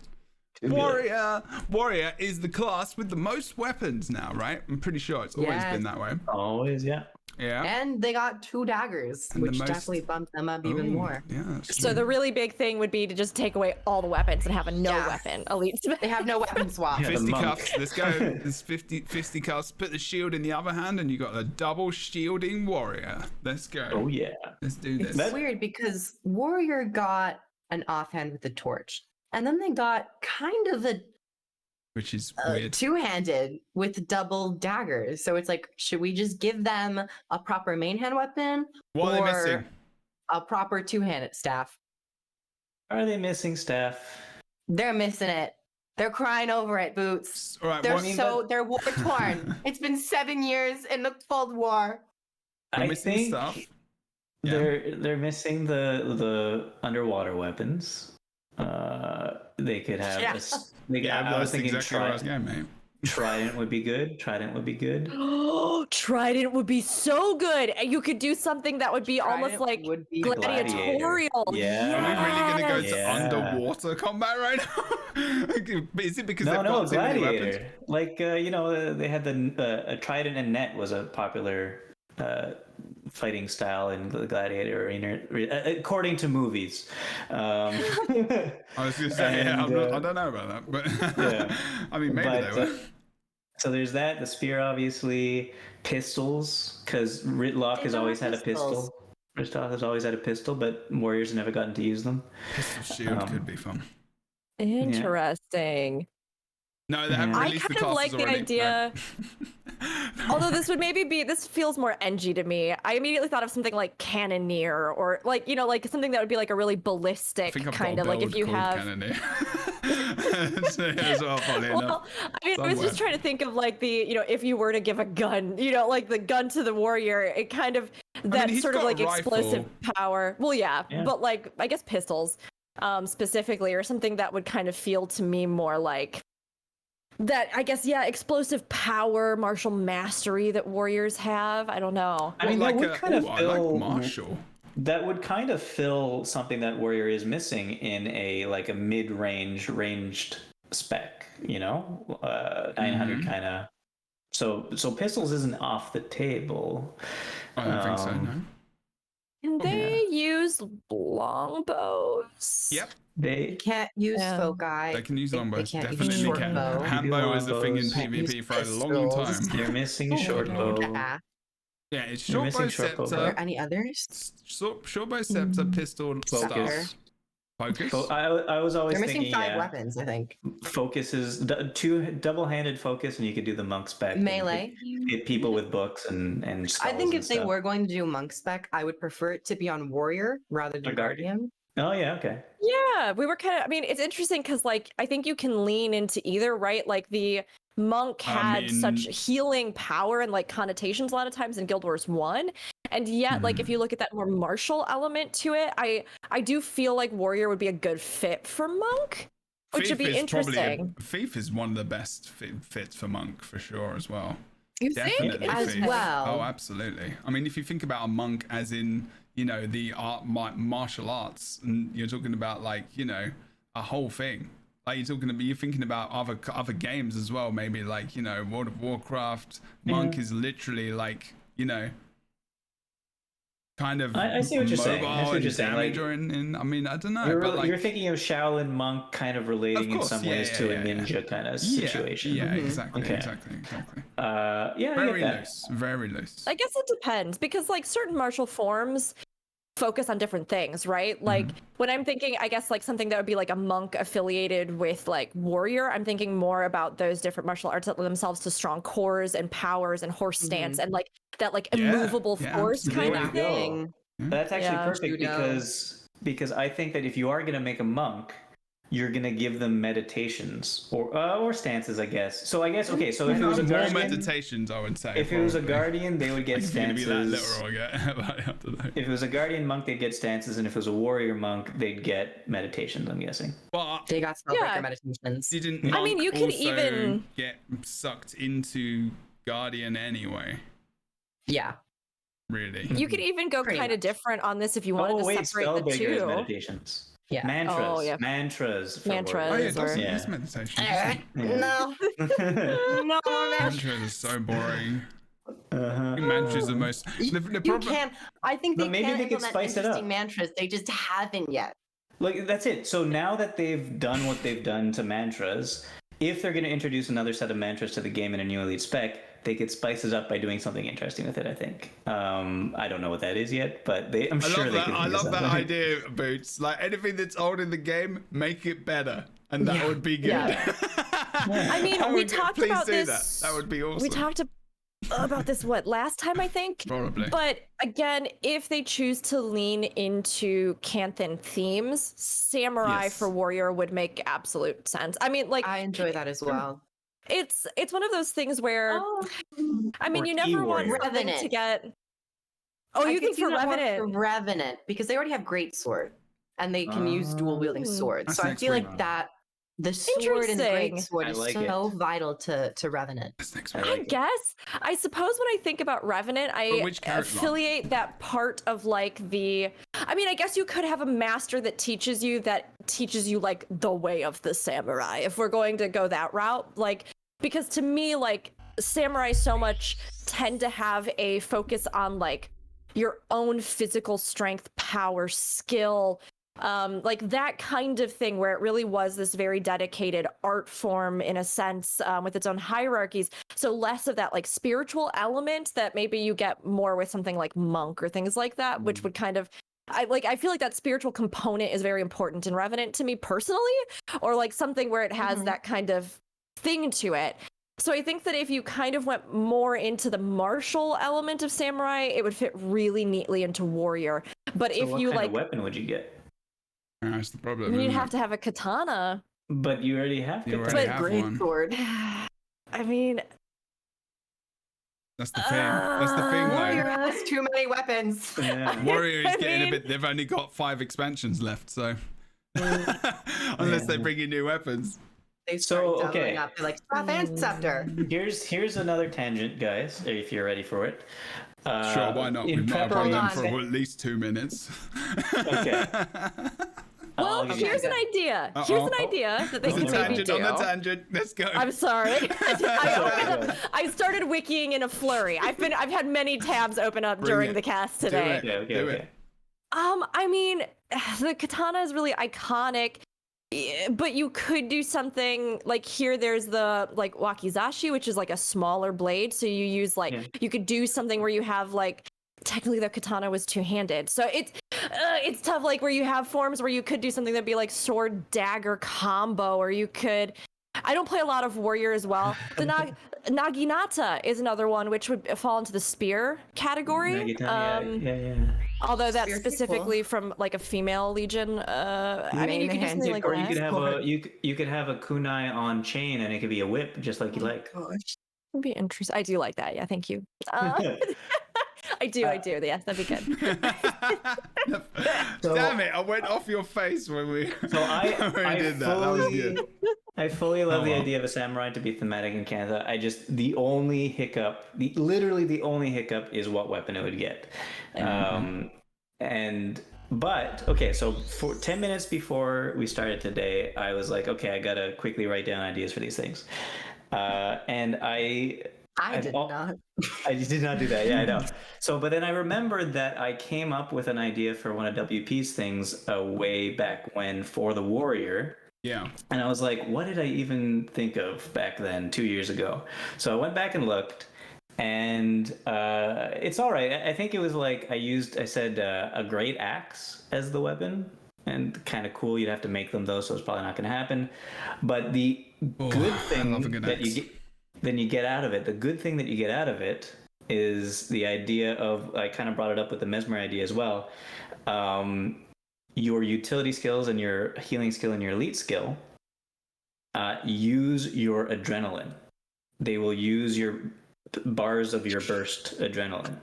Warrior is the class with the most weapons now, right? I'm pretty sure it's always Yes. been that way. Always, yeah. Yeah. And they got 2 daggers, And the which most- definitely bumped them up even Ooh, more. Yeah. that's So true. the really big thing would be to just take away all the weapons and have a no Yeah. weapon elite spec. They have no weapon swap. Yeah. The monk. Fisticuffs, let's go. There's fisticuffs. Put the shield in the other hand, and you got a double shielding warrior. Let's go. Oh yeah. Let's do this. It's weird because Warrior got an offhand with the torch, and then they got kind of a Which is weird. two-handed with double daggers. So it's like, should we just give them a proper main hand weapon What are they or missing? a proper two-handed staff? Are they missing staff? They're missing it. They're crying over it, Boots. All right. They're what, they're war torn. It's been 7 years in the Cold War. they're I missing think stuff. Yeah. they're missing the underwater weapons. They could have. Yeah. Yeah, I was that's thinking exactly where I was going, mate. Trident would be good. Trident would be good. Oh, Trident would be so good. And you could do something that would be almost Trident like would be gladiatorial. Yeah. Are we really going to go Yeah. to underwater combat right now? Is it because they've No, got too many weapons? gladiator. Like they had a trident and net was a popular fighting style in the gladiator arena, according to movies. I was going to say, yeah, And, I don't know about that, but yeah. I mean, maybe But, they were. So there's that. The spear, obviously, pistols, because Ritlock They has don't always have had a pistol. pistols. Ritlock has always had a pistol, but warriors have never gotten to use them. Pistol shield could be fun. Interesting. No, they haven't Yeah. I released the kind of classes like the already. idea. No. Although this feels more NG to me. I immediately thought of something like Cannoneer or like something that would be like a really I ballistic think I've kind got of a like if build you called have. Cannoneer. As well, funny enough. Well, I mean, I was just Somewhere. trying to think of like if you were to give a gun, like the gun to the warrior, it kind of that he's sort of got like a rifle. explosive power. Well, yeah, Yeah. but like I guess pistols, specifically, or something that would kind of feel to me more like that. I guess explosive power, martial mastery that warriors have. I don't know. I mean, Well, that would kind of I fill. like Marshall. That would kind of fill something that warrior is missing in a mid-range ranged spec. 900 kind of. So pistols isn't off the table. I don't think so, no. Can they use longbows? Yep, They Can't use Yeah. foci. they can use They longbows. can't use Definitely short can. bow. Handbow is a thing in Longbows. Can't use PvP for a long pistols. time. You're missing short Lord. bow. Ah, Yeah, it's You're short bow, missing short bow, are but- there scepter, any others? short bow, scepter, pistol, Sucker. staff. Focus. I was always They're missing thinking 5 weapons, I think. focus is two double-handed focus, and you could do the monk spec. Melee. hit people with books and I skulls think and if they stuff. were going to do monk spec, I would prefer it to be on warrior rather than Or guardian. guardian. Oh yeah, okay. Yeah, we were kind of, I mean, it's interesting because, like, I think you can lean into either, right? Like, the monk had such healing power and, like, connotations a lot of times in Guild Wars 1. And yet, like, if you look at that more martial element to it, I do feel like warrior would be a good fit for monk, which would be interesting. Thief is one of the best fits for monk, for sure, as well. You Definitely think as Thief. well? Oh, absolutely. I mean, if you think about a monk as in, you know, the martial arts, and you're talking about, like, you know, a whole thing. Like, you're thinking about other games as well, maybe, like, you know, World of Warcraft. Monk is literally, like, you know, kind of I see what you're saying. I see what you're saying. Like, I mean, I don't know. But, like, you're thinking of Shaolin monk kind of relating in some ways to a ninja kind of situation. Yeah, exactly. Yeah, Very loose. I guess it depends because, like, certain martial forms focus on different things, right? Like, when I'm thinking, I guess, like, something that would be like a monk affiliated with, like, warrior, I'm thinking more about those different martial arts that lend themselves to strong cores and powers and horse stance and, like, that, like, immovable force kind of thing. That's actually perfect because I think that if you are going to make a monk, you're going to give them meditations or stances, I guess. So I guess, okay, so if it was a guardian... More meditations, I would say. If it was a guardian, they would get stances. Be that literal, I don't know. If it was a guardian monk, they'd get stances, and if it was a warrior monk, they'd get meditations, I'm guessing. Well, they got spellbreaker meditations. Didn't I mean, you could also even get sucked into guardian anyway. Yeah. Really? You could even go kind of different on this if you wanted to separate the two. Meditations. Yeah. Mantras. Oh, yeah. Mantras. Mantras. Oh, yeah, it does. It's meditation. No. No. Mantras are so boring. Mantras are the most. The you can. I think they maybe can they could implement spice it up. interesting mantras. They just haven't yet. Like, that's it. So now that they've done what they've done to mantras, if they're going to introduce another set of mantras to the game in a new Elite spec, they could spice it up by doing something interesting with it, I think. I don't know what that is yet, but I'm sure they could. I love that idea, Boots. Like, anything that's old in the game, make it better. And that would be good. Yeah. I mean, we talked about this. That would be awesome. We talked about this, last time, I think? Probably. But again, if they choose to lean into Canthan themes, Samurai for Warrior would make absolute sense. I mean, like... I enjoy that as well. It's one of those things where, I mean, you never want something to get... Oh, you think for Revenant? For Revenant, because they already have great sword, and they can use dual wielding swords. So I feel like that the sword and the great sword is so vital to Revenant. I suppose when I think about Revenant, I affiliate that part of, like, the... I mean, I guess you could have a master that teaches you like the way of the samurai, if we're going to go that route. Like, because to me, like, samurai so much tend to have a focus on, like, your own physical strength, power, skill, like that kind of thing, where it really was this very dedicated art form in a sense, with its own hierarchies. So less of that, like, spiritual element that maybe you get more with something like monk or things like that, which would kind of... I feel like that spiritual component is very important in Revenant to me personally, or like something where it has that kind of thing to it. So I think that if you kind of went more into the martial element of samurai, it would fit really neatly into warrior. But so if you what kind of weapon would you get? That's the problem. You'd have to have a katana. But you already have katana. You already have great one. Sword. I mean... That's the thing. That's the thing, Warrior has too many weapons. Yeah. Warrior is getting a bit... They've only got 5 expansions left, so... Unless they bring in new weapons. They start doubling up. They're like, staff and scepter. Here's another tangent, guys, if you're ready for it. Sure, why not? We've not had them for at least 2 minutes. Okay. Well, here's an idea. Here's an idea that they can maybe do. On the tangent. Let's go. I'm sorry. I started wikiing in a flurry. I've had many tabs open up during the cast today. Do it. I mean, the katana is really iconic, but you could do something like here. There's the like wakizashi, which is like a smaller blade. So you use you could do something where you have like. Technically, the katana was two-handed, so it's tough. Like where you have forms where you could do something that'd be like sword dagger combo, or you could I don't play a lot of warrior as well. The Naginata is another one which would fall into the spear category. Nagitani, yeah. Although that's Spear specifically people. from like a female legion. I mean, you could do something like Or that. you could have you could have a kunai on chain, and it could be a whip, just like you like. Gosh. Would be interesting. I do like that. Yeah, thank you. I do. Yes, that'd be good. Damn it! I went off your face when we So I did that. That was good. I fully love the well. idea of a samurai to be thematic in Canada. The only hiccup, literally the only hiccup, is what weapon it would get. But okay, so for 10 minutes before we started today, I was like, okay, I gotta quickly write down ideas for these things, and I did not. I did not do that. Yeah, I know. So, but then I remembered that I came up with an idea for one of WP's things way back when for the Warrior. Yeah. And I was like, what did I even think of back then, 2 years ago? So I went back and looked, and it's all right. I think it was like I said a great axe as the weapon, and kind of cool. You'd have to make them though, so it's probably not going to happen. But the good thing that you get out of it, the good thing that you get out of it is the idea of, I kind of brought it up with the Mesmer idea as well. Your utility skills and your healing skill and your elite skill use your adrenaline. They will use your bars of your burst adrenaline.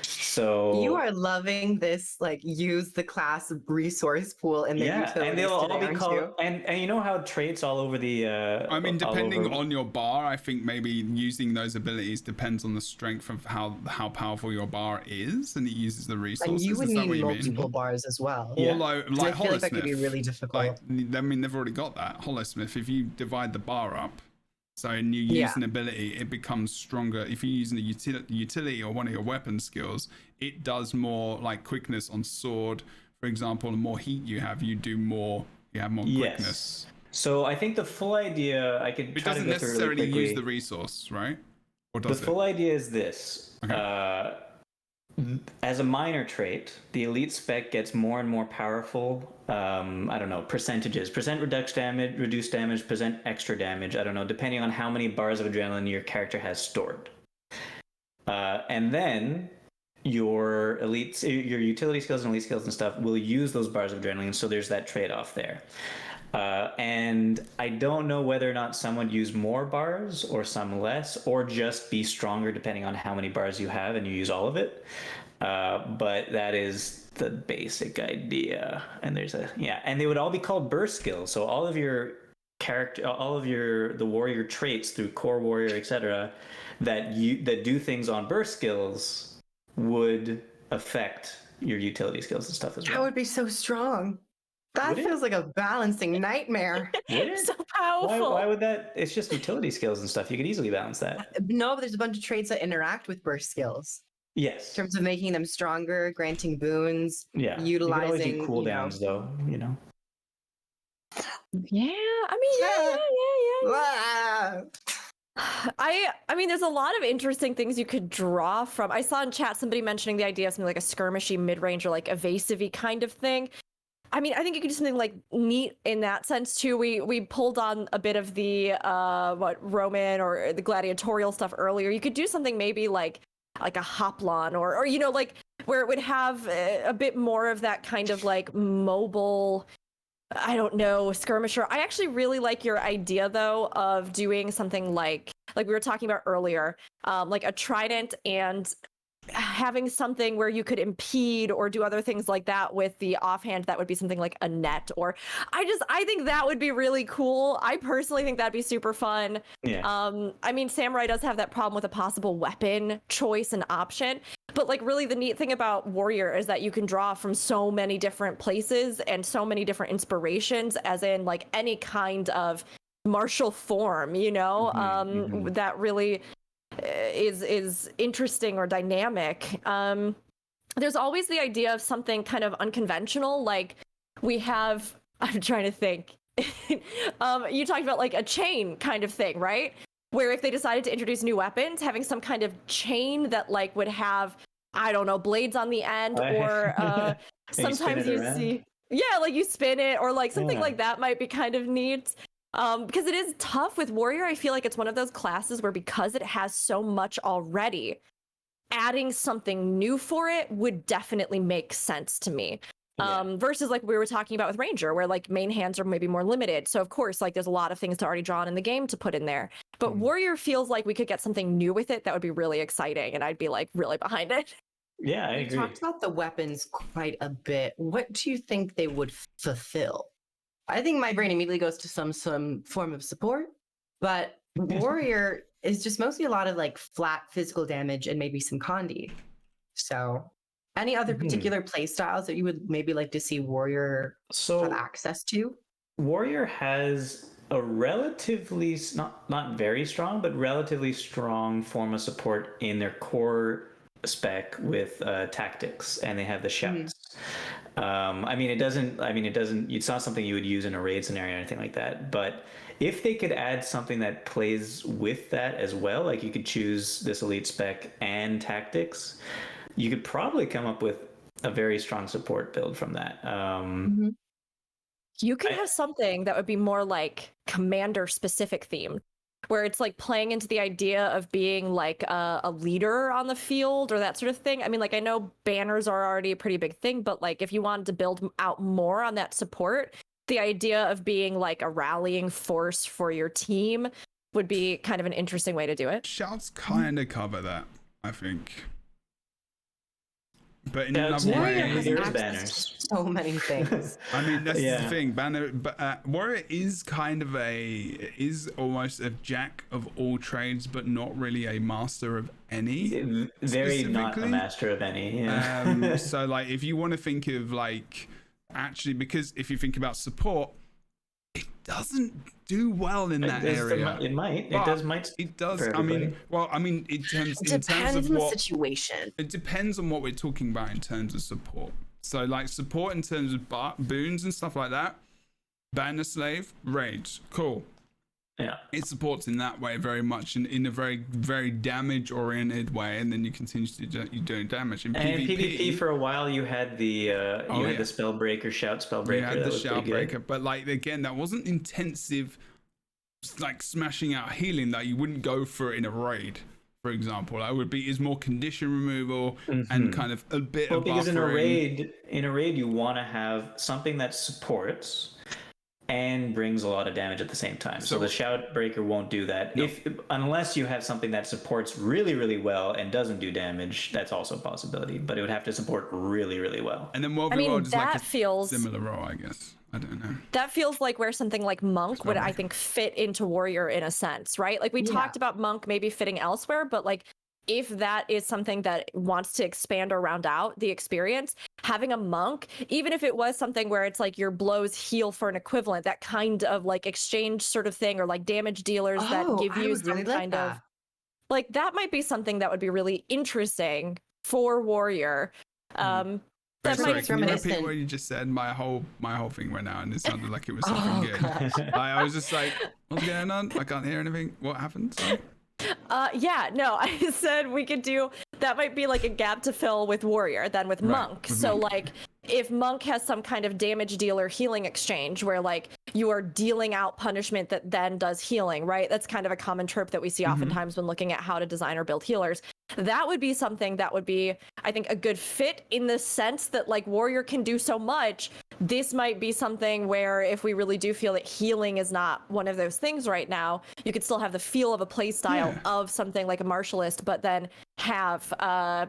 So You are loving this, like, use the class resource pool in the utilities and they'll all today, be aren't called. you? And you know how traits all over the. I mean, depending on your bar, I think maybe using those abilities depends on the strength of how powerful your bar is, and it uses the resources. And you would Is that need what you multiple mean? bars as well. Or Yeah. like I feel like that could be Holosmith. really difficult. I mean, they've already got that. Holosmith, if you divide the bar up, so and you use an ability, it becomes stronger. If you're using a utility or one of your weapon skills, it does more like quickness on sword. For example, the more heat you have more quickness. So I think the full idea, I could It try to doesn't go through necessarily really quickly. use the resource, right? Or The does full idea is this. Okay. As a minor trait, the elite spec gets more and more powerful. I don't know, percentages. Percent reduced damage, percent extra damage. I don't know, depending on how many bars of adrenaline your character has stored. And then your utility skills and elite skills and stuff will use those bars of adrenaline. So there's that trade-off there. And I don't know whether or not some would use more bars or some less, or just be stronger depending on how many bars you have and you use all of it. But that is the basic idea. And and they would all be called burst skills. So all of your the warrior traits through core warrior, etc., that do things on burst skills would affect your utility skills and stuff as well. That would be so strong. That feels like a balancing nightmare. So powerful. Why would that? It's just utility skills and stuff. You could easily balance that. No, but there's a bunch of traits that interact with burst skills. Yes. In terms of making them stronger, granting boons, Yeah. utilizing. You can always do cooldowns, though. You know. Yeah, I mean, yeah. Ah. I mean, there's a lot of interesting things you could draw from. I saw in chat somebody mentioning the idea of something like a skirmishy mid-range or like evasive-y kind of thing. I mean, I think you could do something like neat in that sense too. We pulled on a bit of the Roman or the gladiatorial stuff earlier. You could do something maybe like a hoplon or you know, like where it would have a bit more of that kind of like mobile, I don't know, skirmisher. I actually really like your idea though of doing something like we were talking about earlier, like a trident and having something where you could impede or do other things like that with the offhand. That would be something like a net, or I think that would be really cool. I personally think that'd be super fun. Yeah. I mean, samurai does have that problem with a possible weapon choice and option, but like really the neat thing about warrior is that you can draw from so many different places and so many different inspirations, as in like any kind of martial form, you know, that really is interesting or dynamic. There's always the idea of something kind of unconventional, like we have, I'm trying to think, you talked about like a chain kind of thing, right? Where if they decided to introduce new weapons, having some kind of chain that like would have, I don't know, blades on the end, or sometimes you see, like you spin it, or like something like that might be kind of neat. Because it is tough with warrior. I feel like it's one of those classes where because it has so much already, adding something new for it would definitely make sense to me. Versus like we were talking about with ranger, where like main hands are maybe more limited. So of course, like there's a lot of things to already draw on in the game to put in there. But warrior feels like we could get something new with it that would be really exciting, and I'd be like really behind it. Yeah, I agree. We talked about the weapons quite a bit. What do you think they would fulfill? I think my brain immediately goes to some form of support, but warrior is just mostly a lot of like flat physical damage and maybe some condi. So any other particular play styles that you would maybe like to see warrior have access to? Warrior has a relatively, not very strong, but relatively strong form of support in their core spec with tactics, and they have the shouts. It's not something you would use in a raid scenario or anything like that, but if they could add something that plays with that as well, like you could choose this elite spec and tactics, you could probably come up with a very strong support build from that. You could have something that would be more like commander specific themed, where it's like playing into the idea of being like a leader on the field or that sort of thing. I mean, like I know banners are already a pretty big thing, but like if you wanted to build out more on that support, the idea of being like a rallying force for your team would be kind of an interesting way to do it. Shouts kind of cover that, I think. But in Shouts another and way, there's banners. So many things. I mean, that's the thing. Banner, but Warrior is kind of is almost a jack of all trades, but not really a master of any. Very not a master of any. Yeah. So, like, if you want to think of like actually, because if you think about support, it doesn't do well in that area. It might. It does. I mean, in terms of what situation. It depends on what we're talking about in terms of support. So, like support in terms of boons and stuff like that. Banner slave, rage, cool. Yeah, it supports in that way very much in a very, very damage oriented way, and then you continue to do doing damage in PvP. For a while you had the the spellbreaker, shout spellbreaker. You had the shout breaker, but like again, that wasn't intensive, like smashing out healing that you wouldn't go for it in a raid, for example. That would be is more condition removal and kind of a bit of because buffering. in a raid you want to have something that supports and brings a lot of damage at the same time. So the shout breaker won't do that. No. Unless you have something that supports really, really well and doesn't do damage, that's also a possibility. But it would have to support really, really well. And then World is like a similar role, I guess. I don't know. That feels like where something like Monk would, I think, fit into Warrior in a sense, right? Like we talked about Monk maybe fitting elsewhere, but like if that is something that wants to expand or round out the experience, having a monk, even if it was something where it's like your blows heal for an equivalent, that kind of like exchange sort of thing, or like damage dealers that give you some kind of like that might be something that would be really interesting for Warrior. Can you repeat what you just said? My whole thing went out and it sounded like it was something good. I was just like, what's going on? I can't hear anything. What happened? Sorry. I said we could do that. Might be like a gap to fill with Warrior than with Monk. So like if Monk has some kind of damage dealer healing exchange where like you are dealing out punishment that then does healing, right? That's kind of a common trope that we see oftentimes when looking at how to design or build healers. That would be something that would be, I think, a good fit in the sense that like Warrior can do so much. This might be something where if we really do feel that healing is not one of those things right now, you could still have the feel of a play style of something like a martialist, but then have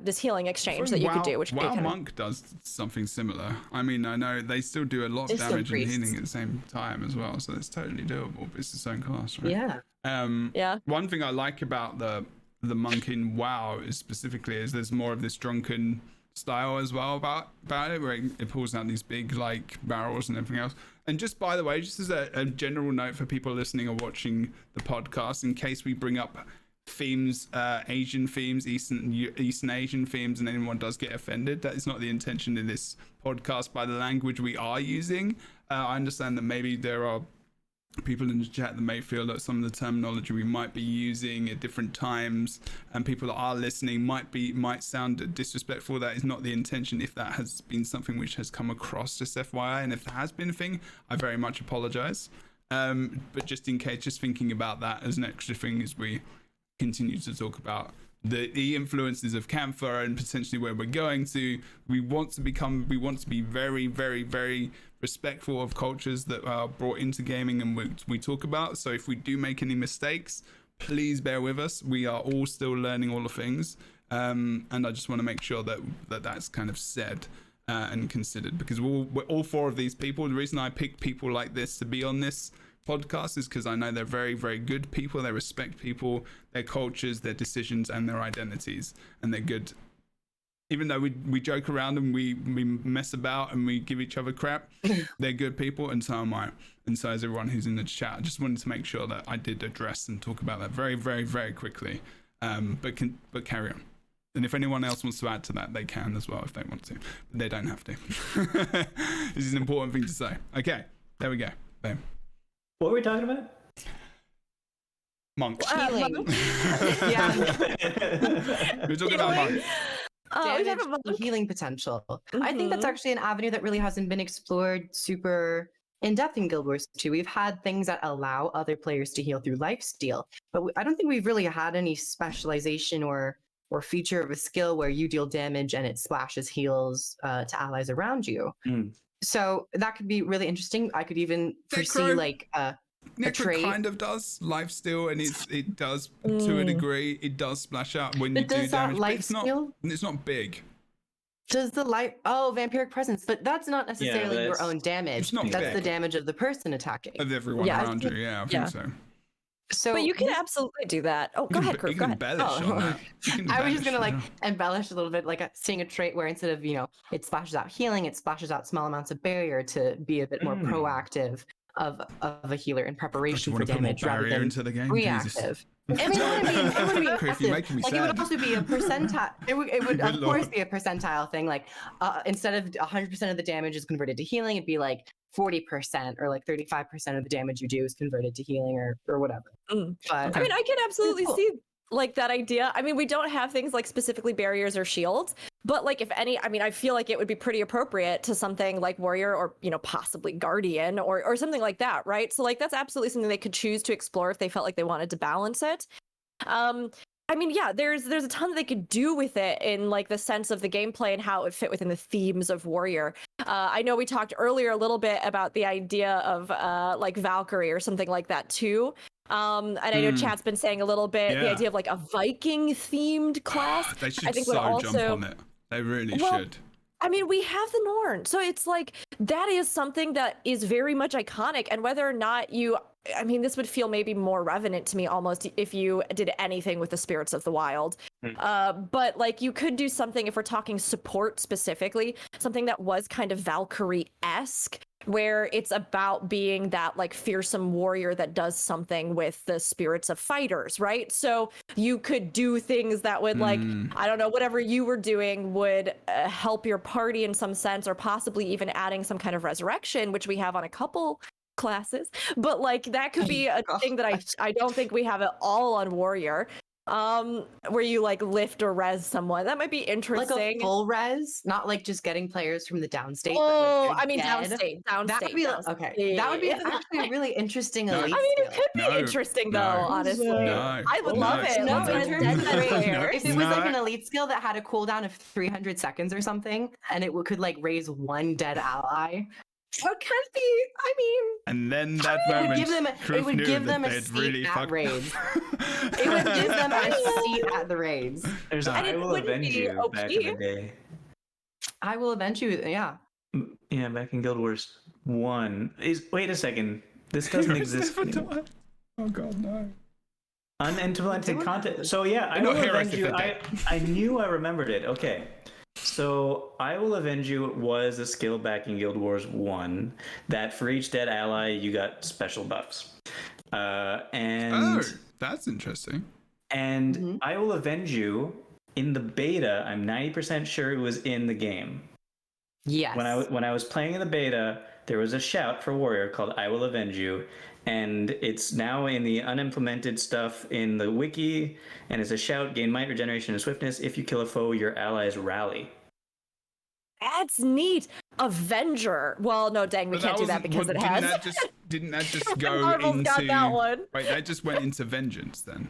this healing exchange that you could do, which would be Monk does something similar. I mean, I know they still do a lot of damage and healing at the same time as well, so it's totally doable. But it's its own class, right? Yeah. One thing I like about the monk in WoW is there's more of this drunken style as well about it, where it pulls out these big like barrels and everything else. And just by the way, just as a general note for people listening or watching the podcast, in case we bring up themes, Asian themes, Eastern Asian themes, and anyone does get offended, that is not the intention in this podcast by the language we are using. I understand that maybe there are people in the chat that may feel that some of the terminology we might be using at different times and people that are listening might sound disrespectful. That is not the intention. If that has been something which has come across, just FYI, and if there has been a thing, I very much apologize. But just in case, just thinking about that as an extra thing as we continue to talk about the influences of Camphor and potentially where we're going to. We want to be very, very, very respectful of cultures that are brought into gaming and we talk about. So if we do make any mistakes, please bear with us. We are all still learning all the things. And I just want to make sure that's kind of said and considered, because we're all four of these people. The reason I pick people like this to be on this podcast is because I know they're very, very good people. They respect people, their cultures, their decisions, and their identities, and they're good. Even though we joke around and we mess about and we give each other crap, they're good people, and so am I, and so is everyone who's in the chat. I just wanted to make sure that I did address and talk about that very, very, very quickly. But carry on. And if anyone else wants to add to that, they can as well if they want to. But they don't have to. This is an important thing to say. Okay, there we go. Boom. What were we talking about? Monks. Healing. Yeah. We're talking about monks. Damage and healing potential. I think that's actually an avenue that really hasn't been explored super in depth in Guild Wars 2. We've had things that allow other players to heal through lifesteal, but I don't think we've really had any specialization or feature of a skill where you deal damage and it splashes heals to allies around you. So that could be really interesting. I could even foresee like a trait. Kind of does lifesteal, and it does to a degree. It does splash out when you do damage. But it's not big. Does the vampiric presence? But that's not necessarily your own damage. That's big. the damage of the person attacking. Of everyone around you. Yeah, I think so. So, but you can absolutely do that. Oh, go ahead, Kurt. Go ahead. Embellish on that. I was just gonna embellish a little bit, like seeing a trait where instead of it splashes out healing, it splashes out small amounts of barrier to be a bit more proactive of a healer in preparation for damage rather than into the game, reactive. I mean, it would be aggressive. Like it would also be a percentile. It would of course be a percentile thing. Like instead of 100% of the damage is converted to healing, it'd be like 40% or like 35% of the damage you do is converted to healing or whatever. But I mean, I can absolutely see like that idea. I mean, we don't have things like specifically barriers or shields, but like if any, I mean, I feel like it would be pretty appropriate to something like warrior or possibly guardian or something like that, right? So like that's absolutely something they could choose to explore if they felt like they wanted to balance it. I mean, yeah, there's a ton that they could do with it in like the sense of the gameplay and how it fit within the themes of warrior. I know we talked earlier a little bit about the idea of like Valkyrie or something like that too. And I know chat's been saying a little bit the idea of like a Viking themed class. They should I think jump on it. They really should. I mean, we have the Norn, so it's like that is something that is very much iconic. And whether or not I mean, this would feel maybe more revenant to me almost if you did anything with the Spirits of the Wild. But like you could do something, if we're talking support specifically, something that was kind of Valkyrie-esque, where it's about being that like fearsome warrior that does something with the spirits of fighters, right? So you could do things that would like, I don't know, whatever you were doing would help your party in some sense, or possibly even adding some kind of resurrection, which we have on a couple classes. But like that could be a thing that I don't think we have it all on warrior. Where you like lift or res someone. That might be interesting. Like a full res, not like just getting players from the downstate. Oh, like I mean downstate. That would be okay. That would be actually a really interesting elite. I mean, it could be interesting though. Honestly, I would love it. If it was like an elite skill that had a cooldown of 300 seconds or something, and it could like raise one dead ally. It can be. I mean, and then that moment, it would give them a seat at raids. It would give them a seat at the raids. There's I Will Avenge You back in the day. I Will Avenge You, yeah. Yeah, back in Guild Wars 1. Wait a second. This doesn't exist anymore. Oh god, no. Unimplemented content. So yeah, I Will Avenge You. I knew I remembered it. Okay. So I Will Avenge You was a skill back in Guild Wars 1 that for each dead ally you got special buffs. And that's interesting. And I Will Avenge You in the beta, I'm 90% sure it was in the game. Yes. When I was playing in the beta, there was a shout for warrior called I Will Avenge You, and it's now in the unimplemented stuff in the wiki, and it's a shout: gain might, regeneration, and swiftness. If you kill a foe, your allies rally. That's neat. Avenger. Well, no, dang, we can't do that because it has. didn't that just go Marvel's got into? that one. Wait, that just went into vengeance then.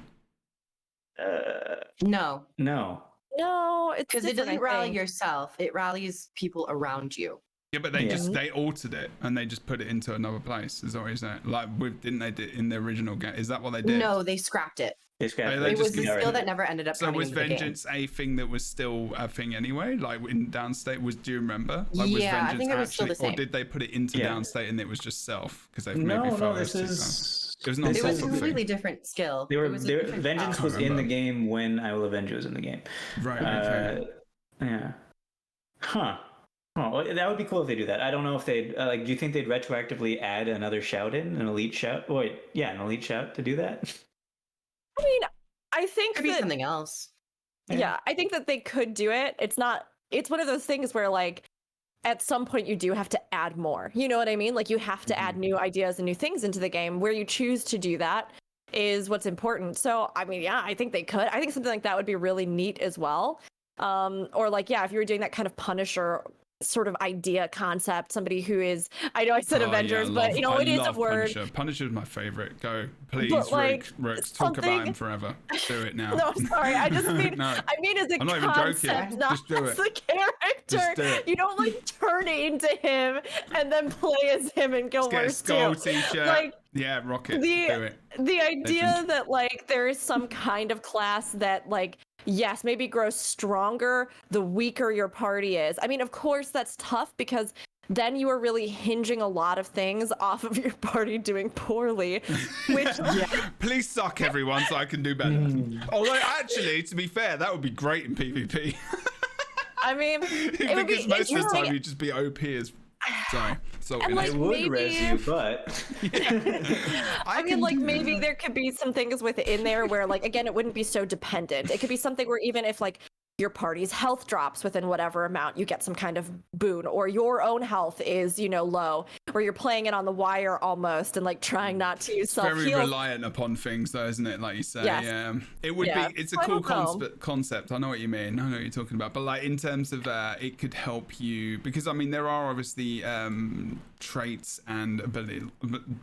No, No. No, it's because it different, doesn't I rally think. yourself. It rallies people around you. Yeah, but they Yeah. just they altered it and they just put it into another place. Is always that like didn't they do in the original game? Is that what they did? No, they scrapped it. They scrapped They It was just the got skill that never ended up So coming was into the game. vengeance a thing that was still a thing anyway? Like in downstate, do you remember? Like, was Yeah, I vengeance think it was still the or same. did they put it into Yeah. downstate and it was just self because they've No, maybe no, felt this it was too is. fast? It was not It was a something. completely different skill. They were. It was a They were different vengeance power. was in the remember. game when I Will Avenge was in the game. Right. Okay. Yeah. Huh. Oh, well, that would be cool if they do that. I don't know if they'd like. Do you think they'd retroactively add another shout in, an elite shout? Wait, yeah, an elite shout to do that. I mean, I think Could be that something else. yeah, I think that they could do it. It's one of those things where like at some point you do have to add more. You know what I mean? Like you have to add new ideas and new things into the game. Where you choose to do that is what's important. So, I mean, yeah, I think they could. I think something like that would be really neat as well. Or like, yeah, if you were doing that kind of Punisher sort of idea concept, somebody who is, I know I said Avengers, but you know, it is a word. Punisher's my favorite. Go, please, But, like, Rooks, talk about something- him forever. Do it now. No, sorry. I just mean, No. I mean as a I'm not even joking. concept, not Just do as it. the character. Just do it. You don't like turn into him and then play as him in Guild Just get a Wars 2. skull t-shirt. Like Yeah, rock it. the Do it. the idea Legend. that like there is some kind of class that like yes, maybe grows stronger the weaker your party is. I mean, of course that's tough because then you are really hinging a lot of things off of your party doing poorly, which Please suck everyone so I can do better. Although actually, to be fair, that would be great in PvP. I mean, it would be because most of the interesting. time you just be OP as. Sorry, so And, like, It would maybe- res you, but I mean, like maybe there could be some things within there where, like, again, it wouldn't be so dependent. It could be something where even if like your party's health drops within whatever amount, you get some kind of boon, or your own health is, you know, low, or you're playing it on the wire almost and like trying not to use self very heal. reliant upon things, though, isn't it? Like you say, Yes. yeah. It would Yeah. be. It's a I cool don't know. concept. I know what you mean. I know what you're talking about. But like in terms of, it could help you because I mean there are obviously traits and ability.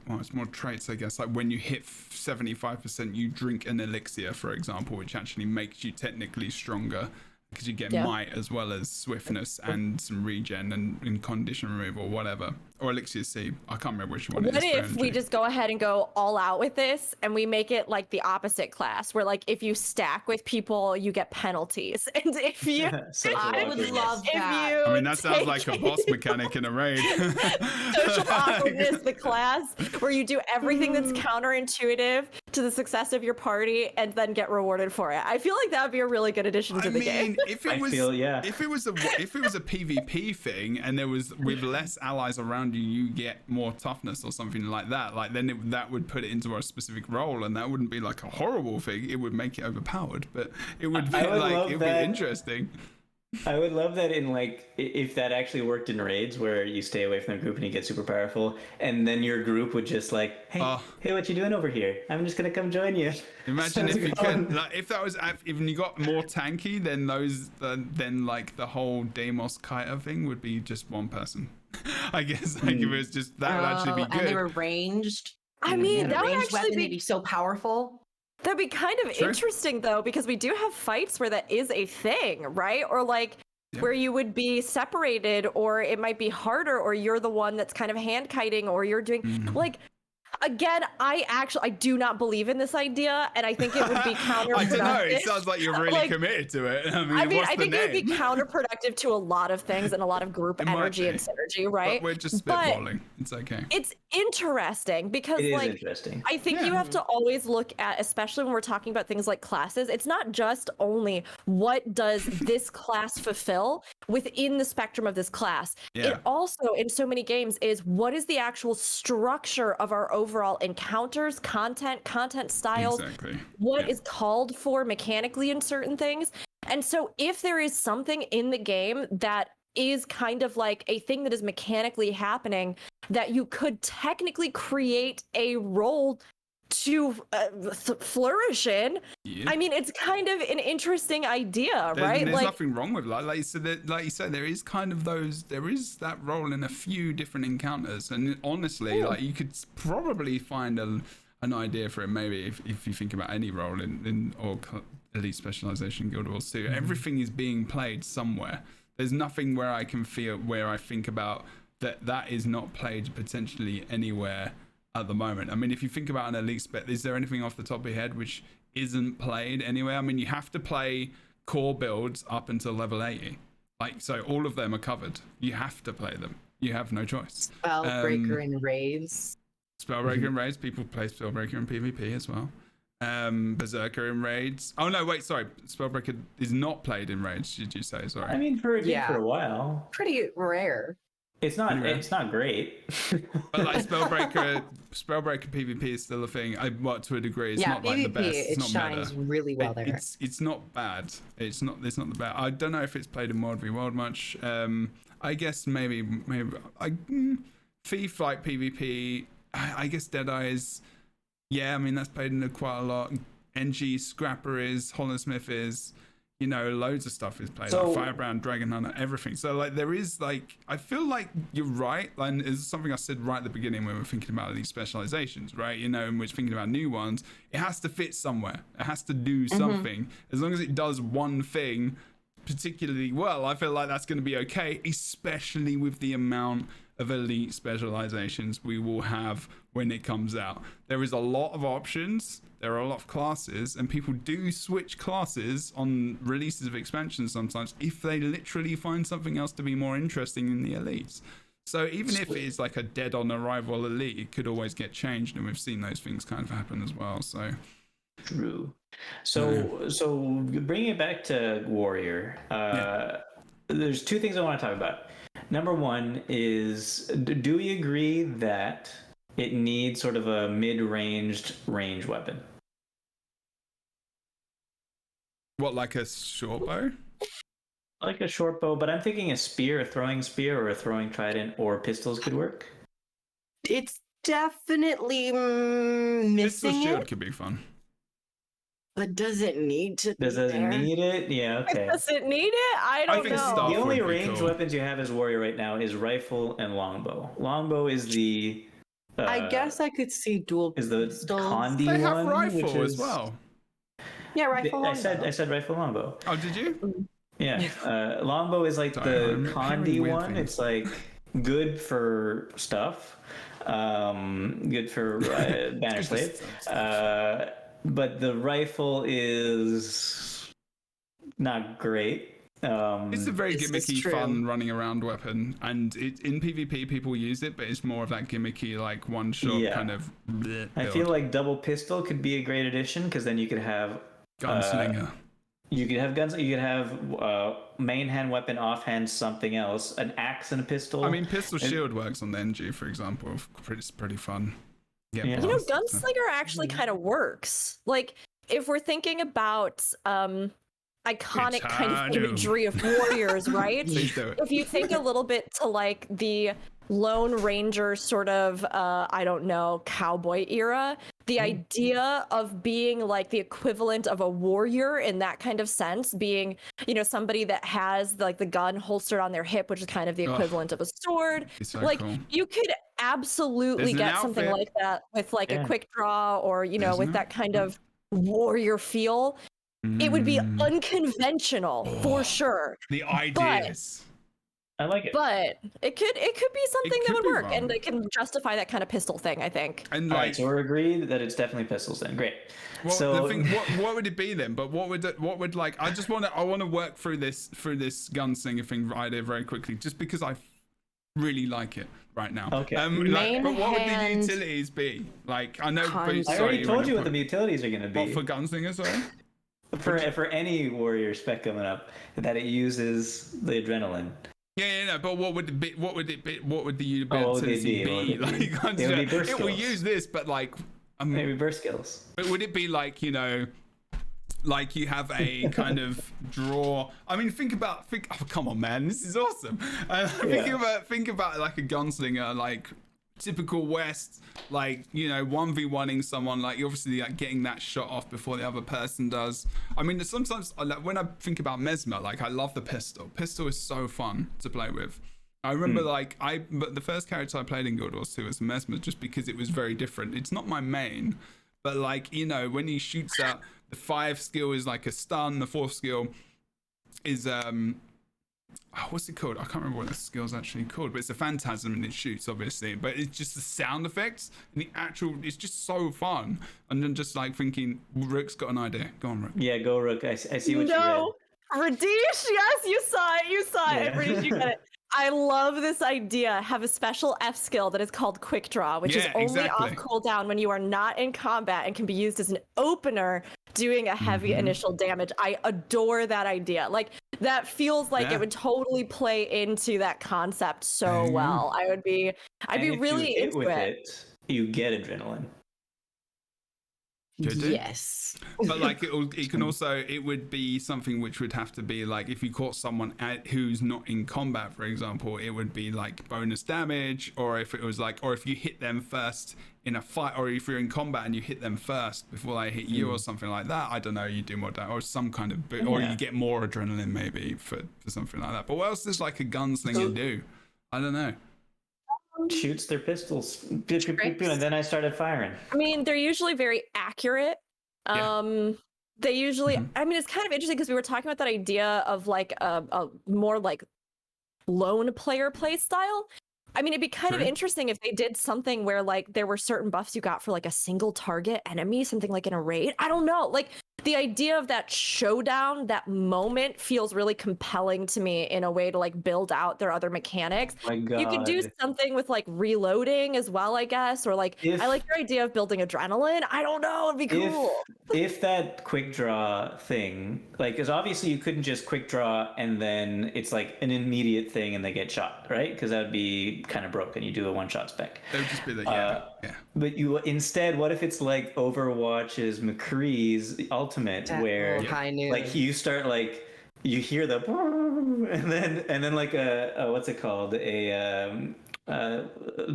Well, it's more traits, I guess. Like when you hit 75%, you drink an elixir, for example, which actually makes you technically stronger. Because you get Yeah. might as well as swiftness and some regen and condition removal or whatever. Or elixir C. I can't remember which one it is. What for if we energy. just go ahead and go all out with this and we make it like the opposite class where like if you stack with people you get penalties and if you Social I would awkwardness. love if that. you I mean, that sounds take like a boss mechanic in a raid. social awkwardness the class where you do everything that's counterintuitive to the success of your party and then get rewarded for it. I feel like that would be a really good addition to I the mean, game. if it was, if it was a PvP thing, and there was with less allies around you, you get more toughness or something like that. Like then that would put it into a specific role, and that wouldn't be like a horrible thing. It would make it overpowered, but it would be I would like love it would be that. interesting. I would love that in like if that actually worked in raids where you stay away from the group and you get super powerful, and then your group would just like, hey, what you doing over here? I'm just gonna come join you. Imagine How's if it you going? could, like, if that was if you got more tanky, then then like the whole Deimos Kiter thing would be just one person. I guess like if it was just that would actually be good. And they were ranged. I mean, And a that would ranged actually weapon, they'd be be so powerful. that'd be kind of Sure. interesting though, because we do have fights where that is a thing, right? Or like where you would be separated, or it might be harder, or you're the one that's kind of hand kiting, or you're doing like. Again, I do not believe in this idea, and I think it would be counterproductive. I don't know. It sounds like you're really Like, committed to it. I mean, what's I the think it would be name? counterproductive to a lot of things and a lot of group It might energy and be. synergy, right? But we're just But spitballing. It's okay. it's interesting because, It is like, interesting. I think you have to always look at, especially when we're talking about things like classes, it's not just only what does this class fulfill within the spectrum of this class. Yeah. It also, in so many games, is what is the actual structure of our overall encounters, content styles, Exactly. what Yeah. is called for mechanically in certain things. And so if there is something in the game that is kind of like a thing that is mechanically happening that you could technically create a role to flourish in. Yeah. I mean, it's kind of an interesting idea, right? There's nothing wrong with like you said, there is kind of there is that role in a few different encounters, and honestly, like you could probably find an idea for it maybe if you think about any role in or Elite Specialization Guild Wars 2. Everything is being played somewhere. There's nothing where I think about that is not played potentially anywhere at the moment. I mean, if you think about an Elite Spec, is there anything off the top of your head which isn't played anywhere? I mean, you have to play core builds up until level 80. Like, so all of them are covered. You have to play them. You have no choice. Spellbreaker and raids. Spellbreaker and raids. People play Spellbreaker in PvP as well. Berserker in raids. Oh no, wait, sorry. Spellbreaker is not played in raids. Did you say? Sorry. I mean, for a while. Pretty rare. It's not great. But like Spellbreaker PvP is still a thing. To a degree. It's not like PvP, the best. It's not shines meta. really well there. It's not bad. It's not the bad. I don't know if it's played in World v World much. I guess maybe Thief like PvP. I guess Deadeye is. Yeah, I mean that's played in quite a lot. NG Scrapper is, Hollowsmith is. You know, loads of stuff is played, like Firebrand, Dragon Hunter, everything. So like there is like, I feel like you're right, and it's something I said right at the beginning when we're thinking about these specializations, right? You know, and we're thinking about new ones. It has to fit somewhere. It has to do something. As long as it does one thing particularly well, I feel like that's going to be okay, especially with the amount of elite specializations we will have when it comes out. There is a lot of options. There are a lot of classes, and people do switch classes on releases of expansions sometimes if they literally find something else to be more interesting in the elites. So even if it is like a dead on arrival elite, it could always get changed, and we've seen those things kind of happen as well. So true. So bringing it back to Warrior, there's two things I want to talk about. Number one is, do we agree that it needs sort of a mid-ranged range weapon? What, like a short bow? Like a short bow, but I'm thinking a spear, a throwing spear, or a throwing trident, or pistols could work. It's definitely missing Pistol shield it, could be fun. but does it need to Does be it there? need it? Yeah, okay. Does it need it? I don't think know. Staff The only would be ranged cool. weapons you have as Warrior right now is rifle and longbow. Longbow is the I guess I could see dual is the pistols. Condi They have one, rifle which as is, well. Yeah, rifle. I said rifle longbow. Oh, did you? Yeah, longbow is like Sorry, I'm the hearing Condi weird one. things. It's like good for stuff, good for banner slave. But the rifle is not great. It's a very This is gimmicky, true. fun running around weapon, and in PvP people use it, but it's more of that gimmicky, like one shot kind of. Bleh I build. feel like double pistol could be a great addition because then you could have Gunslinger. You could have guns. You could have main hand weapon, offhand something else, an axe and a pistol. I mean, pistol shield works on the NG, for example. It's pretty fun. Yeah. You know, Gunslinger actually kind of works. Like, if we're thinking about iconic kind of Eternal. imagery of warriors, right? Please do it. If you think a little bit to like the Lone Ranger sort of, I don't know, cowboy era, the idea of being like the equivalent of a warrior in that kind of sense, being, you know, somebody that has like the gun holstered on their hip, which is kind of the equivalent of a sword. It's so Like, cool. you could absolutely There's an get something outfit. like that with like Yeah. a quick draw or, you know, There's with an that kind of warrior feel. It would be unconventional for sure. The ideas. I like it. But it could be something that could would be work, fun. and it can justify that kind of pistol thing, I think. And All like, right, so we're agreed that it's definitely pistols then. Great. well, so the thing, what would it be then? But what would like? I want to work through this gunslinger thing idea very quickly, just because I really like it right now. Okay. Main but what would the hand utilities be? Like, I know. con- But, I I sorry, already you told wanna you what put- the utilities are going to be What, for gunslinger, sorry? for any warrior spec coming up. That it uses the adrenaline. Yeah, no, but what would it be? What would it be? What would the what would they utility be? What would be? it Like, be? I'm It would be just- burst it will skills. use this, but like, Maybe burst skills. but would it be like, you know, like you have a kind of draw? I mean, oh, come on, man, this is awesome. Think about like a gunslinger, like typical West, like, you know, 1v1ing someone, like you're obviously like getting that shot off before the other person does. I mean, sometimes when I think about Mesmer, like I love the pistol. Pistol is so fun to play with. I remember but the first character I played in Guild Wars 2 was Mesmer, just because it was very different. It's not my main, but like, you know, when he shoots out, the 5 skill is like a stun, the 4th skill is what's it called? I can't remember what the skill's actually called, but it's a phantasm and it shoots, obviously. But it's just the sound effects and the actual, it's just so fun. And then just like thinking, Rook's got an idea. Go on, Rook. Yeah, go Rook. I see what you read. Radish, yes, you saw it. Radish, you get it. I love this idea. Have a special F skill that is called Quick Draw, which is only off cooldown when you are not in combat and can be used as an opener doing a heavy initial damage. I adore that idea. Like, that feels like it would totally play into that concept so well. I'd be really into it. You get adrenaline. Yes. But like it would be something which would have to be like, if you caught someone who's not in combat, for example, it would be like bonus damage, or if it was like, or if you hit them first in a fight, or if you're in combat and you hit them first before they hit you or something like that, I don't know, you do more damage, or some kind of or you get more adrenaline maybe for something like that. But what else does like a gunslinger do? I don't know. Shoots their pistols, and then I started firing. I mean, they're usually very accurate. They usually, I mean, it's kind of interesting because we were talking about that idea of like a more like lone player play style. I mean, it'd be kind of interesting if they did something where like there were certain buffs you got for like a single target enemy, something like in a raid. I don't know. Like, the idea of that showdown, that moment, feels really compelling to me in a way to like build out their other mechanics. My God. You could do something with like reloading as well, I guess, or like I like your idea of building adrenaline. I don't know, it'd be cool. If that quick draw thing, like, because obviously you couldn't just quick draw and then it's like an immediate thing and they get shot, right? Because that would be kind of broken. You do a one-shot spec. It would just be that, But you instead, what if it's like Overwatch's McCree's Ultimate, where like you start like you hear the and then like a what's it called, a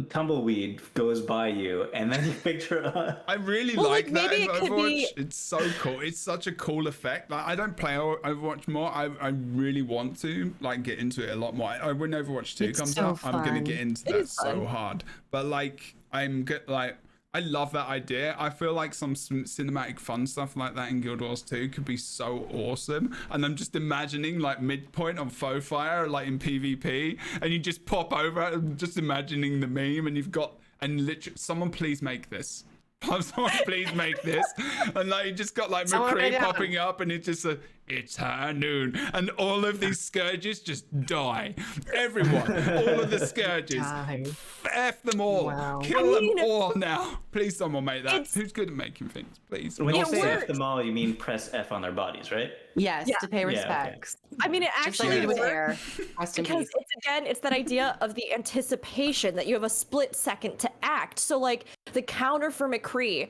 tumbleweed goes by you and then you picture I really like that in Overwatch. It's so cool. It's such a cool effect. Like, I don't play Overwatch more. I really want to like get into it a lot more. When Overwatch 2 comes out, I'm gonna get into that so hard. But like, I love that idea. I feel like some cinematic fun stuff like that in Guild Wars 2 could be so awesome. And I'm just imagining like midpoint on Foe Fire, like in PvP, and you just pop over. I'm just imagining the meme, and you've got, and literally, someone please make this. Someone please make this. And like, you just got like McCree popping up, and it's just it's high noon, and all of these scourges just die. Everyone, all of the scourges, F them all, kill them all now. Please, someone make that. Who's good at making things? Please. When you say F them all, you mean press F on their bodies, right? Yes, to pay respects. I mean, it actually with air. Because it's that idea of the anticipation that you have a split second to act. So like the counter for McCree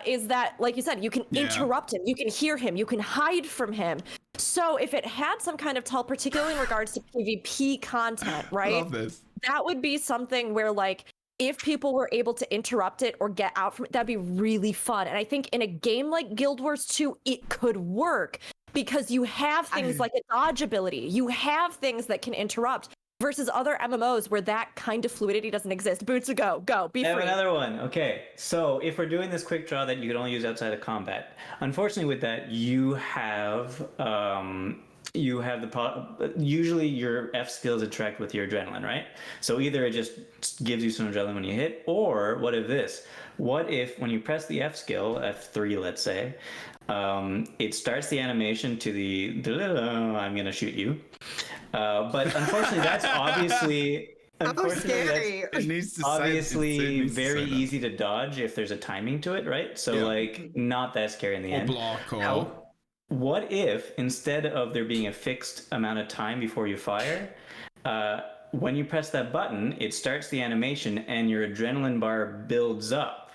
is that, like you said, you can interrupt him, you can hear him, you can hide from him. So if it had some kind of tell, particularly in regards to PvP content, right? Love this. That would be something where like, if people were able to interrupt it or get out from it, that'd be really fun. And I think in a game like Guild Wars 2, it could work because you have things like a dodge ability. You have things that can interrupt versus other MMOs where that kind of fluidity doesn't exist. Boots, go, be free. I have another one. Okay, so if we're doing this quick draw that you can only use outside of combat, unfortunately with that, you have usually your F skills interact with your adrenaline, right? So either it just gives you some adrenaline when you hit, or what if when you press the F skill, F3 let's say, it starts the animation to the I'm gonna shoot you, but unfortunately that's obviously it needs to obviously very easy to dodge if there's a timing to it, right? So like not that scary in the end. Block or what if instead of there being a fixed amount of time before you fire, when you press that button, it starts the animation and your adrenaline bar builds up.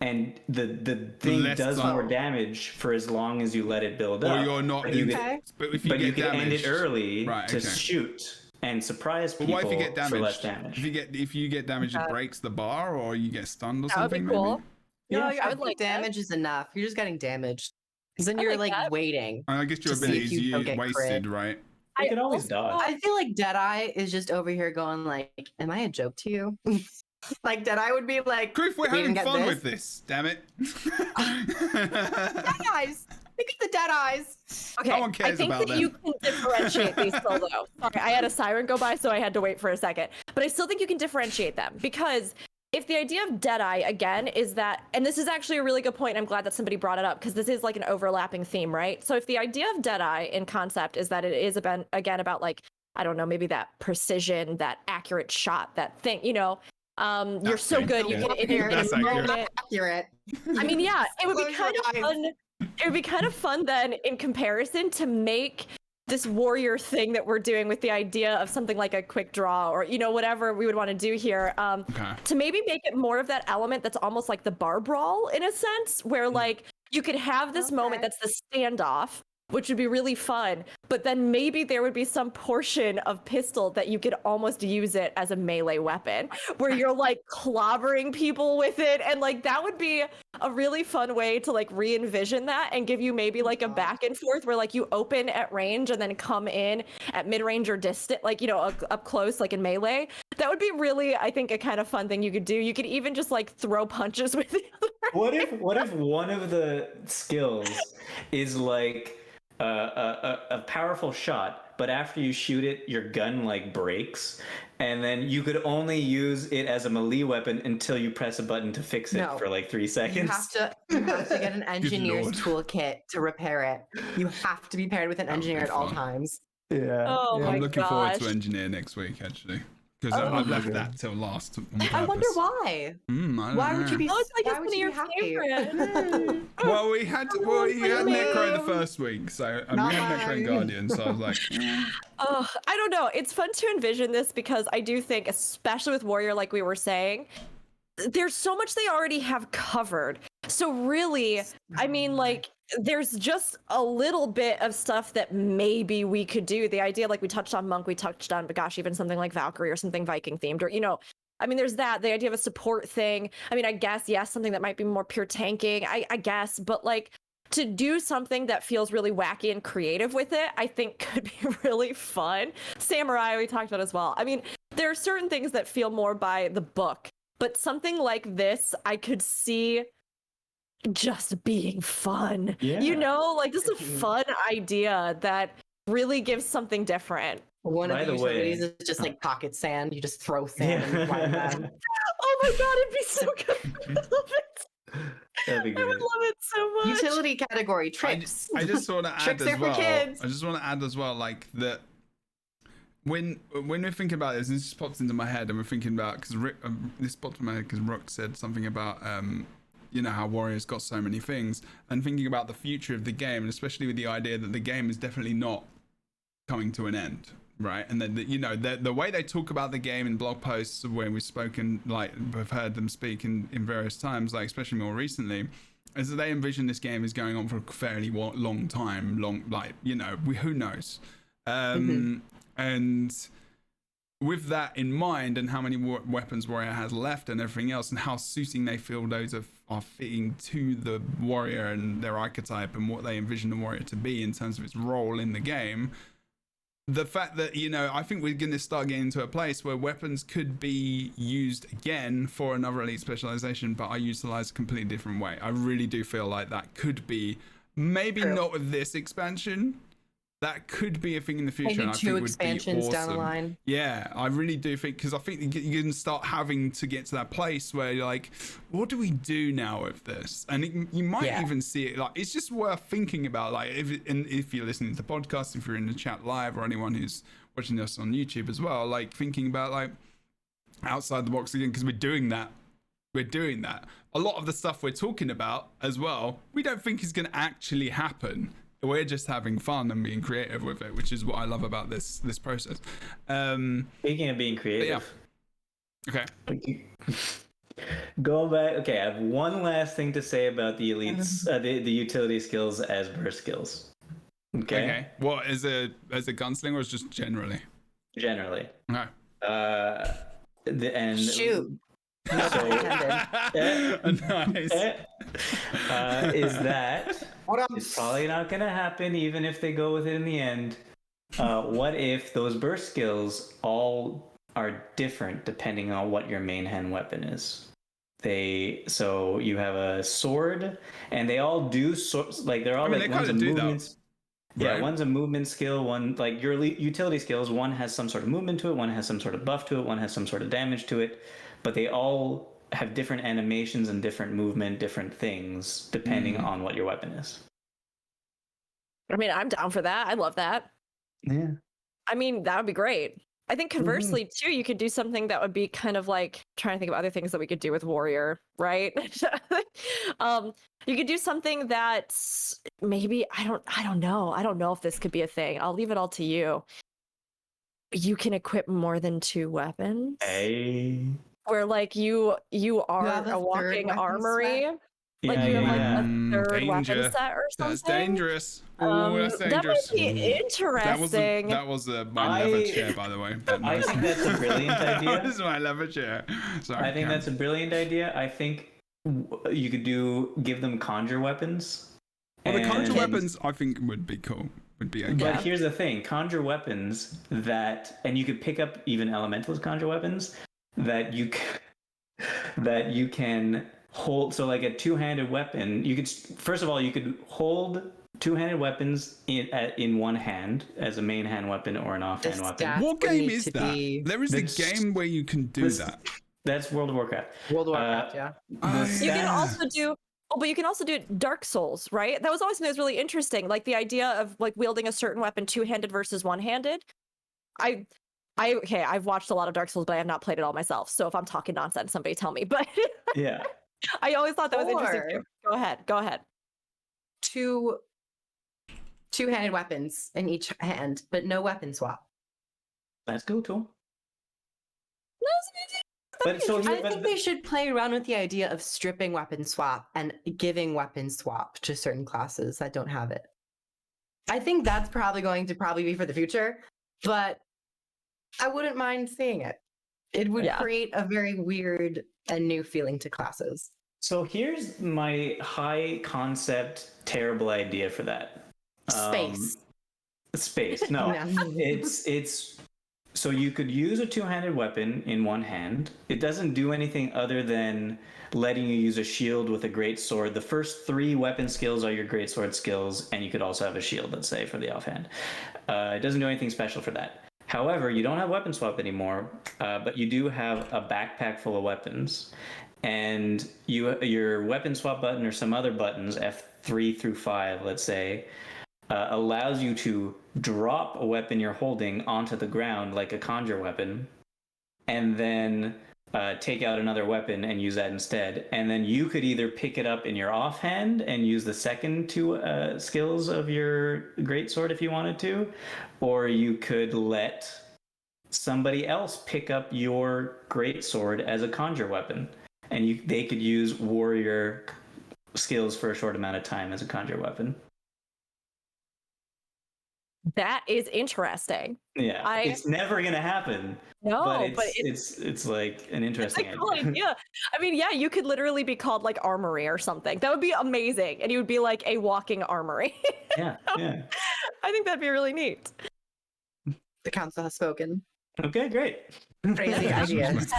And the thing does more damage for as long as you let it build up. Or you're not. But you can end it early to shoot. and surprise But people what if you get for less damaged? damage. If you get damaged, it breaks the bar, or you get stunned or That would be something. cool. Maybe. No, I I would think like that. damage is enough. You're just getting damaged. Because then I you're like that. waiting. And I guess your To see if abilities you don't you get wasted, crit. right? You can always also dodge. I feel like Deadeye is just over here going like, am I a joke to you? Like Deadeye would be like, Griff, we're "We having didn't get fun this?" with this. Damn it. Dead eyes. Look at the dead eyes. Okay, No one I cares think about that them. you can differentiate these still, though. Sorry, I had a siren go by, so I had to wait for a second. But I still think you can differentiate them, because if the idea of Deadeye, again, is that, and this is actually a really good point, I'm glad that somebody brought it up, because this is like an overlapping theme, right? So if the idea of Deadeye in concept is that it is, again, about like, I don't know, maybe that precision, that accurate shot, that thing, you know, you're That's so it. good, you Yeah. can in That's a accurate. moment. Accurate. I mean, yeah, it would be Close kind your of eyes. fun. It would be kind of fun then, in comparison, to make this warrior thing that we're doing with the idea of something like a quick draw, or you know, whatever we would want to do here, Okay. to maybe make it more of that element that's almost like the bar brawl in a sense, where like you could have this moment Okay. that's the standoff, which would be really fun, but then maybe there would be some portion of pistol that you could almost use it as a melee weapon, where you're like clobbering people with it, and like that would be a really fun way to like re-envision that and give you maybe like a back and forth where like you open at range and then come in at mid-range or distant, like, you know, up close, like in melee. That would be really, I think, a kind of fun thing you could do. You could even just like throw punches with the other. What if one of the skills is like a powerful shot, but after you shoot it, your gun like breaks, and then you could only use it as a melee weapon until you press a button to fix it No. for like 3 You seconds. have to get an engineer's Lord. toolkit to repair it. You have to be paired with an That would be engineer at all fun. times. Yeah. Oh my I'm looking forward to gosh. engineer next week, actually. Because Oh. I've left that till last on purpose. I wonder why. I don't Why would know. you be? Oh, it's like why it's would one of you your be happy? favorites. Well, we had you had Necro the first week, so and Not we had Necro and mine. Guardian, so I was like, Oh, I don't know. It's fun to envision this because I do think, especially with Warrior, like we were saying, there's so much they already have covered. So really, I mean, like, there's just a little bit of stuff that maybe we could do. The idea, like we touched on Monk, we touched on, but gosh, even something like Valkyrie or something Viking themed, or, you know, I mean, there's that, the idea of a support thing. I mean, I guess, yes, something that might be more pure tanking, I guess, but like, to do something that feels really wacky and creative with it, I think could be really fun. Samurai, we talked about as well. I mean, there are certain things that feel more by the book, but something like this, I could see just being fun. Yeah. You know, like just a fun idea that really gives something different. One By of the the way- utilities is just like pocket sand. You just throw sand and fly them. Oh my god, it'd be so good. I love it. That'd be I would good. love it so much. Utility category tricks. I just want to add Tricks as are for well. kids. I just want to add as well, like that. When we're thinking about this, this just pops into my head, and we're thinking about because this popped in my head because Rook said something about you know how Warriors got so many things, and thinking about the future of the game, and especially with the idea that the game is definitely not coming to an end, right? And then you know the way they talk about the game in blog posts where we've spoken, like we've heard them speak in various times, like especially more recently, is that they envision this game is going on for a fairly long time, like you know who knows. And with that in mind, and how many weapons Warrior has left and everything else, and how suiting they feel those are fitting to the Warrior and their archetype and what they envision the Warrior to be in terms of its role in the game, the fact that, you know, I think we're going to start getting to a place where weapons could be used again for another elite specialization, but are utilized a completely different way. I really do feel like that could be, maybe True. not with this expansion, that could be a thing in the future. Maybe And I two think would expansions be down the awesome. line. Yeah, I really do think, because I think you can start having to get to that place where you're like, what do we do now with this? And you might Yeah. even see it, like, it's just worth thinking about, like, if you're listening to the podcast, if you're in the chat live, or anyone who's watching us on YouTube as well, like, thinking about, like, outside the box again, because we're doing that. A lot of the stuff we're talking about as well, we don't think is going to actually happen. We're just having fun and being creative with it, which is what I love about this process. Speaking of being creative, Okay. going back. Okay, I have one last thing to say about the elites, the utility skills as burst skills. Okay. What, as a gunslinger, or just generally? generally. No. And Shoot. so, Nice. is that What it's probably not going to happen, even if they go with it in the end. What if those burst skills all are different depending on what your main hand weapon is? So you have a sword, and they all do they're all like one's a movement. Yeah, right? one's a movement skill. One like your utility skills. One has some sort of movement to it. One has some sort of buff to it. One has some sort of damage to it. But they all have different animations and different movement, different things depending on what your weapon is. I mean, I'm down for that. I love that. Yeah. I mean, that would be great. I think conversely, too, you could do something that would be kind of like trying to think of other things that we could do with Warrior, right? You could do something that's maybe I don't know. I don't know if this could be a thing. I'll leave it all to you. You can equip more than 2 weapons. Hey. Where like you are have a a walking third armory. weapon Like you have like a third weapon set or something. That's dangerous. Oh, that's dangerous. That might be interesting. That was my leather chair, by the way. I think that's a brilliant idea. This is my leather chair. Sorry, I think that's a brilliant idea. I think you could give them conjure weapons. Well, the conjure weapons, I think, would be cool. Would be okay. But here's the thing: conjure weapons and you could pick up even elemental conjure weapons that you can hold. So like a two-handed weapon, you could hold two-handed weapons in one hand as a main hand weapon or an offhand weapon. What game is that? There is a game where you can do that. That's World of Warcraft. World of Warcraft, yeah. You can also do. Oh, but you can also do Dark Souls, right? That was always something that was really interesting. Like the idea of like wielding a certain weapon two-handed versus one-handed. I've watched a lot of Dark Souls, but I have not played it all myself. So if I'm talking nonsense, somebody tell me. But yeah, I always thought that was interesting too. Go ahead. Two-handed weapons in each hand, but no weapon swap. That's cool too. I think they should play around with the idea of stripping weapon swap and giving weapon swap to certain classes that don't have it. I think that's probably going to be for the future, but I wouldn't mind seeing it. It would create a very weird and new feeling to classes. So here's my high concept, terrible idea for that. Space. No, it's so you could use a two-handed weapon in one hand. It doesn't do anything other than letting you use a shield with a great sword. The first 3 weapon skills are your great sword skills, and you could also have a shield, let's say, for the offhand. It doesn't do anything special for that. However, you don't have weapon swap anymore, but you do have a backpack full of weapons. And your weapon swap button or some other buttons, F3 through 5, let's say, allows you to drop a weapon you're holding onto the ground like a conjure weapon, and then take out another weapon and use that instead. And then you could either pick it up in your offhand and use the second 2 skills of your greatsword if you wanted to, or you could let somebody else pick up your greatsword as a conjure weapon, and they could use warrior skills for a short amount of time as a conjure weapon. That is interesting. Yeah, it's never gonna happen. No, but it's like an interesting idea. I mean, yeah, you could literally be called like armory or something. That would be amazing, and you would be like a walking armory. Yeah. I think that'd be really neat. The council has spoken. Okay, great. Crazy ideas.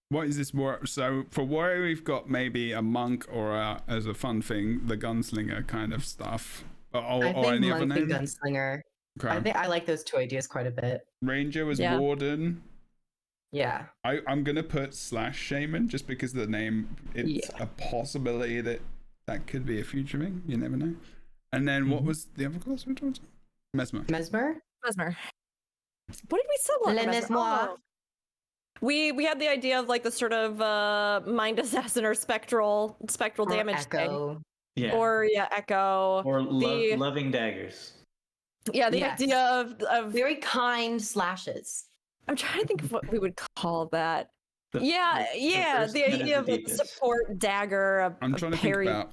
What is this war? So for warrior, we've got maybe a monk or as a fun thing, the gunslinger kind of stuff. I think any other monk name? and gunslinger. Okay. I like those 2 ideas quite a bit. Ranger was warden. Yeah. I'm gonna put /shaman just because of the name. It's a possibility that could be a future thing. You never know. And then what was the other class we were talking about? Mesmer. What did we sell on Mesmer? Oh. We had the idea of like the sort of mind assassin or spectral damage thing. Yeah. Or Echo. Or loving daggers. Yeah, the idea of very kind slashes. I'm trying to think of what we would call that. The idea of like support dagger. I'm trying to think about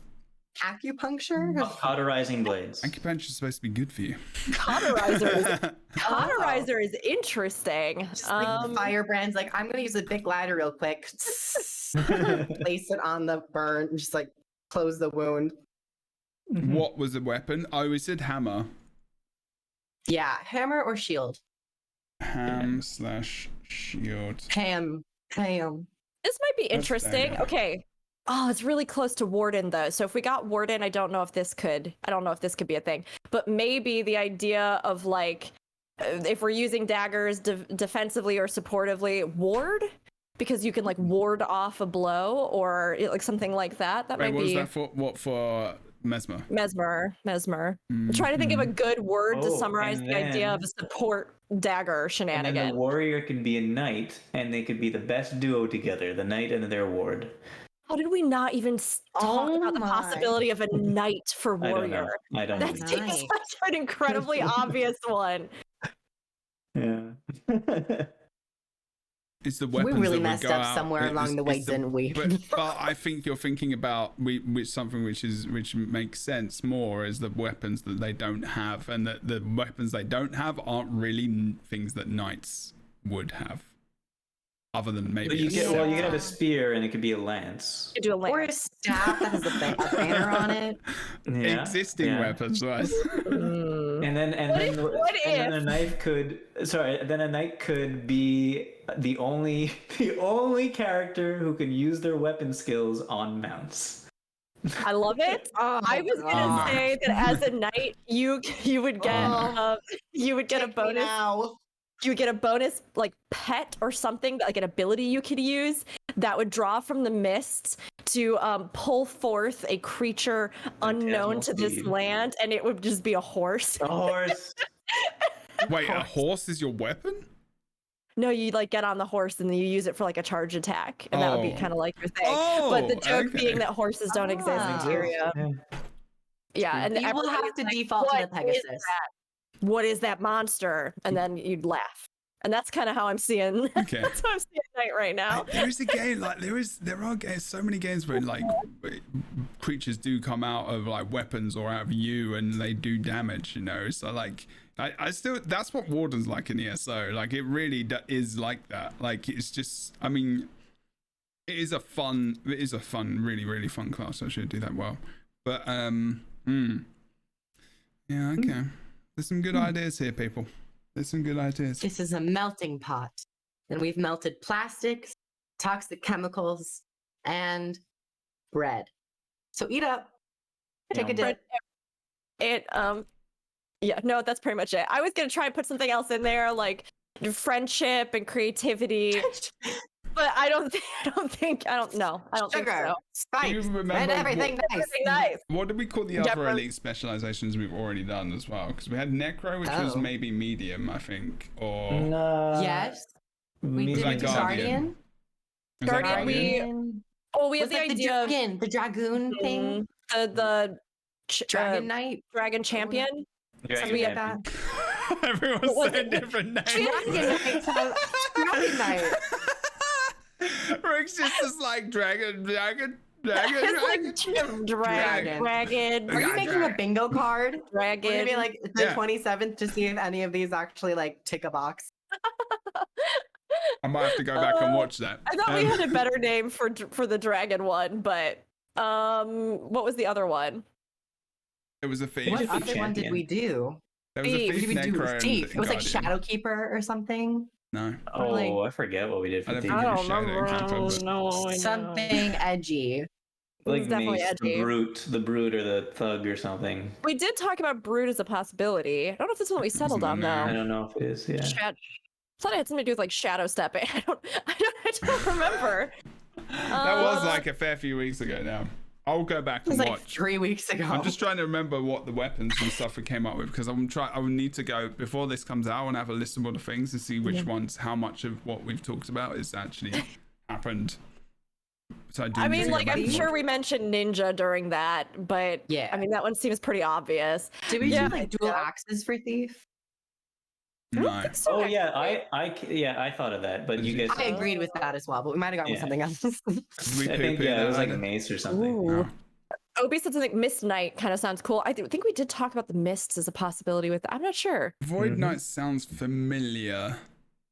Acupuncture? Cauterizing blades. Acupuncture is supposed to be good for you. Cauterizer is interesting. Just like firebrands, like I'm gonna use a big ladder real quick. Place it on the burn, and just like close the wound. What was the weapon? Oh, we said hammer. Yeah, hammer or shield. Ham/shield. Ham. This might be interesting. fair. Okay. Oh, it's really close to Warden though. So if we got Warden, I don't know if this could be a thing. But maybe the idea of like, if we're using daggers defensively or supportively, ward, because you can like ward off a blow or like something like that. That Wait, might what be was that for? What for? Mesmer. Mesmer. I'm trying to think of a good word to summarize the idea of a support dagger And shenanigan. then the warrior can be a knight, and they could be the best duo together, the knight and their ward. How did we not even talk about the possibility of a knight for warrior? I don't know. That seems such an incredibly obvious one. Yeah. It's the We weapons really that would messed go up out. somewhere along the way, didn't we? But I think you're thinking about something which makes sense more is the weapons that they don't have, and that the weapons they don't have aren't really things that knights would have, other than maybe. You a could scepter. have a spear, and it could be a lance. You do a Or a lance. staff that has a banner on it. Yeah, Existing yeah. weapons, right? And then a knife could. Sorry, then a knight could be the only character who can use their weapon skills on mounts. I love it. I was gonna say that as a knight, you would get a bonus. Now. You would get a bonus like pet or something, like an ability you could use that would draw from the mists to pull forth a creature unknown to this speed. land, and it would just be a horse. A horse. Wait, a horse is your weapon? No, you like get on the horse and then you use it for like a charge attack, and that would be Oh. kind of like your thing. Oh, But the joke okay. being that horses don't exist in Ah. Tyria. Yeah, and You will have everybody's to like, default to the "What is Pegasus." that? What is that monster?" And then you'd laugh, and that's kind of how I'm seeing. Okay. That's how I'm seeing Knight right now. There is a game like there are games, so many games where like creatures do come out of like weapons or out of you and they do damage, you know. So like I still, that's what Warden's like in ESO. Like it really is like that. Like it's just, I mean, it is a fun, really really fun class. I should do that well. But yeah, okay. There's some good ideas here, people. There's some good ideas. This is a melting pot. And we've melted plastics, toxic chemicals, and bread. So eat up. Take a dip. Yeah, no, that's pretty much it. I was gonna try and put something else in there, like friendship and creativity, but I don't think Sugar, think so. spice, Do you remember and everything nice. Everything nice. What did we call the Yeah, other but- elite specializations we've already done as well? Because we had Necro, which was Oh. maybe medium, I think, or No. Yes, we Me did like the Guardian. Guardian. Was that Guardian, we- Guardian. Oh, we have Was the it the idea of dragon, the dragoon thing? the Dragon Knight? dragon champion. Dragon we have champion. everyone's was saying it? different names. Dragon Knight. Dragon Knight. Rick's just like dragon. It's like dragon. Are you making a bingo card? We're gonna be like the Yeah. 27th to see if any of these actually like tick a box. I might have to go back and watch that. I thought we had a better name for the dragon one, but what was the other one? It was a thief. What Thief other one did champion. we do? There was a Thief. thief, What did we do? Necro, and Thief. It was like Guardian. Shadowkeeper or something. No, Oh, I forget what we did I for don't the think I it don't was remember. Shadow Keeper, No, Something edgy. It was like definitely Mace, edgy. the brute or the thug or something. We did talk about brood as a possibility. I don't know if this is what we settled on No. though. I don't know if it is. Yeah. I thought it had something to do with like shadow stepping. I don't remember. That was like a fair few weeks ago now. I'll go back It was and like watch. 3 weeks ago. I'm just trying to remember what the weapons and stuff we came up with, because I will need to go before this comes out and have a list of all the things to see which ones, how much of what we've talked about is actually happened. So I mean, need to go like back I'm and sure watch. we mentioned ninja during that, but Yeah. I mean that one seems pretty obvious. Did we Yeah. do like dual axes for Thief? No. So Oh yeah, actually. I thought of that, but you guys. I agreed with that as well, but we might have gone with Yeah. something else. We I think poo-pooed it was that like a one. mace or something. Ooh. No. Obi said something. Mist Knight kind of sounds cool. I think we did talk about the mists as a possibility with. I'm not sure. Void Knight sounds familiar.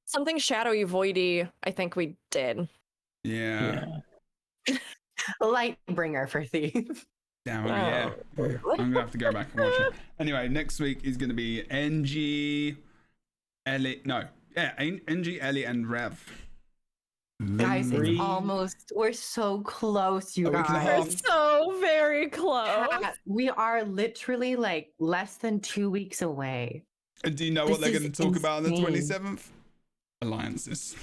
Something shadowy, voidy. I think we did. Yeah. Lightbringer for Thief. Damn it, yeah. I'm gonna have to go back and watch it. Anyway, next week is gonna be NG, Ellie. No, yeah, NG, Ellie, and Rev. Guys, it's almost. We're so close, you guys. We're so very close. We are literally like less than 2 weeks away. And do you know what they're going to talk about on the 27th? Alliances.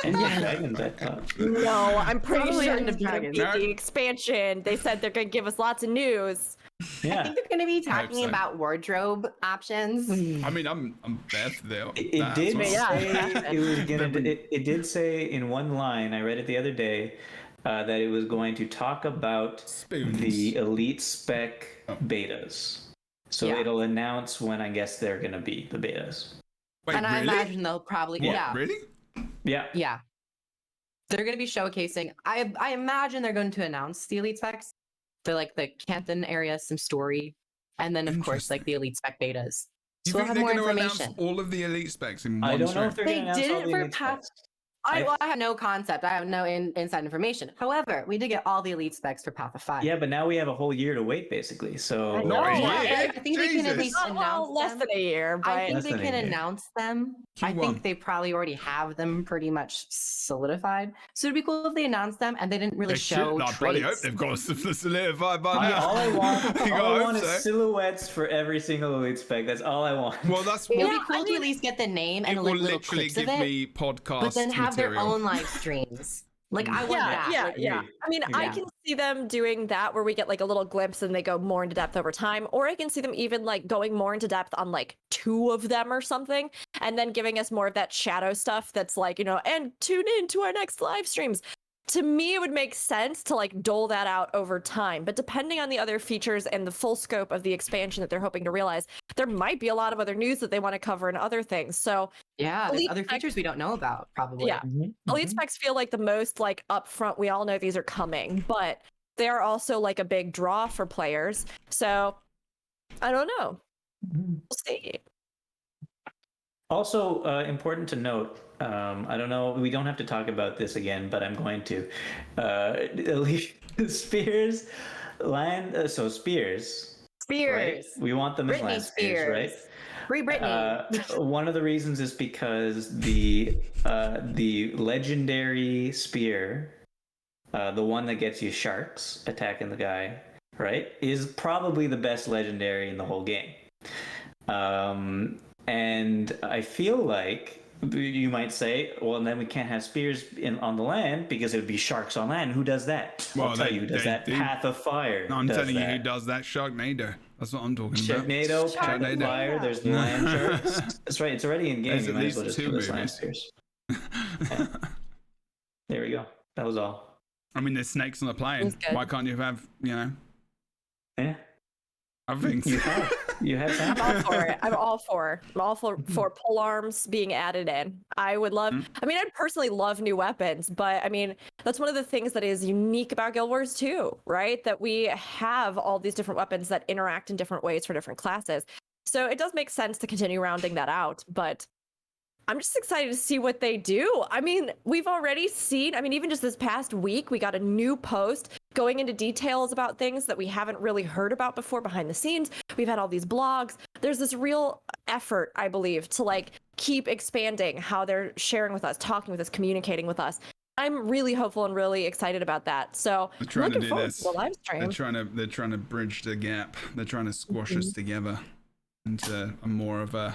Dragons, I thought. No, I'm pretty Probably sure End it's of going to be Dragons. the expansion. They said they're going to give us lots of news. I Yeah. think they're going to be I hope talking so. about wardrobe options. I mean, I'm there for that. It did as Yeah. say it was gonna. It did say in one line. I read it the other day that it was going to talk about Spoons. the elite spec betas. So Yeah. it'll announce when I guess they're gonna be the betas. Wait, And I really? imagine they'll probably, What, yeah. really? Yeah. They're going to be showcasing. I imagine they're going to announce the elite specs. They're like the Canton area, some story, and then of course like the elite spec betas. Do you So we'll think have they're more going to information. announce all of the elite specs in one I don't know stream? if they're They gonna announce did all it the for elite past- specs. I have no concept. I have no inside information. However, we did get all the elite specs for Path of Five. Yeah, but now we have a whole year to wait, basically. So I know. Not a Yeah, year. I think they can at Jesus. least Well, announce less them. than a year, but I think Less they than a can year. announce them. I Q1. think they probably already have them pretty much solidified. So it'd be cool if they announced them and they didn't really They show should. I bloody hope traits. they've got them solidified by now. all I want, You all I gotta want hope is so. silhouettes for every single elite spec. That's all I want. Well, that's It would what be cool to mean, at least get the name it and will like little literally clips of give it, me podcast but then have material. their own live streams. Like I want that. yeah, Like, yeah. Agreed. I mean, I Yeah. can see them doing that where we get like a little glimpse and they go more into depth over time, or I can see them even like going more into depth on like 2 of them or something, and then giving us more of that shadow stuff that's like, and tune in to our next live streams. To me, it would make sense to like dole that out over time, but depending on the other features and the full scope of the expansion that they're hoping to realize, there might be a lot of other news that they want to cover and other things. So Yeah, there's Elite other specs- features we don't know about, probably. Yeah. elite specs feel like the most like upfront. We all know these are coming, but they are also like a big draw for players. So I don't know. We'll see. Also, important to note, I don't know, we don't have to talk about this again, but I'm going to. Spears, Spears. Spears. Right? We want them as Britney land Spears, right? Free Britney. One of the reasons is because the legendary spear, the one that gets you sharks attacking the guy, right, is probably the best legendary in the whole game. And I feel like you might say, well, then we can't have spears on the land because it would be sharks on land. Who does that? Well, I'll tell they- you who does they that. do. Path of Fire. No, I'm does telling you that. who does that. Sharknado. That's what I'm talking about. Sharknado, Path of Sharknado. Fire. There's the land sharks. That's right. It's already in game. There's You at might as well least just 2 give us land movies. spears. There we go. That was all. I mean, there's snakes on the plane. That's good. Why can't you have, Yeah. other things? You have. You have I'm Santa. all for it. I'm all for pole arms being added in. I would love. I mean, I'd personally love new weapons, but I mean, that's one of the things that is unique about Guild Wars 2, right? That we have all these different weapons that interact in different ways for different classes. So it does make sense to continue rounding that out, but I'm just excited to see what they do. I mean, we've already seen, even just this past week, we got a new post going into details about things that we haven't really heard about before behind the scenes. We've had all these blogs. There's this real effort, I believe, to like keep expanding how they're sharing with us, talking with us, communicating with us. I'm really hopeful and really excited about that. So They're trying to looking do forward this. to the live stream. They're trying to bridge the gap. They're trying to squash us together into a more of an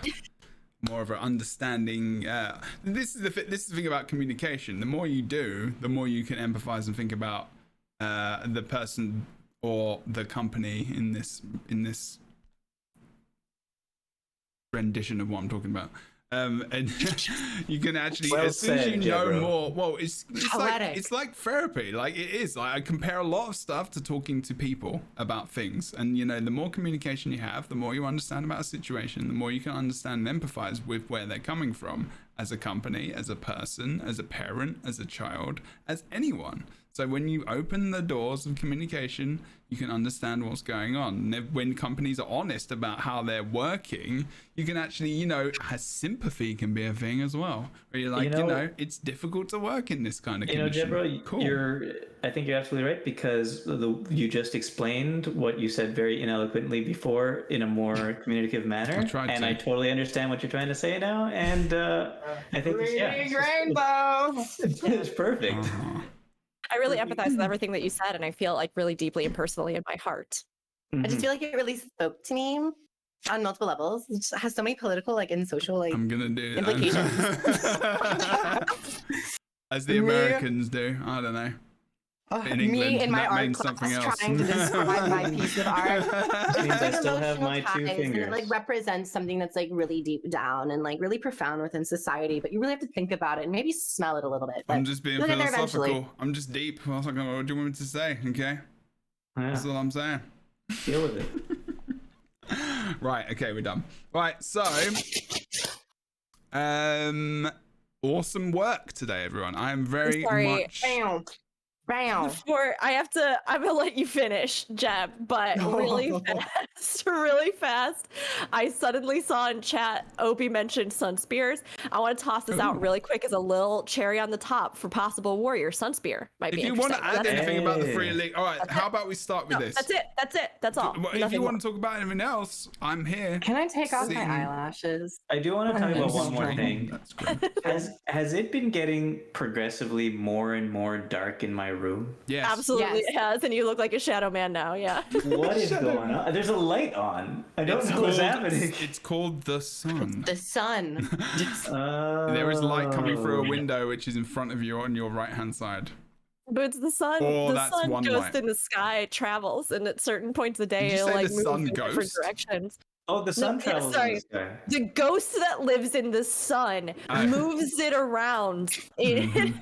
understanding. This is the thing about communication. The more you do, the more you can empathize and think about the person or the company in this rendition of what I'm talking about. And you can actually, Well as soon as said, you know Jebro. more, well, it's Poetic. like therapy. Like it is. Like I compare a lot of stuff to talking to people about things, and the more communication you have, the more you understand about a situation, the more you can understand and empathize with where they're coming from, as a company, as a person, as a parent, as a child, as anyone. So when you open the doors of communication, you can understand what's going on. And when companies are honest about how they're working, you can actually, sympathy can be a thing as well. Where you're like, it's difficult to work in this kind of condition. Jebro, Cool. I think you're absolutely right, because you just explained what you said very ineloquently before in a more communicative manner. I totally understand what you're trying to say now. And I think rainbow. It's perfect. Uh-huh. I really empathize with everything that you said, and I feel like really deeply and personally in my heart. I just feel like it really spoke to me on multiple levels. It just has so many political, and social, I'm gonna do implications. As the Americans do. I don't know. In England, me in my that art means class something else. trying to describe my piece of art. It means I still have my two And fingers. it represents something that's really deep down and really profound within society. But you really have to think about it and maybe smell it a little bit. But I'm just being you'll get there eventually. philosophical. I'm just deep. What do you want me to say? Okay, that's all I'm saying. Deal with it. Right. Okay, we're done. Right. So, awesome work today, everyone. I am very much. Bam. Before I'm gonna let you finish, Jeb, but really fast. I suddenly saw in chat Opie mentioned Sun Spears. I want to toss this out really quick as a little cherry on the top for possible warrior. Sun Spear might be If you want interesting. to add anything about the free elite, all right. How about we start with this? That's it. That's all. Well, if you want to talk about anything else, I'm here. Can I take off my eyelashes? I do want to talk about one more Strange. thing. That's great. Has it been getting progressively more and more dark in my room? Yes. Absolutely Yes. it has, and you look like a shadow man now. Yeah. What is going on? There's a light on. I don't know what's happening. It's called the sun. The sun. There is light coming through a window which is in front of you on your right hand side. But it's the sun. Oh, The that's sun one goes light. in the sky, it travels, and at certain points of the day, Did you it'll say the move sun in different ghost? directions. Oh, the sun travels sorry. in the sky. The ghost that lives in the sun moves it around. That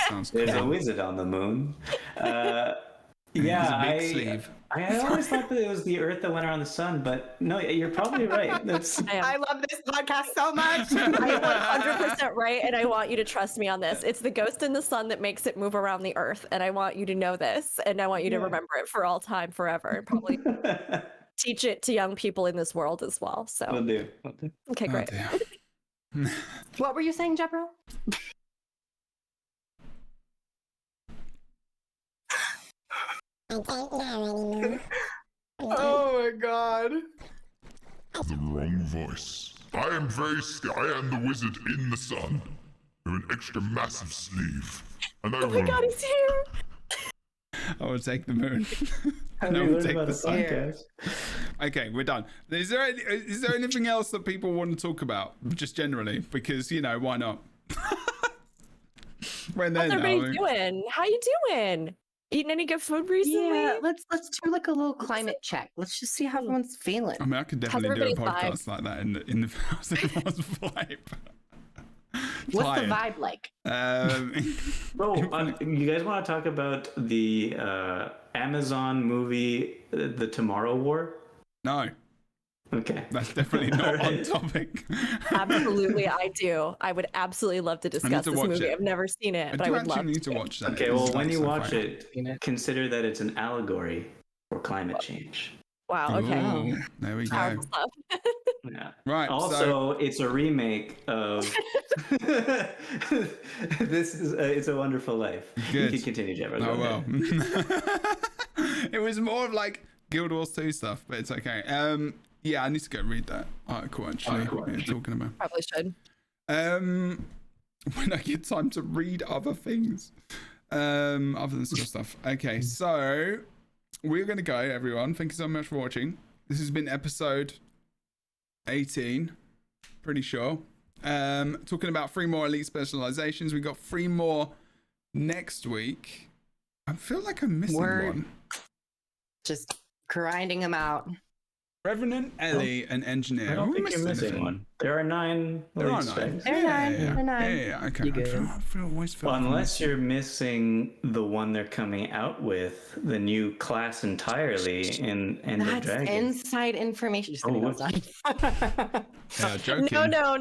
sounds cool. There's a wizard on the moon. He's Yeah, a big sleeve. I always thought that it was the Earth that went around the sun, but no, you're probably right. That's I love this podcast so much. I'm 100% right, and I want you to trust me on this. It's the ghost in the sun that makes it move around the earth, and I want you to know this, and I want you to remember it for all time, forever, and probably teach it to young people in this world as well. So, will do. okay, Oh, great. dear. What were you saying, Jebro? I don't know anymore. Oh my god. The wrong voice. I am I am the wizard in the sun, with an extra massive sleeve. And I Oh my god, he's here! I will take the moon. Have No, you we'll heard take about the a sun. podcast? Okay, we're done. Is there anything else that people want to talk about, just generally? Because why not? When How's then, everybody doing? How you doing? Eating any good food recently? Yeah, let's do a little climate check. Let's just see how everyone's feeling. I mean, I could definitely do a everybody's podcast like that in the how's everyone's vibe. What's the vibe like? Bro, you guys want to talk about the Amazon movie, The Tomorrow War? No, Okay. that's definitely not on Alright. topic. Absolutely, I do. I would absolutely love to discuss to this watch movie. it. I've never seen it, but I do would actually love need to. to watch that. Okay, well, It's when like you so watch far. it, consider that it's an allegory for climate change. Wow, okay. Ooh, there we go. Powerful stuff. Yeah. Right. Also, it's a remake of This is It's a Wonderful Life. Good. You can continue, Jebro. Oh Go well. ahead. It was more of like Guild Wars 2 stuff, but it's okay. Yeah, I need to go read that article actually. What you're talking about. Probably should. When I get time to read other things, other than school stuff. Okay, so we're gonna go, everyone. Thank you so much for watching. This has been episode 18, pretty sure. Talking about 3 more elite specializations. We got 3 more next week. I feel like I'm missing Word. one. Just grinding them out. Revenant, Ellie, and Engineer. I don't Who think you're missed missing anything? one. There are 9 There are lead 9. specs. They're 9. They're 9. Yeah, okay. You good. Always feel like I'm Unless missing. you're missing the one they're coming out with, the new class entirely in End of That's Dragon. inside information. Just kidding, Oh, outside. Joking. No.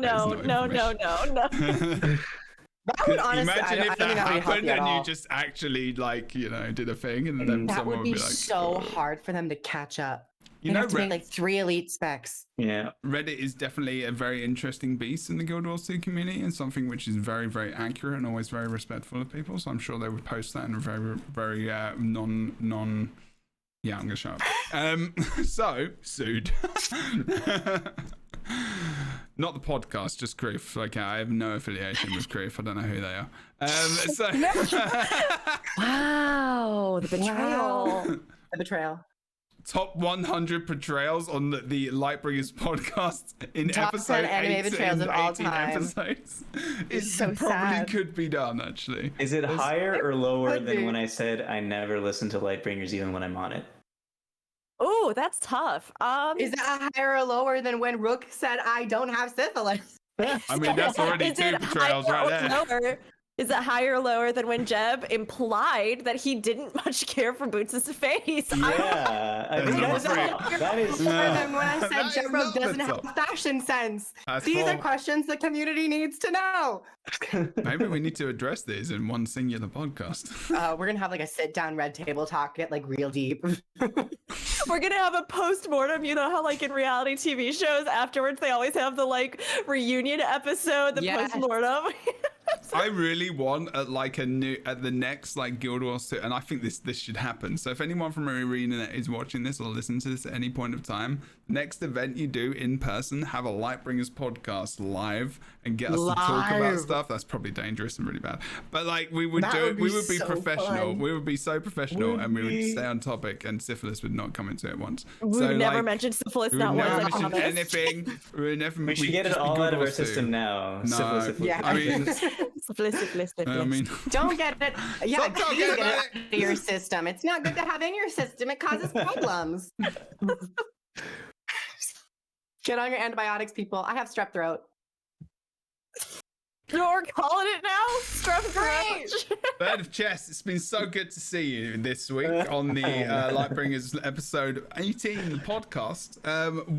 That would honestly, Imagine if I don't that think that would help happened you at and you all. just actually did a thing and then That someone would be like, so hard for them to catch up. You You'd know, have to make like 3 elite specs. Yeah. Reddit is definitely a very interesting beast in the Guild Wars 2 community and something which is very, very accurate and always very respectful of people. So I'm sure they would post that in a very, very non. Yeah, I'm gonna shut up. So sued. Not the podcast, just Creef. Like I have no affiliation with Creef. I don't know who they are. Wow, the betrayal. The betrayal. Top 100 portrayals on the LightBringers podcast in Top 10 episode anime 8 betrayals in of all 18 time. episodes. It so probably sad. could be done, actually. Is it higher or lower could than be. when I said I never listen to Lightbringers even when I'm on it? Oh, that's tough. Is that higher or lower than when Rook said, I don't have syphilis? I mean, that's already Is 2 it portrayals higher right or there. lower? Is it higher or lower than when Jeb implied that he didn't much care for Boots' face? Yeah, I mean, number that's, 3. that is. More than when I That said is Jebro not the doesn't have top. fashion sense. That's These are 4. questions the community needs to know. Maybe we need to address these in one singular podcast. We're gonna have like a sit-down red table talk, get like real deep. We're gonna have a post-mortem. You know how like in reality TV shows afterwards they always have the like reunion episode, the Yes. post-mortem. I really want at the next like Guild Wars 2, and I think this should happen. So if anyone from Marionette is watching this or listening to this at any point of time, next event you do in person, have a Lightbringers podcast live and get us to talk about Live. stuff. That's probably dangerous and really bad. But like we would That do would it, be we would be so professional. fun. We would be so professional Would and we would we? stay on topic and syphilis would not come into it once. We So, would never like, mention syphilis, we would not once. never I mention promise. anything. We should get it all out of our system now. No, Syphilis. Yeah. I mean, Syphilis. I mean, Don't get it. Yeah, Stop talking please about get it out of your system. It's not good to have in your system. It causes problems. Get on your antibiotics, people. I have strep throat. You're calling it now? Strep throat. Bird of Chess, it's been so good to see you this week on the Lightbringers episode 18, the podcast.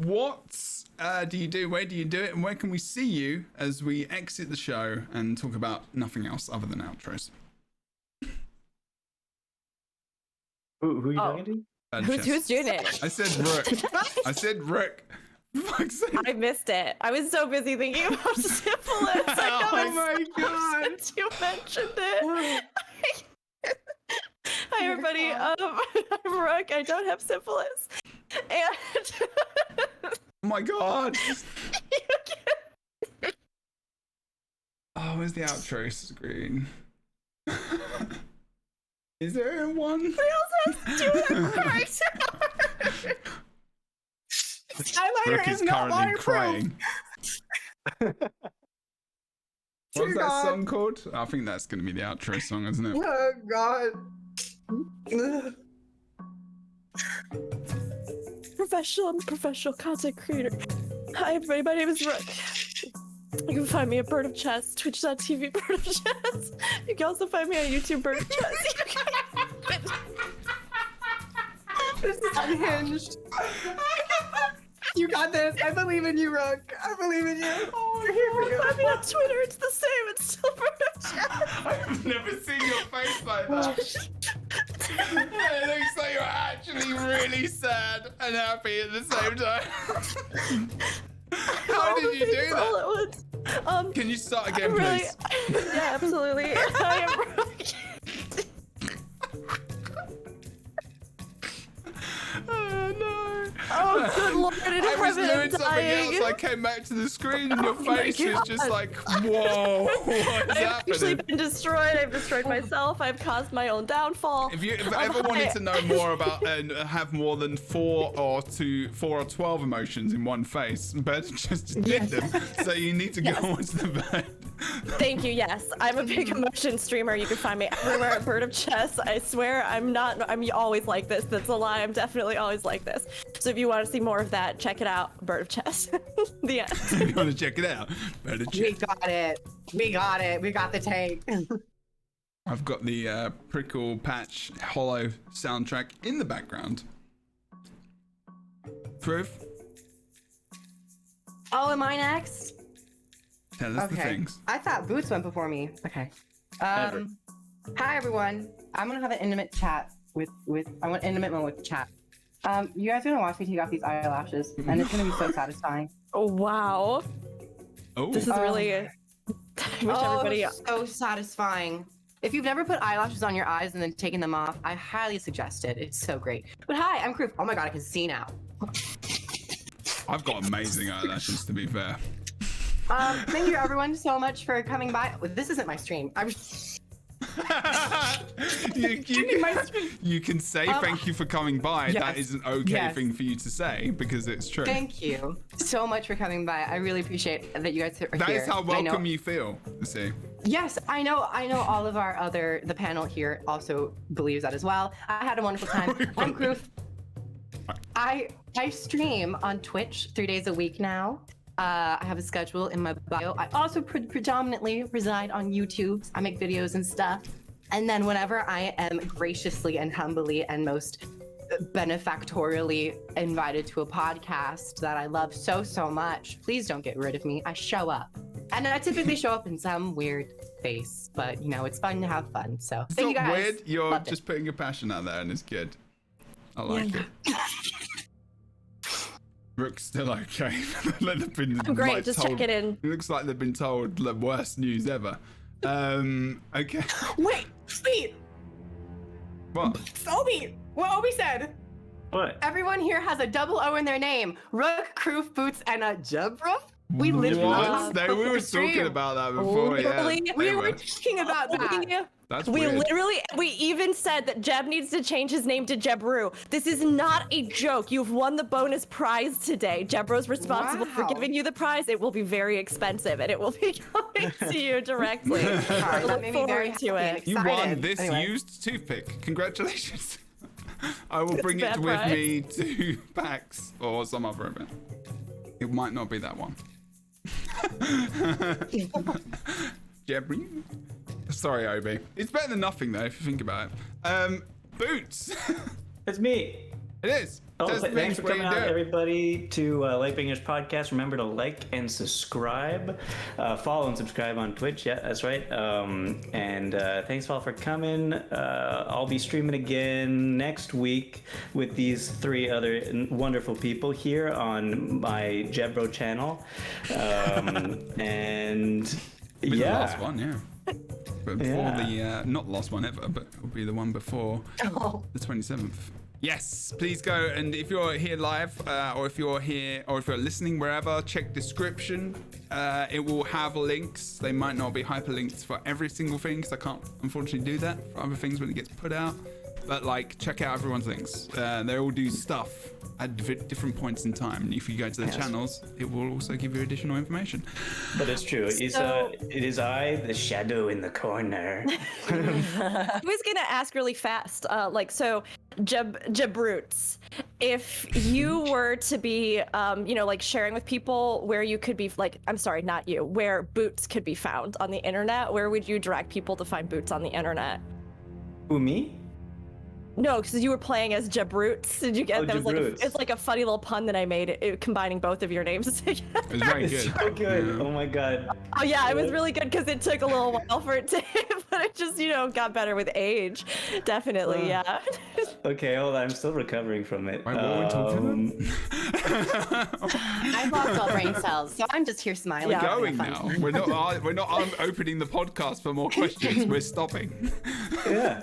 What do you do? Where do you do it? And where can we see you as we exit the show and talk about nothing else other than outros? Who are you Oh. talking to? Bird of Chess. Who's doing it? I said Rook. I said Rook. For fuck's sake. I missed it. I was so busy thinking about syphilis. Oh I my God. since you mentioned it. Hi everybody. I'm Rook. I don't have syphilis. And Oh my God. Oh, where's the outro screen? Is there one? Highlighter Brooke is is not currently waterproof. crying. What's Dear that God. song called? I think that's going to be the outro song, isn't it? Oh God. Professional content creator. Hi everybody, my name is Rook. You can find me at Bird of Chess, twitch.tv Bird of Chess. You can also find me on YouTube Bird of Chess. This is unhinged. You got this. I believe in you, Rook. I believe in you. We're here for you. Find me on Twitter, it's the same, it's still Bird of Chess. I've never seen your face like that. It looks like you're actually really sad and happy at the same time. How did you do All that? at once. Can you start again, Really, please? yeah, absolutely. I am Rook. Oh no. Oh, good lord, in I was heaven, doing I'm something dying. else. I came back to the screen and your Oh my face was just God. like, whoa, what is I've actually happening? been destroyed. I've destroyed myself. I've caused my own downfall. If you ever wanted to know more about and have more than 4 or 12 emotions in one face, but just did them. So you need to go onto the bed. Thank you. Yes, I'm a big emotion streamer. You can find me everywhere at Bird of Chess. I swear I'm always like this. That's a lie. I'm definitely always like this. So if you want to see more of that, check it out. Bird of Chess. The end. If you want to check it out, Bird of Chess. We got it. We got it. We got the take. I've got the Prickle Patch Hollow soundtrack in the background. Proof? Oh, am I next? Tell us the Okay. things. I thought Boots went before me. Okay. Hi everyone. I'm gonna have an intimate chat with I want intimate moment with chat. You guys are gonna watch me take off these eyelashes, and it's gonna be so satisfying. Oh wow. Oh. This is really. I wish everybody. So satisfying. If you've never put eyelashes on your eyes and then taken them off, I highly suggest it. It's so great. But hi, I'm Kroof. Oh my god, I can see now. I've got amazing eyelashes, to be fair. Thank you everyone so much for coming by. This isn't my stream. You can say thank you for coming by. Yes. That is an okay Yes. thing for you to say because it's true. Thank you so much for coming by. I really appreciate that you guys are That here. is how I know- welcome you feel. You see. Yes, I know all of the panel here also believes that as well. I had a wonderful time. I'm Kroof. I stream on Twitch 3 days a week now. I have a schedule in my bio. I also predominantly reside on YouTube. I make videos and stuff. And then whenever I am graciously and humbly and most benefactorially invited to a podcast that I love so much, please don't get rid of me. I show up. And I typically show up in some weird face, but you know, it's fun to have fun. So It's thank you not guys. weird. You're Loved it. just putting your passion out there, and it's good. I like it. Rook's still okay. They've been, I'm great. like, Just told- check it in. It looks like they've been told the worst news ever. Okay. Wait. What? Obi, what Obi said. What? Everyone here has a double O in their name. Rook, Kroof, Boots, and a Jebra. We literally What? We were stream. talking about that before. Literally, Yeah. We They were were. talking about that. That's We weird. we even said that Jeb needs to change his name to Jebru. This is not a joke. You've won the bonus prize today. Jebro's responsible for Wow. giving you the prize. It will be very expensive, and it will be coming to you directly. Sorry, I that look made me very forward to happy and it. You won excited. this Anyway. used toothpick. Congratulations. I will bring it bad with prize. me to PAX or some other event. It might not be that one. Jebry? Sorry, Obi. It's better than nothing, though, if you think about it. Boots. It's me. It is. Oh, Tell us the thanks things for where coming you out, do. everybody, to LightBringers podcast. Remember to like and subscribe. Follow and subscribe on Twitch. Yeah, that's right. And thanks all for coming. I'll be streaming again next week with these 3 other wonderful people here on my Jebro channel. And It'll be yeah. the last one, yeah. But before the, not the last one ever, but it'll be the one before the 27th. Yes, please go, and if you're here live, or if you're here, or if you're listening wherever, check description. It will have links. They might not be hyperlinks for every single thing, because I can't unfortunately do that for other things when it gets put out. But like, check out everyone's links. They all do stuff at different points in time. And if you go to the channels, it will also give you additional information. But it's true. It is I, the shadow in the corner. I was gonna ask really fast, so Jebroots, if you were to be, sharing with people where you could be, where Boots could be found on the internet, where would you direct people to find Boots on the internet? Who, me? No, because you were playing as Jebroots. Did you get that? Jebroots. It's like a funny little pun that I made, combining both of your names together. It was very It's good. so good. Yeah. Oh my god. Oh yeah, it was really good because it took a little while for it to hit, but it just, got better with age. Definitely, yeah. Okay, hold on. I'm still recovering from it. Wait, what were we talking I've lost all brain cells, so I'm just here smiling. Yeah. Going having now. fun. We're not opening the podcast for more questions. We're stopping. Yeah.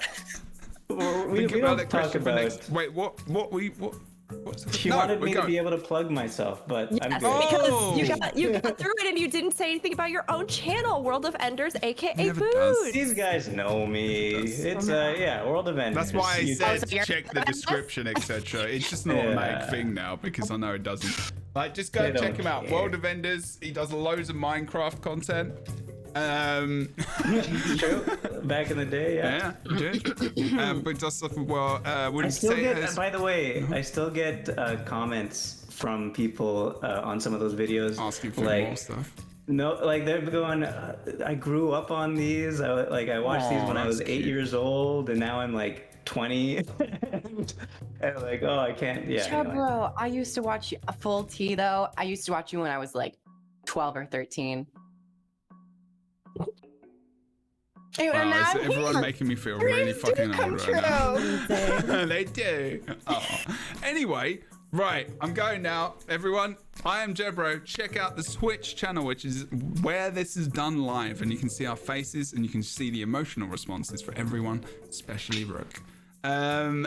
We Think don't about that talk question for about. next. Wait, what's She wanted me to be able to plug myself, but I'm Yes, good. Oh. because you got through it and you didn't say anything about your own channel, World of Enders, aka Never does. Boots. These guys know me. It's World of Enders. That's why I said so you're- check the description, etc. It's just an automatic thing now because I know it doesn't. Like, just go They check don't him out. care. World of Enders. He does loads of Minecraft content. It's true. Back in the day, yeah. Yeah, dude. But does stuff well. I Wouldn't still say get, it has- by the way, I still get comments from people on some of those videos asking for like, more stuff. no, like they're going, I grew up on these. I watched these when I was that's 8 cute. years old, and now I'm like 20. And like, oh, I can't. Yeah. Anyway. Bro, I used to watch a full T though. I used to watch you when I was like 12 or 13. Anyway, Wow, now is I'm everyone here. making me feel really Dreams do fucking come old right now? true. They do. Oh. Anyway, right, I'm going now. Everyone, I am Jebro. Check out the Twitch channel, which is where this is done live, and you can see our faces and you can see the emotional responses for everyone, especially Rook. And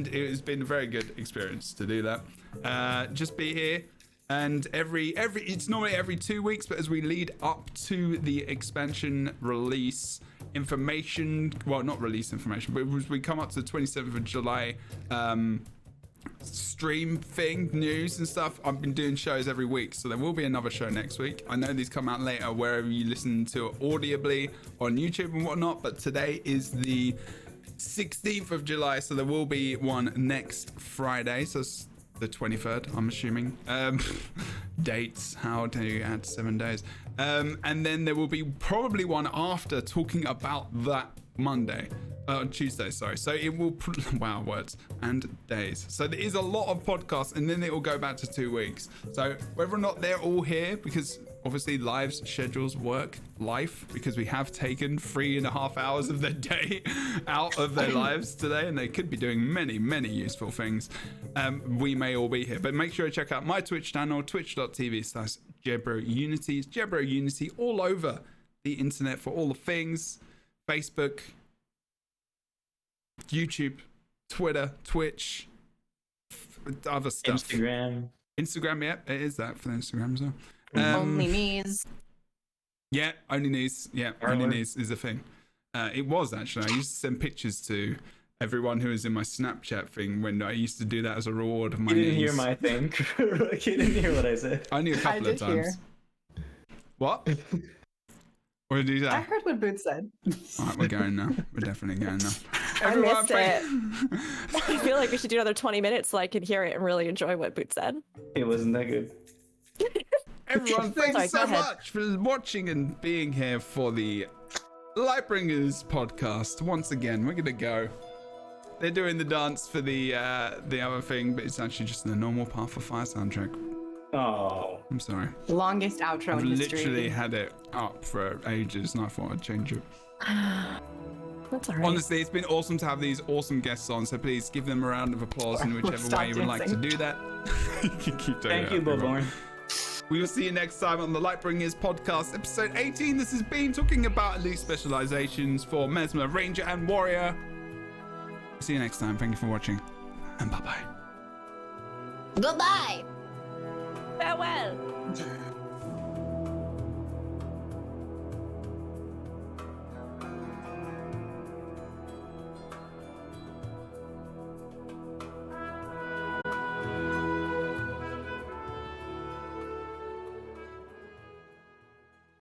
it has been a very good experience to do that. Just be here. And it's normally every 2 weeks, but as we lead up to the expansion release information, well, not release information, but as we come up to the 27th of July stream thing, news and stuff, I've been doing shows every week, so there will be another show next week. I know these come out later wherever you listen to it audibly on YouTube and whatnot, but today is the 16th of July, so there will be one next Friday, so it's the 23rd, I'm assuming. Dates, how do you add 7 days? And then there will be probably one after talking about that Monday. Tuesday, sorry. So it will, wow, words and days. So there is a lot of podcasts, and then it will go back to 2 weeks. So whether or not they're all here, because obviously lives, schedules, work, life, because we have taken 3.5 hours of their day out of their lives today, and they could be doing many, many useful things. We may all be here, but make sure to check out my Twitch channel, twitch.tv/JebroUnity. It's Jebro Unity all over the internet for all the things. Facebook, YouTube, Twitter, Twitch, other stuff. Instagram, yeah, it is that for Instagram as well. Only knees. Yeah, only knees. Yeah, only Parlor. knees is a thing. It was actually. I used to send pictures to everyone who was in my Snapchat thing when I used to do that as a reward of my you didn't knees. hear my thing. You didn't hear what I said. Only a couple of did hear. times. What? What did you say? I heard what Boots said. All right, we're going now. We're definitely going now. I missed thank- I feel like we should do another 20 minutes so I can hear it and really enjoy what Boot said. It wasn't that good. Everyone, Sorry, thanks so go ahead. much for watching and being here for the LightBringers podcast. Once again, we're gonna go. They're doing the dance for the other thing, but it's actually just the normal Path of Fire soundtrack. Oh. I'm sorry. Longest outro I've in history. literally had it up for ages, and I thought I'd change it. That's all right. Honestly, it's been awesome to have these awesome guests on, so please give them a round of applause in whichever Stop way you would like to dancing. do that. You can keep doing Thank it, you, everyone. Boborn. We will see you next time on the LightBringers podcast, episode 18. This has been talking about elite specializations for Mesmer, Ranger, and Warrior. See you next time. Thank you for watching, and bye-bye. Goodbye. Farewell.